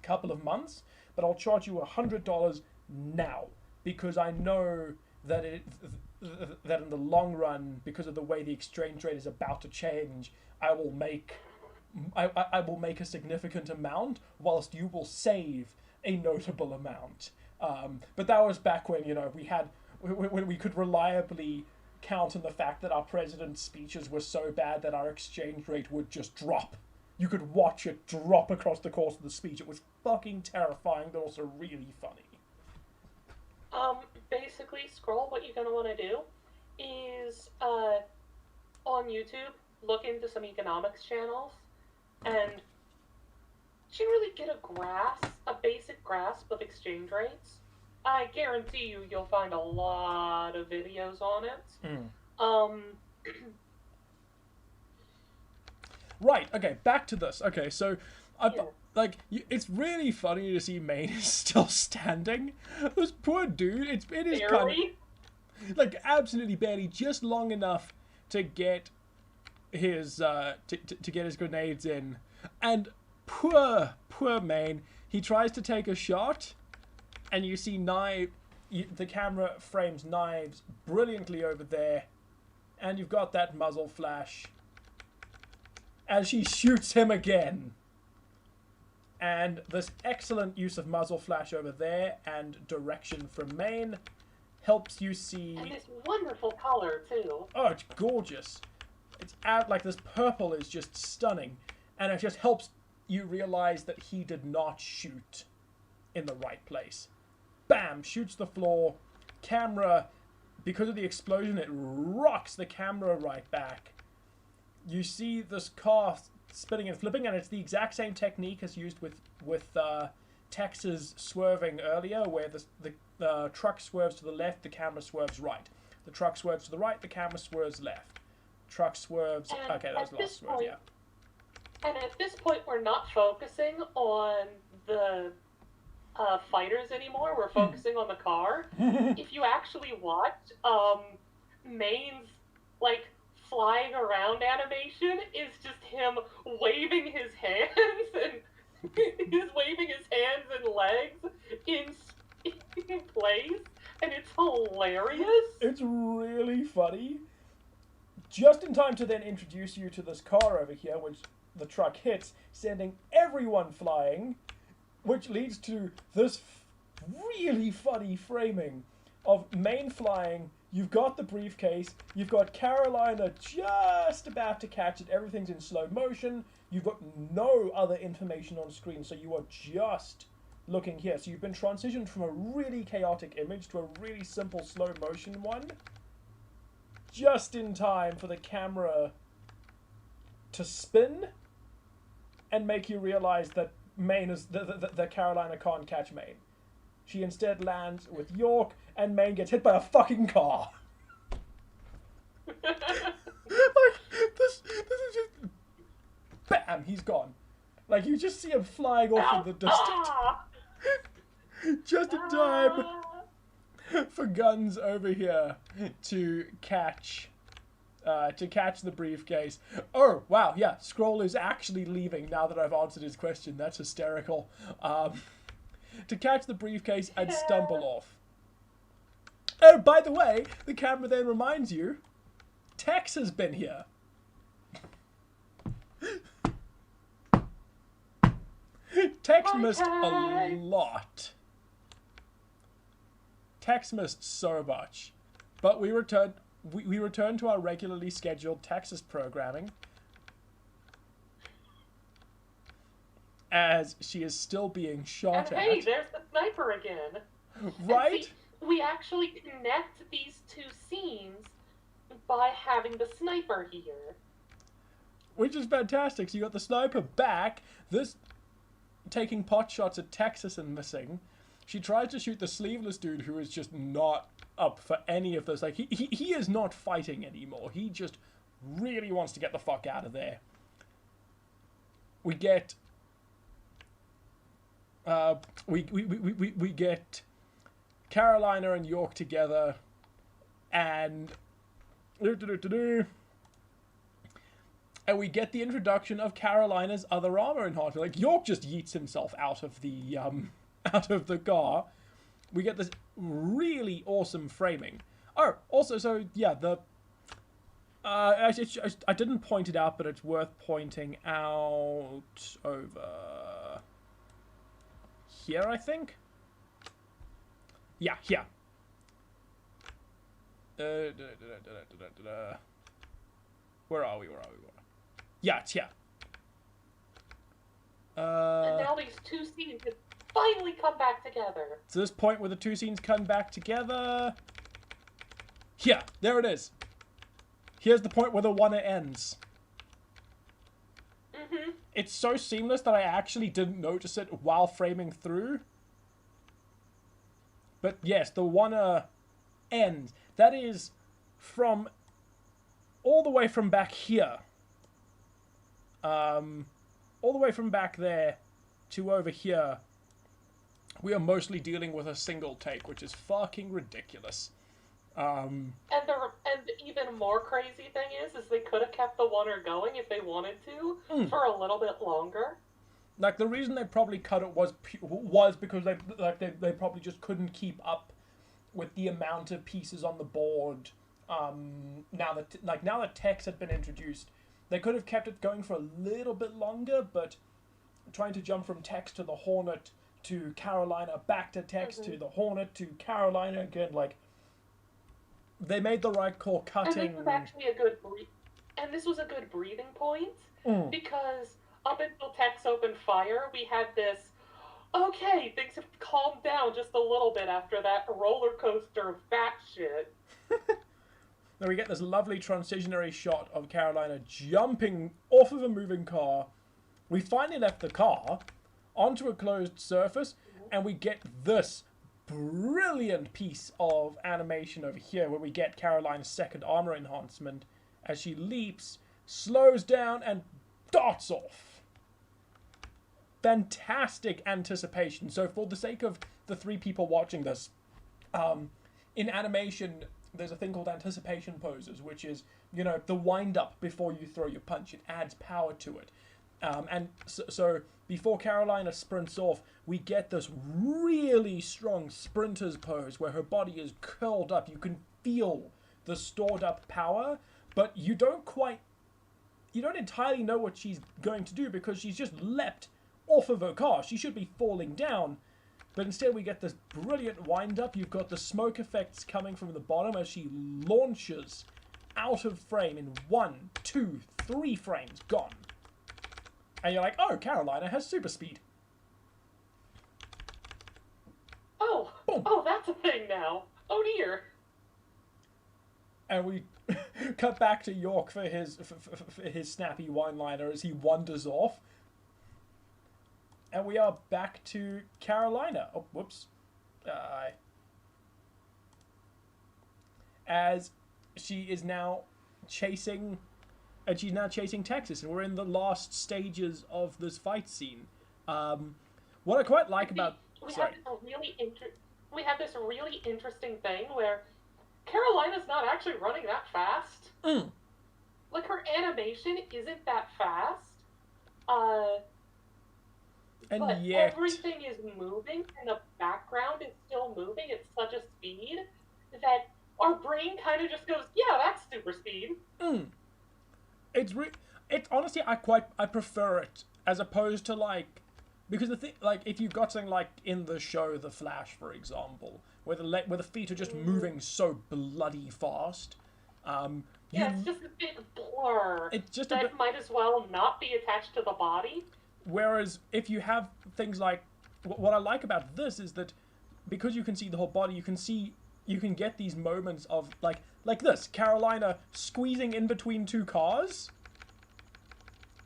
couple of months, but I'll charge you $100 now because I know that that in the long run, because of the way the exchange rate is about to change, I will make a significant amount, whilst you will save a notable amount. But that was back when when we could reliably count on the fact that our president's speeches were so bad that our exchange rate would just drop. You could watch it drop across the course of the speech. It was fucking terrifying, but also really funny. Basically, Scroll, what you're going to want to do is, on YouTube, look into some economics channels and generally get a basic grasp of exchange rates. I guarantee you'll find a lot of videos on it. Right, okay, back to this. Okay, so, it's really funny to see Maine is still standing. This poor dude, it is barely? kind of, absolutely barely, just long enough to get his, to get his grenades in. And poor Maine, he tries to take a shot, and you see the camera frames Knives brilliantly over there, and you've got that muzzle flash as she shoots him again. And this excellent use of muzzle flash over there and direction from Maine helps you see... And this wonderful color, too. Oh, it's gorgeous. It's this purple is just stunning. And it just helps you realize that he did not shoot in the right place. Bam! Shoots the floor. Camera, because of the explosion, it rocks the camera right back. You see this car spinning and flipping, and it's the exact same technique as used with Tex's swerving earlier, where the truck swerves to the left, the camera swerves right. The truck swerves to the right, the camera swerves left. Truck swerves... Okay, that was the last swerve, yeah. And at this point, we're not focusing on the fighters anymore. We're focusing on the car. If you actually watch Maine's, like, flying around animation is just him waving his hands and he's waving his hands and legs in place, and it's hilarious. It's really funny. Just in time to then introduce you to this car over here, which the truck hits, sending everyone flying, which leads to this really funny framing of Maine flying. You've got the briefcase, you've got Carolina just about to catch it, everything's in slow motion, you've got no other information on screen, so you are just looking here. So you've been transitioned from a really chaotic image to a really simple slow motion one, just in time for the camera to spin and make you realize that Maine is that Carolina can't catch Maine. She instead lands with York, and Maine gets hit by a fucking car. Like, this is just... Bam! He's gone. Like, you just see him flying off in the distance. Just in time for Guns over here to catch the briefcase. Oh, wow, yeah, Scroll is actually leaving now that I've answered his question. That's hysterical. To catch the briefcase and stumble off. Oh, by the way, the camera then reminds you, Tex has been here. Tex missed a lot. Tex missed so much. But we return to our regularly scheduled Texas programming, as she is still being shot at. Hey, there's the sniper again. Right? See, we actually connect these two scenes by having the sniper here. Which is fantastic. So you got the sniper back, this taking pot shots at Texas and missing. She tries to shoot the sleeveless dude who is just not up for any of this. Like, he is not fighting anymore. He just really wants to get the fuck out of there. We get... we get Carolina and York together, and and we get the introduction of Carolina's other armor enhancer. Like, York just yeets himself out of the car. We get this really awesome framing. Oh, also, so yeah, I didn't point it out, but it's worth pointing out over here, I think. Yeah, here. Where are we? Yeah, it's here. And now these two scenes have finally come back together. So this point where the two scenes come back together. Here, there it is. Here's the point where the one ends. Mm-hmm. It's so seamless that I actually didn't notice it while framing through. But yes, the one ends. That is from all the way from back here. All the way from back there to over here. We are mostly dealing with a single take, which is fucking ridiculous. And the even more crazy thing is they could have kept the oneer going if they wanted to for a little bit longer. Like, the reason they probably cut it was because they probably just couldn't keep up with the amount of pieces on the board. Now that Tex had been introduced, they could have kept it going for a little bit longer, but trying to jump from Tex to the Hornet to Carolina, back to Tex to the Hornet to Carolina again, like, they made the right call cutting. And this was actually a good breathing point, because up until Tex opened fire, we had this, okay, things have calmed down just a little bit after that roller coaster of bat shit. Then we get this lovely transitionary shot of Carolina jumping off of a moving car. We finally left the car onto a closed surface, and we get this brilliant piece of animation over here where we get Carolina's second armor enhancement as she leaps, slows down, and darts off. Fantastic anticipation. So for the sake of the 3 people watching this, in animation, there's a thing called anticipation poses, which is, you know, the wind up before you throw your punch. It adds power to it. And so before Carolina sprints off, we get this really strong sprinter's pose where her body is curled up. You can feel the stored up power, but you don't entirely know what she's going to do because she's just leapt off of her car. She should be falling down. But instead we get this brilliant wind-up. You've got the smoke effects coming from the bottom as she launches out of frame in 1, 2, 3 frames. Gone. And you're like, oh, Carolina has super speed. Oh, Boom. Oh, that's a thing now. Oh dear. And we cut back to York for his snappy one-liner as he wanders off. And we are back to Carolina. Oh, whoops. As she is now chasing... And she's now chasing Texas. And we're in the last stages of this fight scene. What I quite like about... We have this really interesting thing where Carolina's not actually running that fast. Like, her animation isn't that fast. But yet... everything is moving, and the background is still moving at such a speed that our brain kind of just goes, yeah, that's super speed. It's honestly, I prefer it as opposed to, like, because the thing, like, if you've got something like in the show The Flash, for example, where the feet are just moving so bloody fast. It's just a big blur. It's just that might as well not be attached to the body. Whereas if you have things like, what I like about this is that because you can see the whole body, you can get these moments of like this, Carolina squeezing in between 2 cars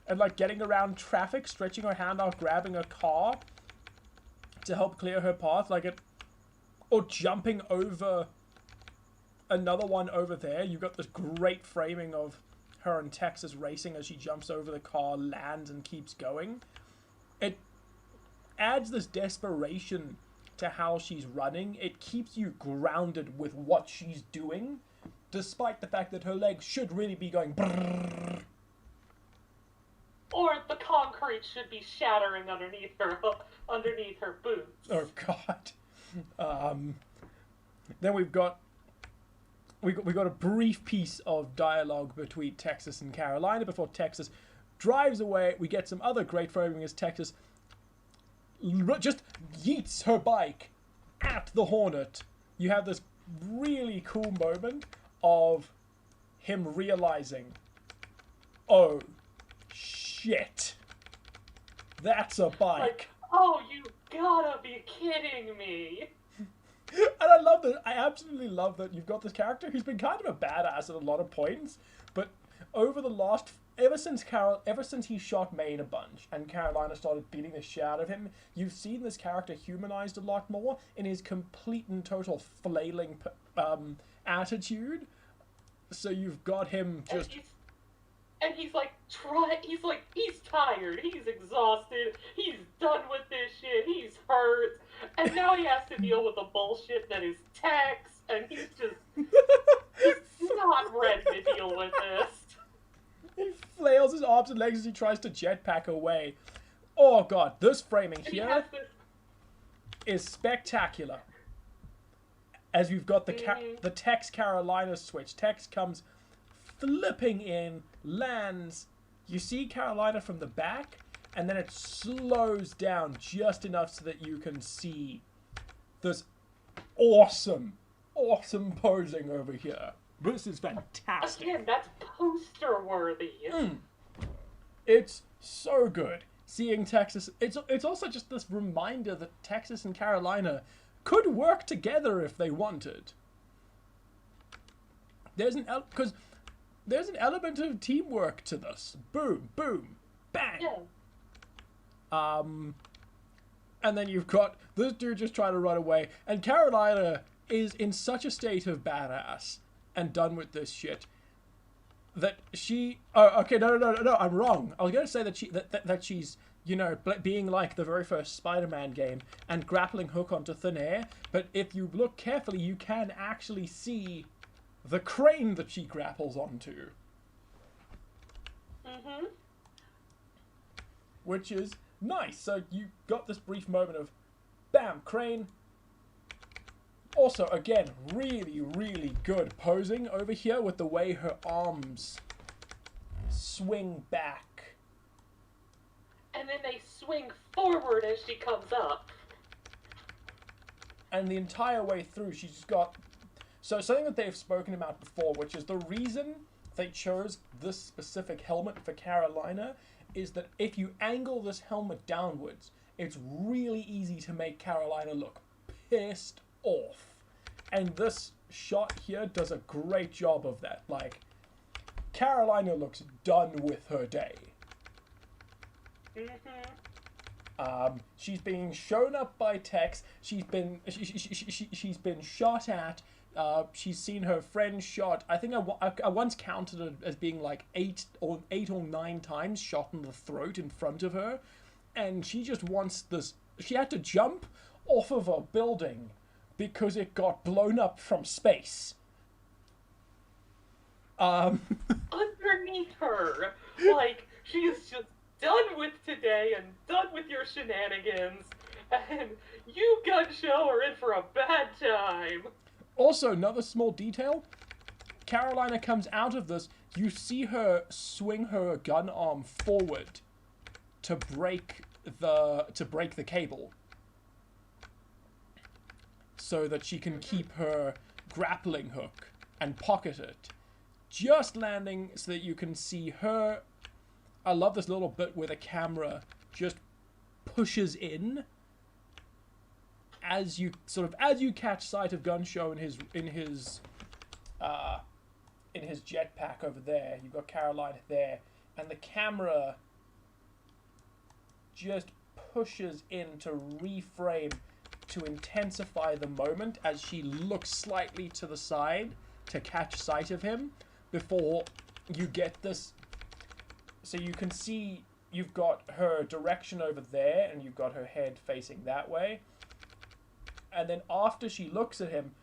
and like getting around traffic, stretching her hand out, grabbing a car to help clear her path, or jumping over another one over there. You've got this great framing of her and Texas racing as she jumps over the car, lands, and keeps going. It adds this desperation to how she's running. It keeps you grounded with what she's doing, despite the fact that her legs should really be going brrrr. Or the concrete should be shattering underneath her boots. Oh God. Then we got a brief piece of dialogue between Texas and Carolina before Texas drives away. We get some other great framing as Texas just yeets her bike at the Hornet. You have this really cool moment of him realizing, oh, shit, that's a bike. Like, oh, you gotta be kidding me. And I love that. I absolutely love that you've got this character who's been kind of a badass at a lot of points, but over the last, ever since he shot Maine a bunch and Carolina started beating the shit out of him, you've seen this character humanized a lot more in his complete and total flailing attitude. So you've got him just. And he's tired, he's exhausted, he's done with this shit, he's hurt, and now he has to deal with the bullshit that is Tex, and he's not ready to deal with this. He flails his arms and legs as he tries to jetpack away. Oh God, this framing here is spectacular. As we've got the Tex Carolina switch. Tex comes flipping in, lands. You see Carolina from the back, and then it slows down just enough so that you can see this awesome posing over here. This is fantastic. Again, that's poster worthy. It's so good. seeing Texas, it's also just this reminder that Texas and Carolina could work together if they wanted. There's an element of teamwork to this. Boom, boom, bang. Yeah. And then you've got this dude just trying to run away, and Carolina is in such a state of badass and done with this shit that she. Oh, okay, no, I'm wrong. I was going to say that she's, you know, being like the very first Spider-Man game and grappling hook onto thin air. But if you look carefully, you can actually see the crane that she grapples onto. Mm-hmm. Which is nice. So you got this brief moment of, bam, crane. Also, again, really, really good posing over here with the way her arms swing back. And then they swing forward as she comes up. And the entire way through, she's just got... So something that they've spoken about before, which is the reason they chose this specific helmet for Carolina, is that if you angle this helmet downwards, it's really easy to make Carolina look pissed off. And this shot here does a great job of that. Like, Carolina looks done with her day. Mm-hmm. She's being shown up by Tex. She's been shot at. She's seen her friend shot. I think I once counted it as being like 8 or 9 times shot in the throat in front of her, and she just wants this. She had to jump off of a building because it got blown up from space. Underneath her, like, she is just done with today and done with your shenanigans, and you gun show are in for a bad time. Also, another small detail, Carolina comes out of this, you see her swing her gun arm forward to break the cable, so that she can keep her grappling hook and pocket it. Just landing so that you can see her. I love this little bit where the camera just pushes in as you catch sight of Gunshow in his jetpack over there. You've got Carolina there, and the camera just pushes in to reframe, to intensify the moment as she looks slightly to the side to catch sight of him before you get this. So you can see you've got her direction over there and you've got her head facing that way. And then after she looks at him,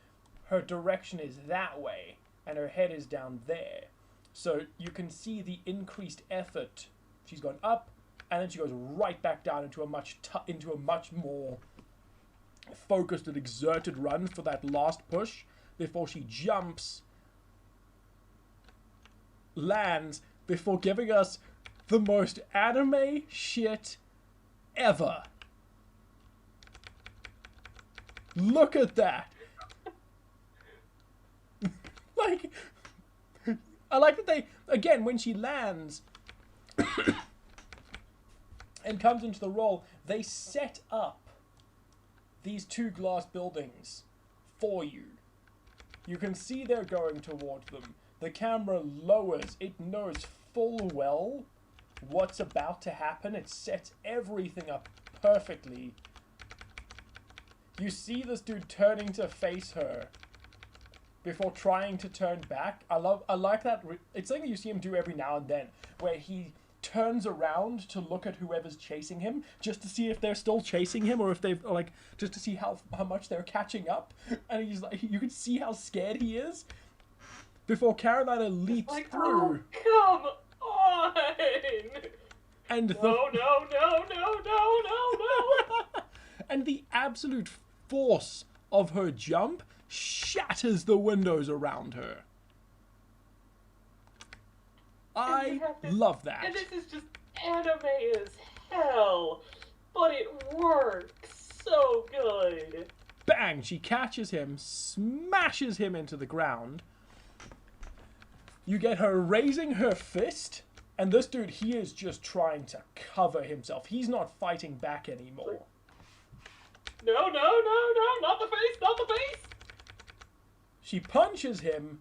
her direction is that way and her head is down there. So you can see the increased effort. She's gone up and then she goes right back down into a much more focused and exerted run for that last push before she jumps, lands, before giving us the most anime shit ever. Look at that. Like, I like that they, again, when she lands and comes into the roll, they set up these 2 glass buildings for you. You can see they're going towards them. The camera lowers. It knows full well what's about to happen. It sets everything up perfectly. You see this dude turning to face her before trying to turn back. I like that. It's something you see him do every now and then, where he turns around to look at whoever's chasing him, just to see if they're still chasing him, or if they've, like, just to see how much they're catching up. And he's like, you can see how scared he is before Carolina leaps like, through. Oh, come on! And No. and the absolute force of her jump shatters the windows around her. I love that. And this is just anime as hell, but it works so good. Bang! She catches him, smashes him into the ground. You get her raising her fist And this dude, he is just trying to cover himself. He's not fighting back anymore. No, not the face, not the face! She punches him,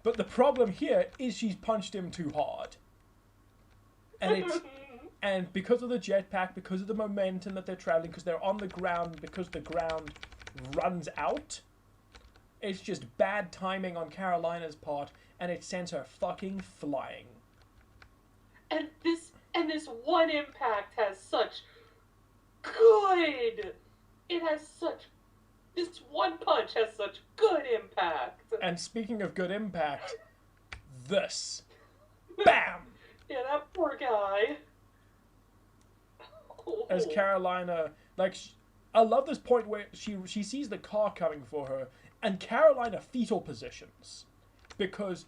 but the problem here is she's punched him too hard. And it's... And because of the jetpack, because of the momentum that they're traveling, because they're on the ground, because the ground runs out, it's just bad timing on Carolina's part, and it sends her fucking flying. And this one impact has such good... This one punch has such good impact. And speaking of good impact, this. Bam! Yeah, that poor guy. As Carolina, like, I love this point where she sees the car coming for her, and Carolina fetal positions, because,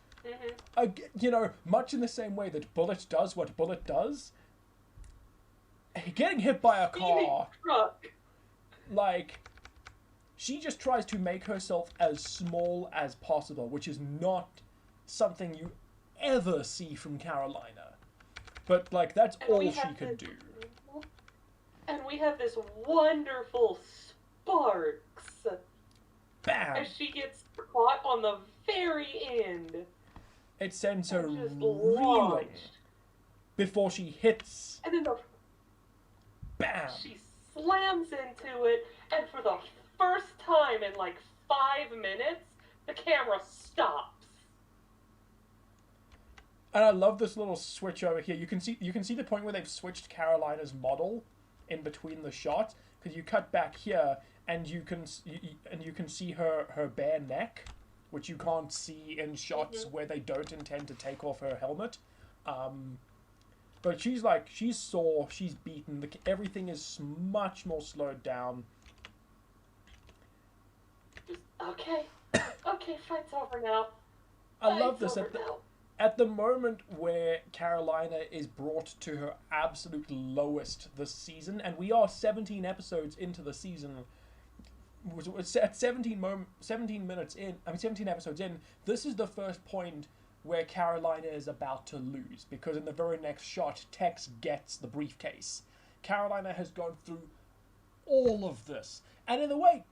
you know, much in the same way that Bullet does what Bullet does, getting hit by a car, like, she just tries to make herself as small as possible, which is not something you ever see from Carolina. But, like, that's all she could do. And we have this wonderful sparks. Bam! As she gets caught on the very end. It sends her just reeling launched. before she hits. And then Bam! she slams into it, and for the first time in like 5 minutes, the camera stops. And I love this little switch over here. You can see the point where they've switched Carolina's model in between the shots, because you cut back here and you can see her bare neck, which you can't see in shots where they don't intend to take off her helmet. But she's sore, she's beaten, everything is much more slowed down. Okay, fight's over now. I love this at the moment where Carolina is brought to her absolute lowest this season, and we are 17 episodes into the season. At 17 episodes in, this is the first point where Carolina is about to lose, because in the very next shot, Tex gets the briefcase. Carolina has gone through all of this, and in a way,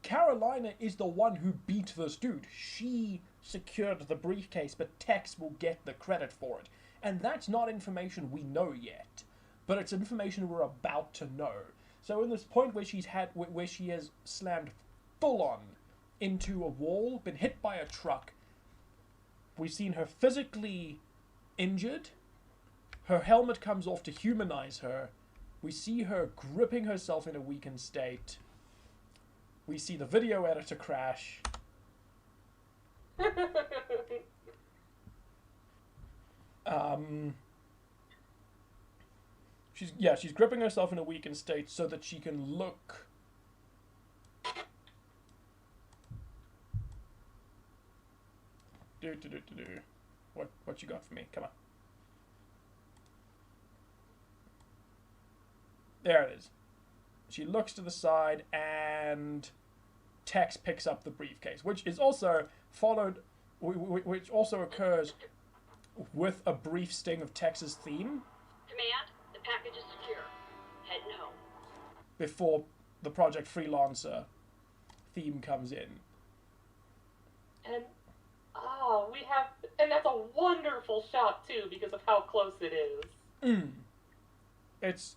Carolina is the one who beat this dude. She secured the briefcase, but Tex will get the credit for it. And that's not information we know yet, but it's information we're about to know. So in this point where where she has slammed full on into a wall, been hit by a truck, we've seen her physically injured, her helmet comes off to humanize her, we see her gripping herself in a weakened state, we see the video editor crash. She's gripping herself in a weakened state so that she can look. What you got for me? Come on. There it is. She looks to the side and Tex picks up the briefcase, which is also followed, which also occurs with a brief sting of Tex's theme. Command, the package is secure. Heading home. Before the Project Freelancer theme comes in. And that's a wonderful shot too, because of how close it is. It's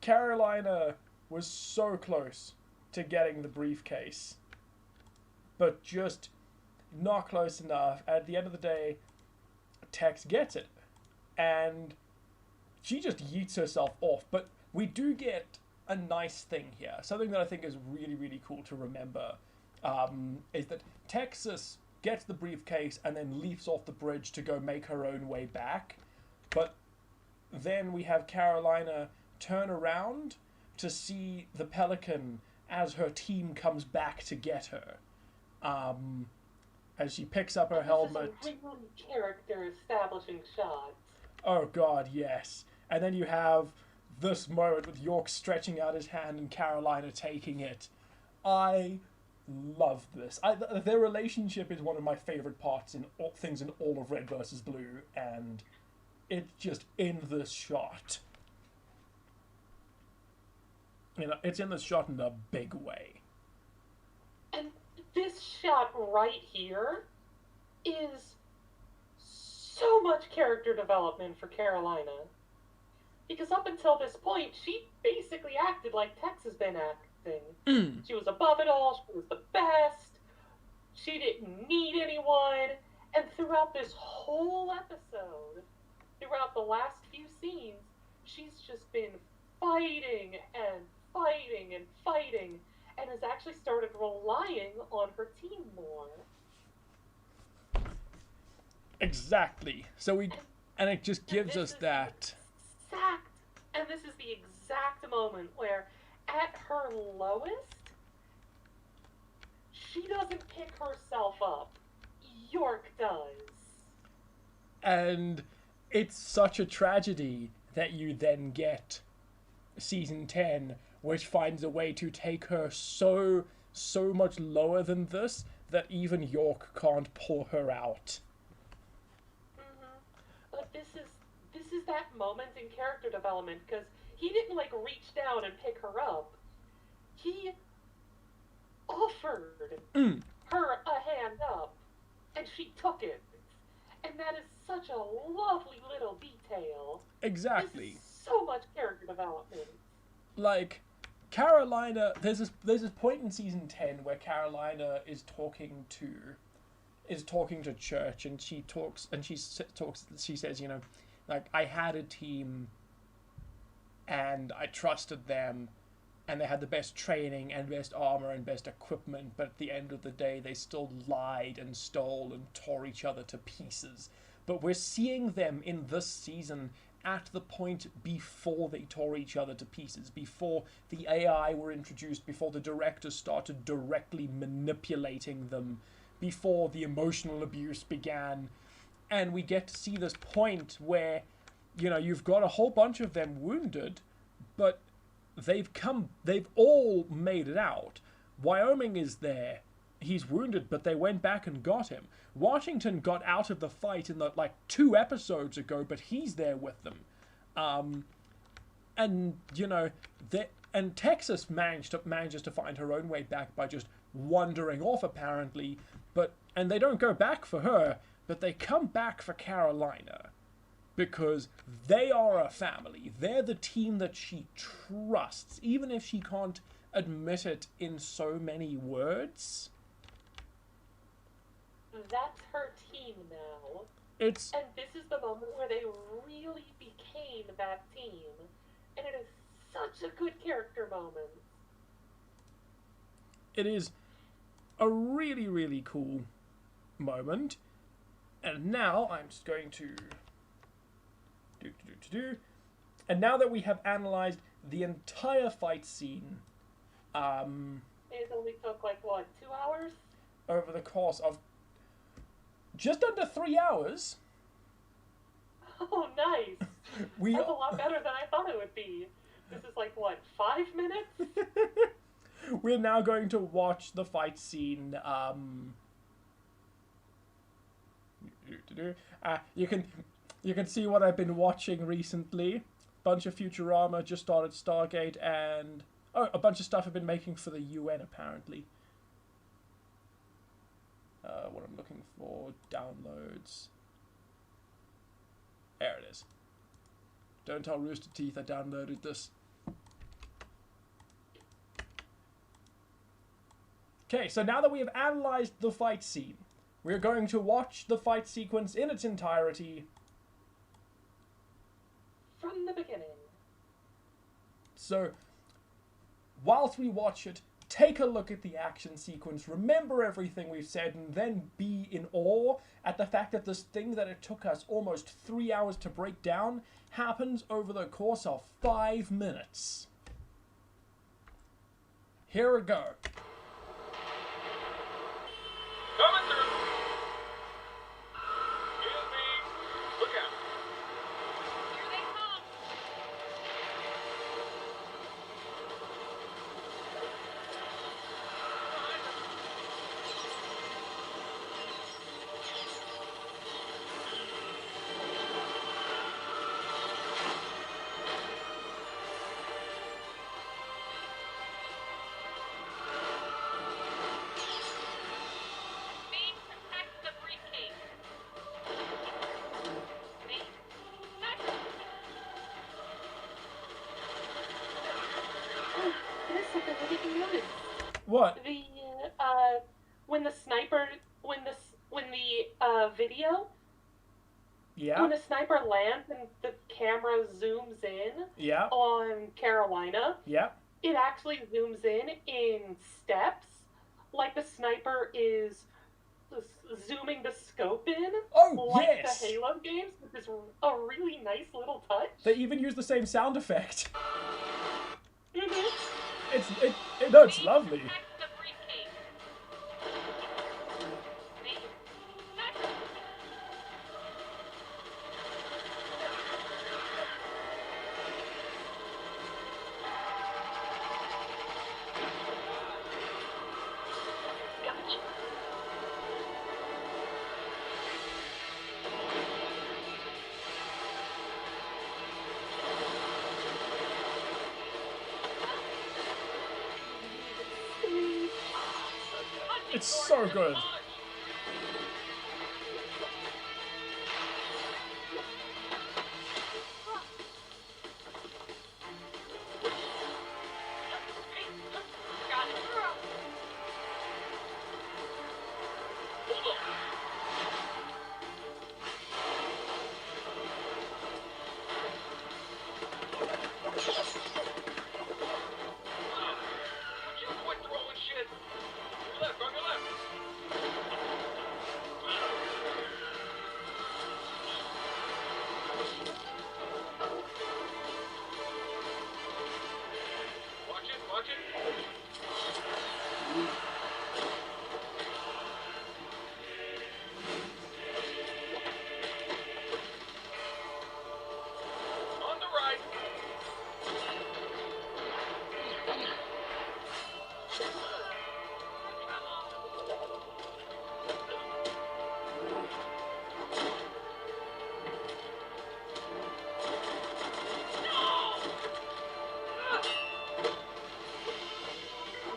Carolina was so close to getting the briefcase, but just not close enough. At the end of the day, Tex gets it, and she just yeets herself off. But we do get a nice thing here. Something that I think is really, really cool to remember is that Texas gets the briefcase and then leaps off the bridge to go make her own way back. But then we have Carolina turn around to see the Pelican as her team comes back to get her. As she picks up her helmet. This is a really character establishing shot. Oh god, yes. And then you have this moment with York stretching out his hand and Carolina taking it. I love this. Their relationship is one of my favorite parts in all things in all of Red vs. Blue, and it's just in this shot. You know, it's in this shot in a big way. And this shot right here is so much character development for Carolina. Because up until this point, she basically acted like Tex has been acting. She was above it all, she was the best, she didn't need anyone, and throughout this whole episode, throughout the last few scenes, she's just been fighting and fighting and fighting, and has actually started relying on her team more. Exactly. So and it just gives us that. And this is the exact moment where, at her lowest, she doesn't pick herself up. York does. And it's such a tragedy that you then get season 10, which finds a way to take her so much lower than this that even York can't pull her out. But this is that moment in character development, because he didn't like reach down and pick her up. He offered her a hand up, and she took it. And that is such a lovely little detail. Exactly. This is so much character development. Like, Carolina, there's this point in season 10 where Carolina is talking to Church, and she says, you know, like, I had a team and I trusted them and they had the best training and best armor and best equipment, but at the end of the day they still lied and stole and tore each other to pieces. But we're seeing them in this season at the point before they tore each other to pieces, before the AI were introduced, before the directors started directly manipulating them, before the emotional abuse began. And we get to see this point where, you know, you've got a whole bunch of them wounded, but they've all made it out. Wyoming is there. He's wounded, but they went back and got him. Washington got out of the fight in the, like, 2 episodes ago, but he's there with them. And, you know, and Texas manages to find her own way back by just wandering off, apparently. And they don't go back for her, but they come back for Carolina. Because they are a family. They're the team that she trusts, even if she can't admit it in so many words. That's her team now. And this is the moment where they really became that team. And it is such a good character moment. It is a really, really cool moment. And now I'm just going to and now that we have analyzed the entire fight scene, it only took like what, 2 hours? Over the course of just under 3 hours. Oh, nice. That's a lot better than I thought it would be. This is like what, 5 minutes? We're now going to watch the fight scene. You can see what I've been watching recently. Bunch of Futurama, just started Stargate, and a bunch of stuff I've been making for the UN, apparently. What I'm looking for, downloads. There it is. Don't tell Rooster Teeth I downloaded this. Okay, so now that we have analyzed the fight scene, we're going to watch the fight sequence in its entirety. From the beginning. So, whilst we watch it, take a look at the action sequence, remember everything we've said, and then be in awe at the fact that this thing that it took us almost 3 hours to break down happens over the course of 5 minutes. Here we go. Coming through. Excuse me. Look out. Here they come. when the sniper, when the video, Yeah. when the sniper lands and the camera zooms in Yeah. on Carolina, Yeah. it actually zooms in steps, like the sniper is zooming the scope in, Oh, like yes! the Halo games, which is a really nice little touch. They even use the same sound effect. Mm-hmm. It's lovely. Protect the briefcase. See? Gotcha. It's so good. Got it. Hold on. Would you quit throwing shit? On your left. Watch it. On the right.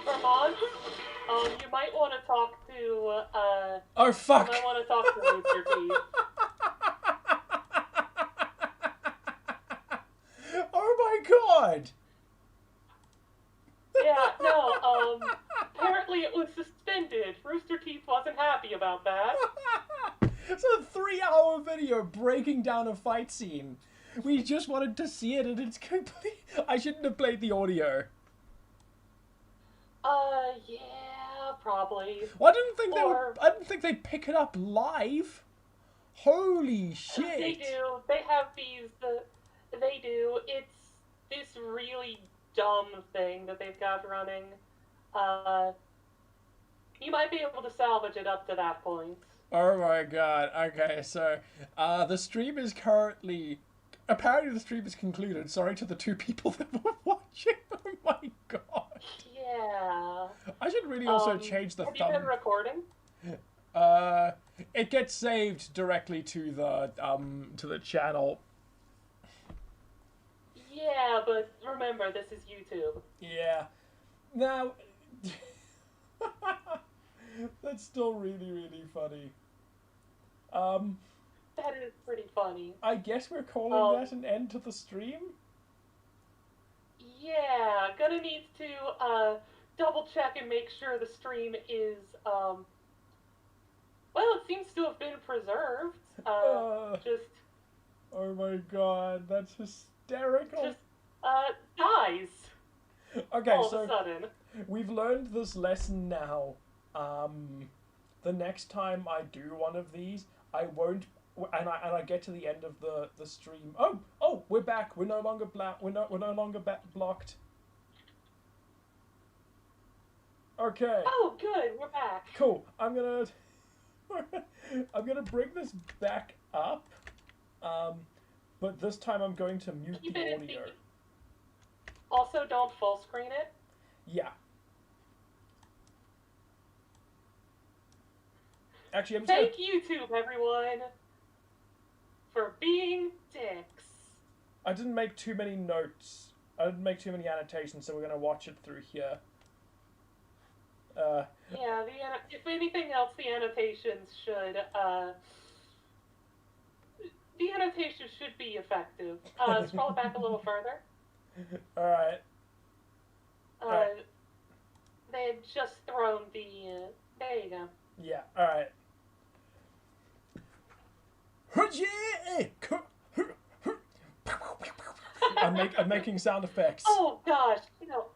Vermont, you might want to talk to, Oh, fuck! you might want to talk to Rooster Teeth. Oh my god! Yeah, no, apparently it was suspended. Rooster Teeth wasn't happy about that. It's a 3-hour video breaking down a fight scene. We just wanted to see it and it's complete. I shouldn't have played the audio. Yeah, probably. Well, I didn't think Or- I didn't think they'd pick it up live. Holy shit! They do. They have these. They do. It's this really dumb thing that they've got running. You might be able to salvage it up to that point. Oh my god. Okay, so the stream is currently. Apparently, the stream is concluded. Sorry to the 2 people that were watching. Oh my god. Yeah. I should really also change the Have you been thumb. recording? It gets saved directly to the channel. Yeah, but remember, this is YouTube. Yeah. Now, that's still really, really funny. That is pretty funny. I guess we're calling that an end to the stream? Yeah, gonna need to double check and make sure the stream is well, it seems to have been preserved. Just Oh my god, that's hysterical. dies Okay, all of a so sudden. we've learned this lesson now. The next time I do one of these, I won't. And I get to the end of the stream. Oh, we're back. We're no longer we're no longer blocked. Okay. Oh, good, we're back. Cool. I'm gonna bring this back up. But this time I'm going to mute Keep the it in audio. Also, don't full screen it. Yeah. Actually, I'm just Thank YouTube, everyone, for being dicks. I didn't make too many notes. I didn't make too many annotations, so we're gonna watch it through here. Yeah, if anything else, the annotations should be effective. Scroll it back a little further. Alright. They had just thrown the There you go. Yeah, alright. I'm making sound effects. Oh gosh, no.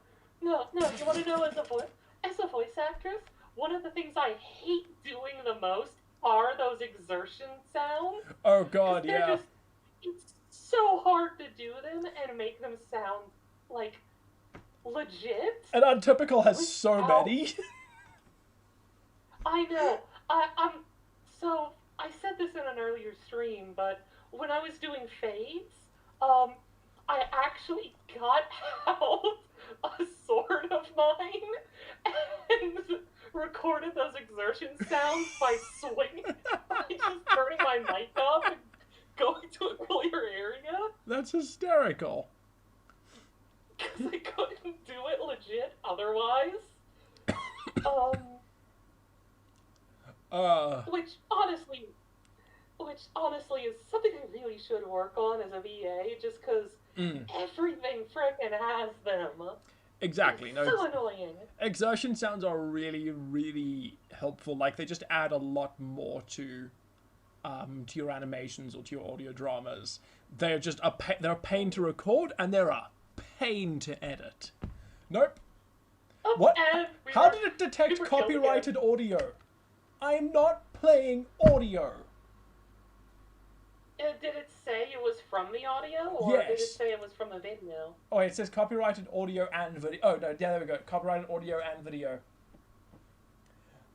You want to know as a voice actress, one of the things I hate doing the most are those exertion sounds. Oh god, yeah. It's so hard to do them and make them sound like legit. And Untypical has so many. I know. So I said this in an earlier stream, but when I was doing fades, I actually got out a sword of mine and recorded those exertion sounds by swinging, by just turning my mic off and going to a clear area. That's hysterical. Because I couldn't do it legit otherwise. Which honestly is something I really should work on as a VA, just because everything frickin' has them. Exactly. It's so annoying. Exertion sounds are really, really helpful. Like, they just add a lot more to your animations or to your audio dramas. They're just they're a pain to record, and they're a pain to edit. Nope. What? How did it detect copyrighted audio? I am not playing audio. Did it say it was from the audio, or Yes. did it say it was from the video? Oh, it says copyrighted audio and video. Oh, no, yeah, there we go. Copyrighted audio and video.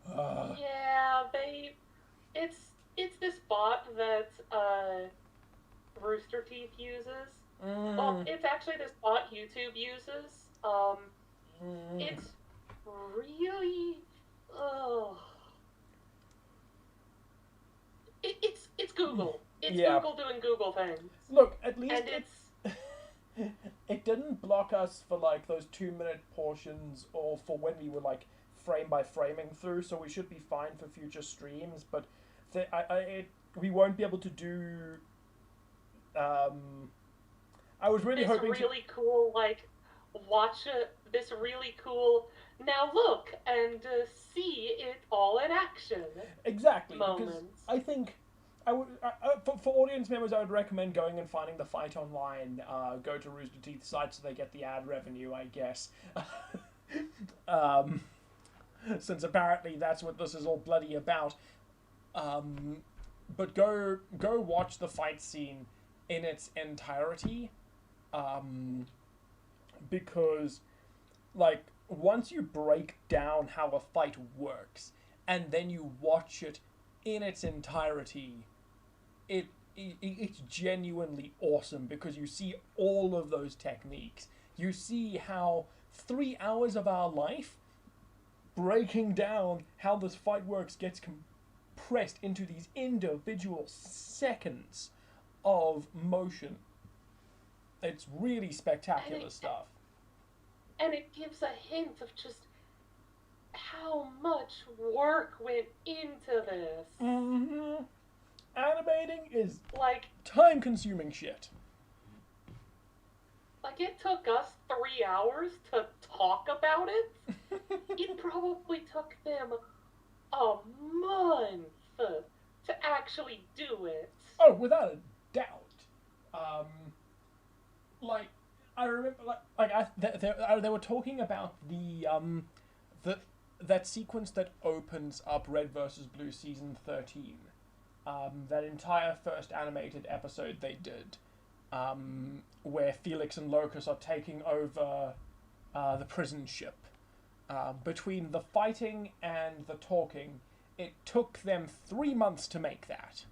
Yeah, it's this bot that Rooster Teeth uses. Well, it's actually this bot YouTube uses. It's really, it's Google. It's Google doing Google things. Look, at least And it's it didn't block us for like those 2-minute portions or for when we were like frame by framing through, so we should be fine for future streams. But we won't be able to do. I was really hoping this really cool, like, watch this really cool. Now look and see it all in action. Exactly. Moments. Because I think. I would, for audience members, I would recommend going and finding the fight online. Go to Rooster Teeth's site so they get the ad revenue, I guess. Since apparently that's what this is all bloody about. But go watch the fight scene in its entirety. Because, like, once you break down how a fight works, and then you watch it in its entirety, it's genuinely awesome, because you see all of those techniques. You see how 3 hours of our life breaking down how this fight works gets compressed into these individual seconds of motion. It's really spectacular stuff. And it gives a hint of just how much work went into this. Mm-hmm. Animating is like time-consuming shit. Like, it took us 3 hours to talk about it. It probably took them a month to actually do it. Oh, without a doubt. Like, I remember, they were talking about that sequence that opens up Red vs. Blue Season 13. That entire first animated episode they did, where Felix and Locus are taking over the prison ship. Between the fighting and the talking, it took them 3 months to make that.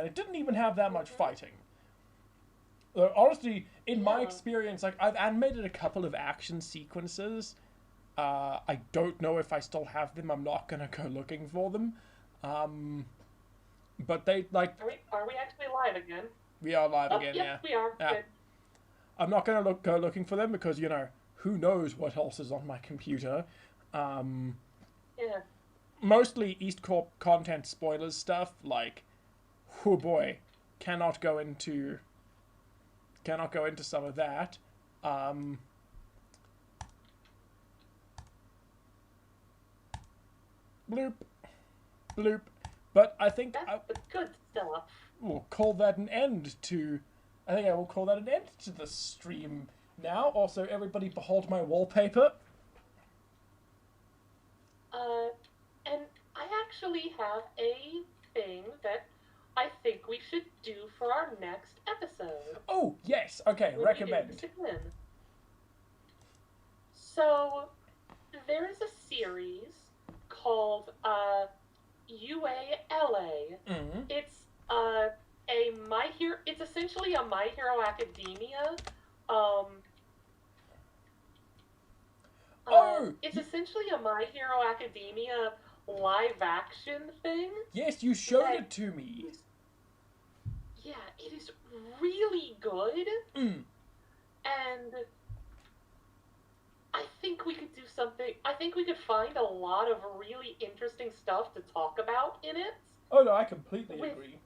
It didn't even have that much fighting. Honestly, in my experience, like, I've animated a couple of action sequences. I don't know if I still have them. I'm not gonna go looking for them. But they, like... Are we actually live again? We are live again, yes, yeah. we are. Yeah. Good. I'm not gonna go looking for them because, you know, who knows what else is on my computer. Yeah. Mostly EAST Corp content spoilers stuff, like, oh boy, cannot go into some of that. bloop, bloop. But I think That's the good stuff. we'll call that an end to... I think I will call that an end to the stream now. Also, everybody behold my wallpaper. And I actually have a thing that I think we should do for our next episode. Oh, yes. Okay, When we do recommend. this again. So, there is a series called UALA. Mm-hmm. It's it's essentially a My Hero Academia. It's essentially a My Hero Academia live action thing. Yes, you showed it to me. Yeah, it is really good. Mm. And I think we could do something. I think we could find a lot of really interesting stuff to talk about in it. Oh, no, I completely agree.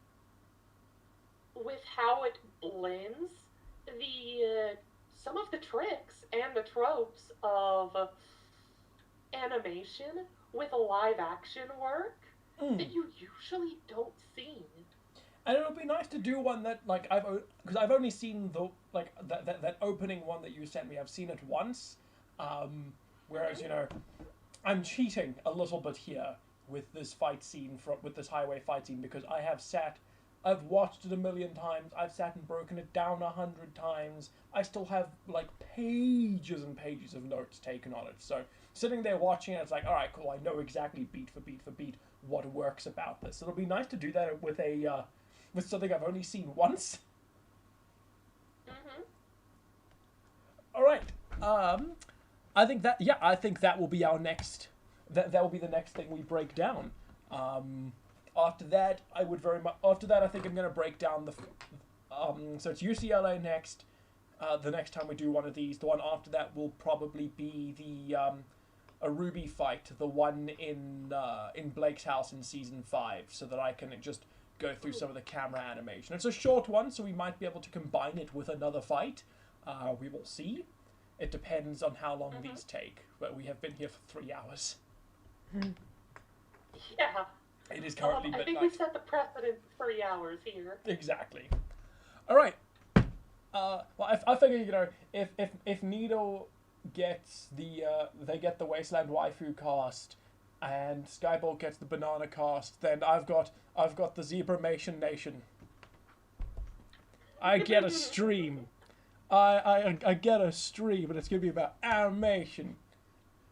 With how it blends some of the tricks and the tropes of animation with live action work that you usually don't see. And it'll be nice to do one that, like, because I've only seen the, like, that opening one that you sent me. I've seen it once, whereas, you know, I'm cheating a little bit here with this fight scene, with this highway fight scene, because I've watched it 1,000,000 times, I've sat and broken it down 100 times, I still have, like, pages and pages of notes taken on it, so sitting there watching it, it's like, alright, cool, I know exactly beat for beat for beat what works about this. It'll be nice to do that with with something I've only seen once. Mm-hmm. Alright, I think that will be our next, that will be the next thing we break down. After that, I think I'm going to break down so it's UCLA next. The next time we do one of these, the one after that will probably be the RvB fight, the one in Blake's house in season 5, so that I can just go through some of the camera animation. It's a short one, so we might be able to combine it with another fight. We will see. It depends on how long these take, but we have been here for 3 hours. Yeah. It is currently midnight. I think we set the precedent 3 hours here. Exactly. All right. Well, I figure, you know, if Needle gets they get the Wasteland Waifu cast, and Skybolt gets the Banana cast, then I've got the Zebramation Nation. I get a stream. I get a stream, and it's gonna be about animation.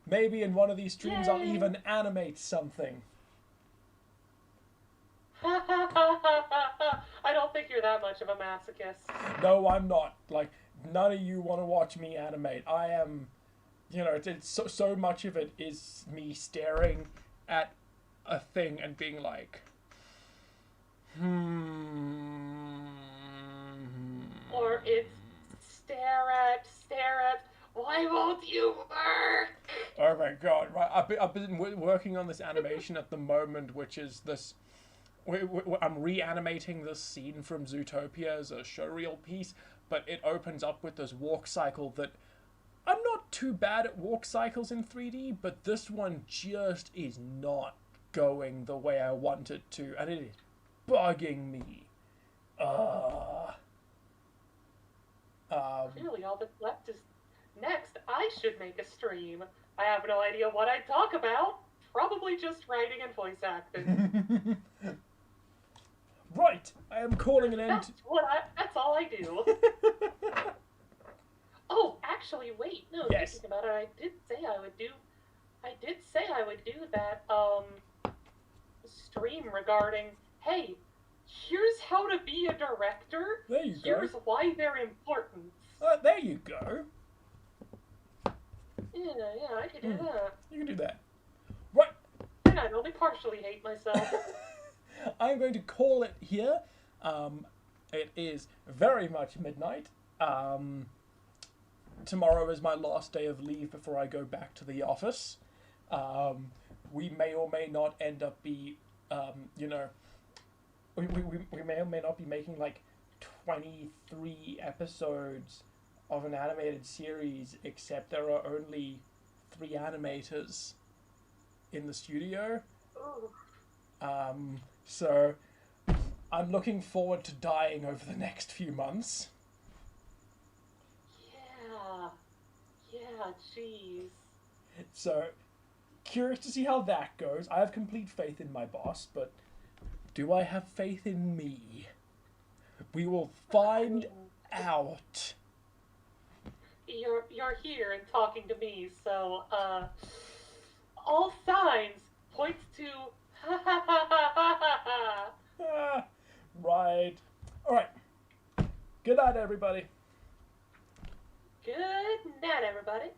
Maybe in one of these streams I'll even animate something. I don't think you're that much of a masochist. No, I'm not. Like, none of you want to watch me animate. I am, you know, it's so much of it is me staring at a thing and being like, Or it's stare at, why won't you work? Oh my god, right, I've been working on this animation at the moment, which is this, I'm reanimating this scene from Zootopia as a showreel piece, but it opens up with this walk cycle that, I'm not too bad at walk cycles in 3D, but this one just is not going the way I want it to, and it is bugging me. Really, all that's left is next. I should make a stream. I have no idea what I'd talk about. Probably just writing and voice acting. Right, I am calling an end. That's all I do. Oh, actually, wait. No, yes. Thinking about it, I did say I would do that stream regarding, hey, here's how to be a director. There you Here's go. why they're important. There you go. Yeah, I could do that. You can do that. Right. And I'd only partially hate myself. I'm going to call it here. It is very much midnight. Tomorrow is my last day of leave before I go back to the office. We may or may not end up we may or may not be making like 23 episodes of an animated series, except there are only 3 animators in the studio, Ooh. So I'm looking forward to dying over the next few months. Yeah, jeez. So, curious to see how that goes. I have complete faith in my boss, but do I have faith in me? We will find out. You're here and talking to me, so all signs point to Ah, right. Alright. Good night, everybody. Good night, everybody.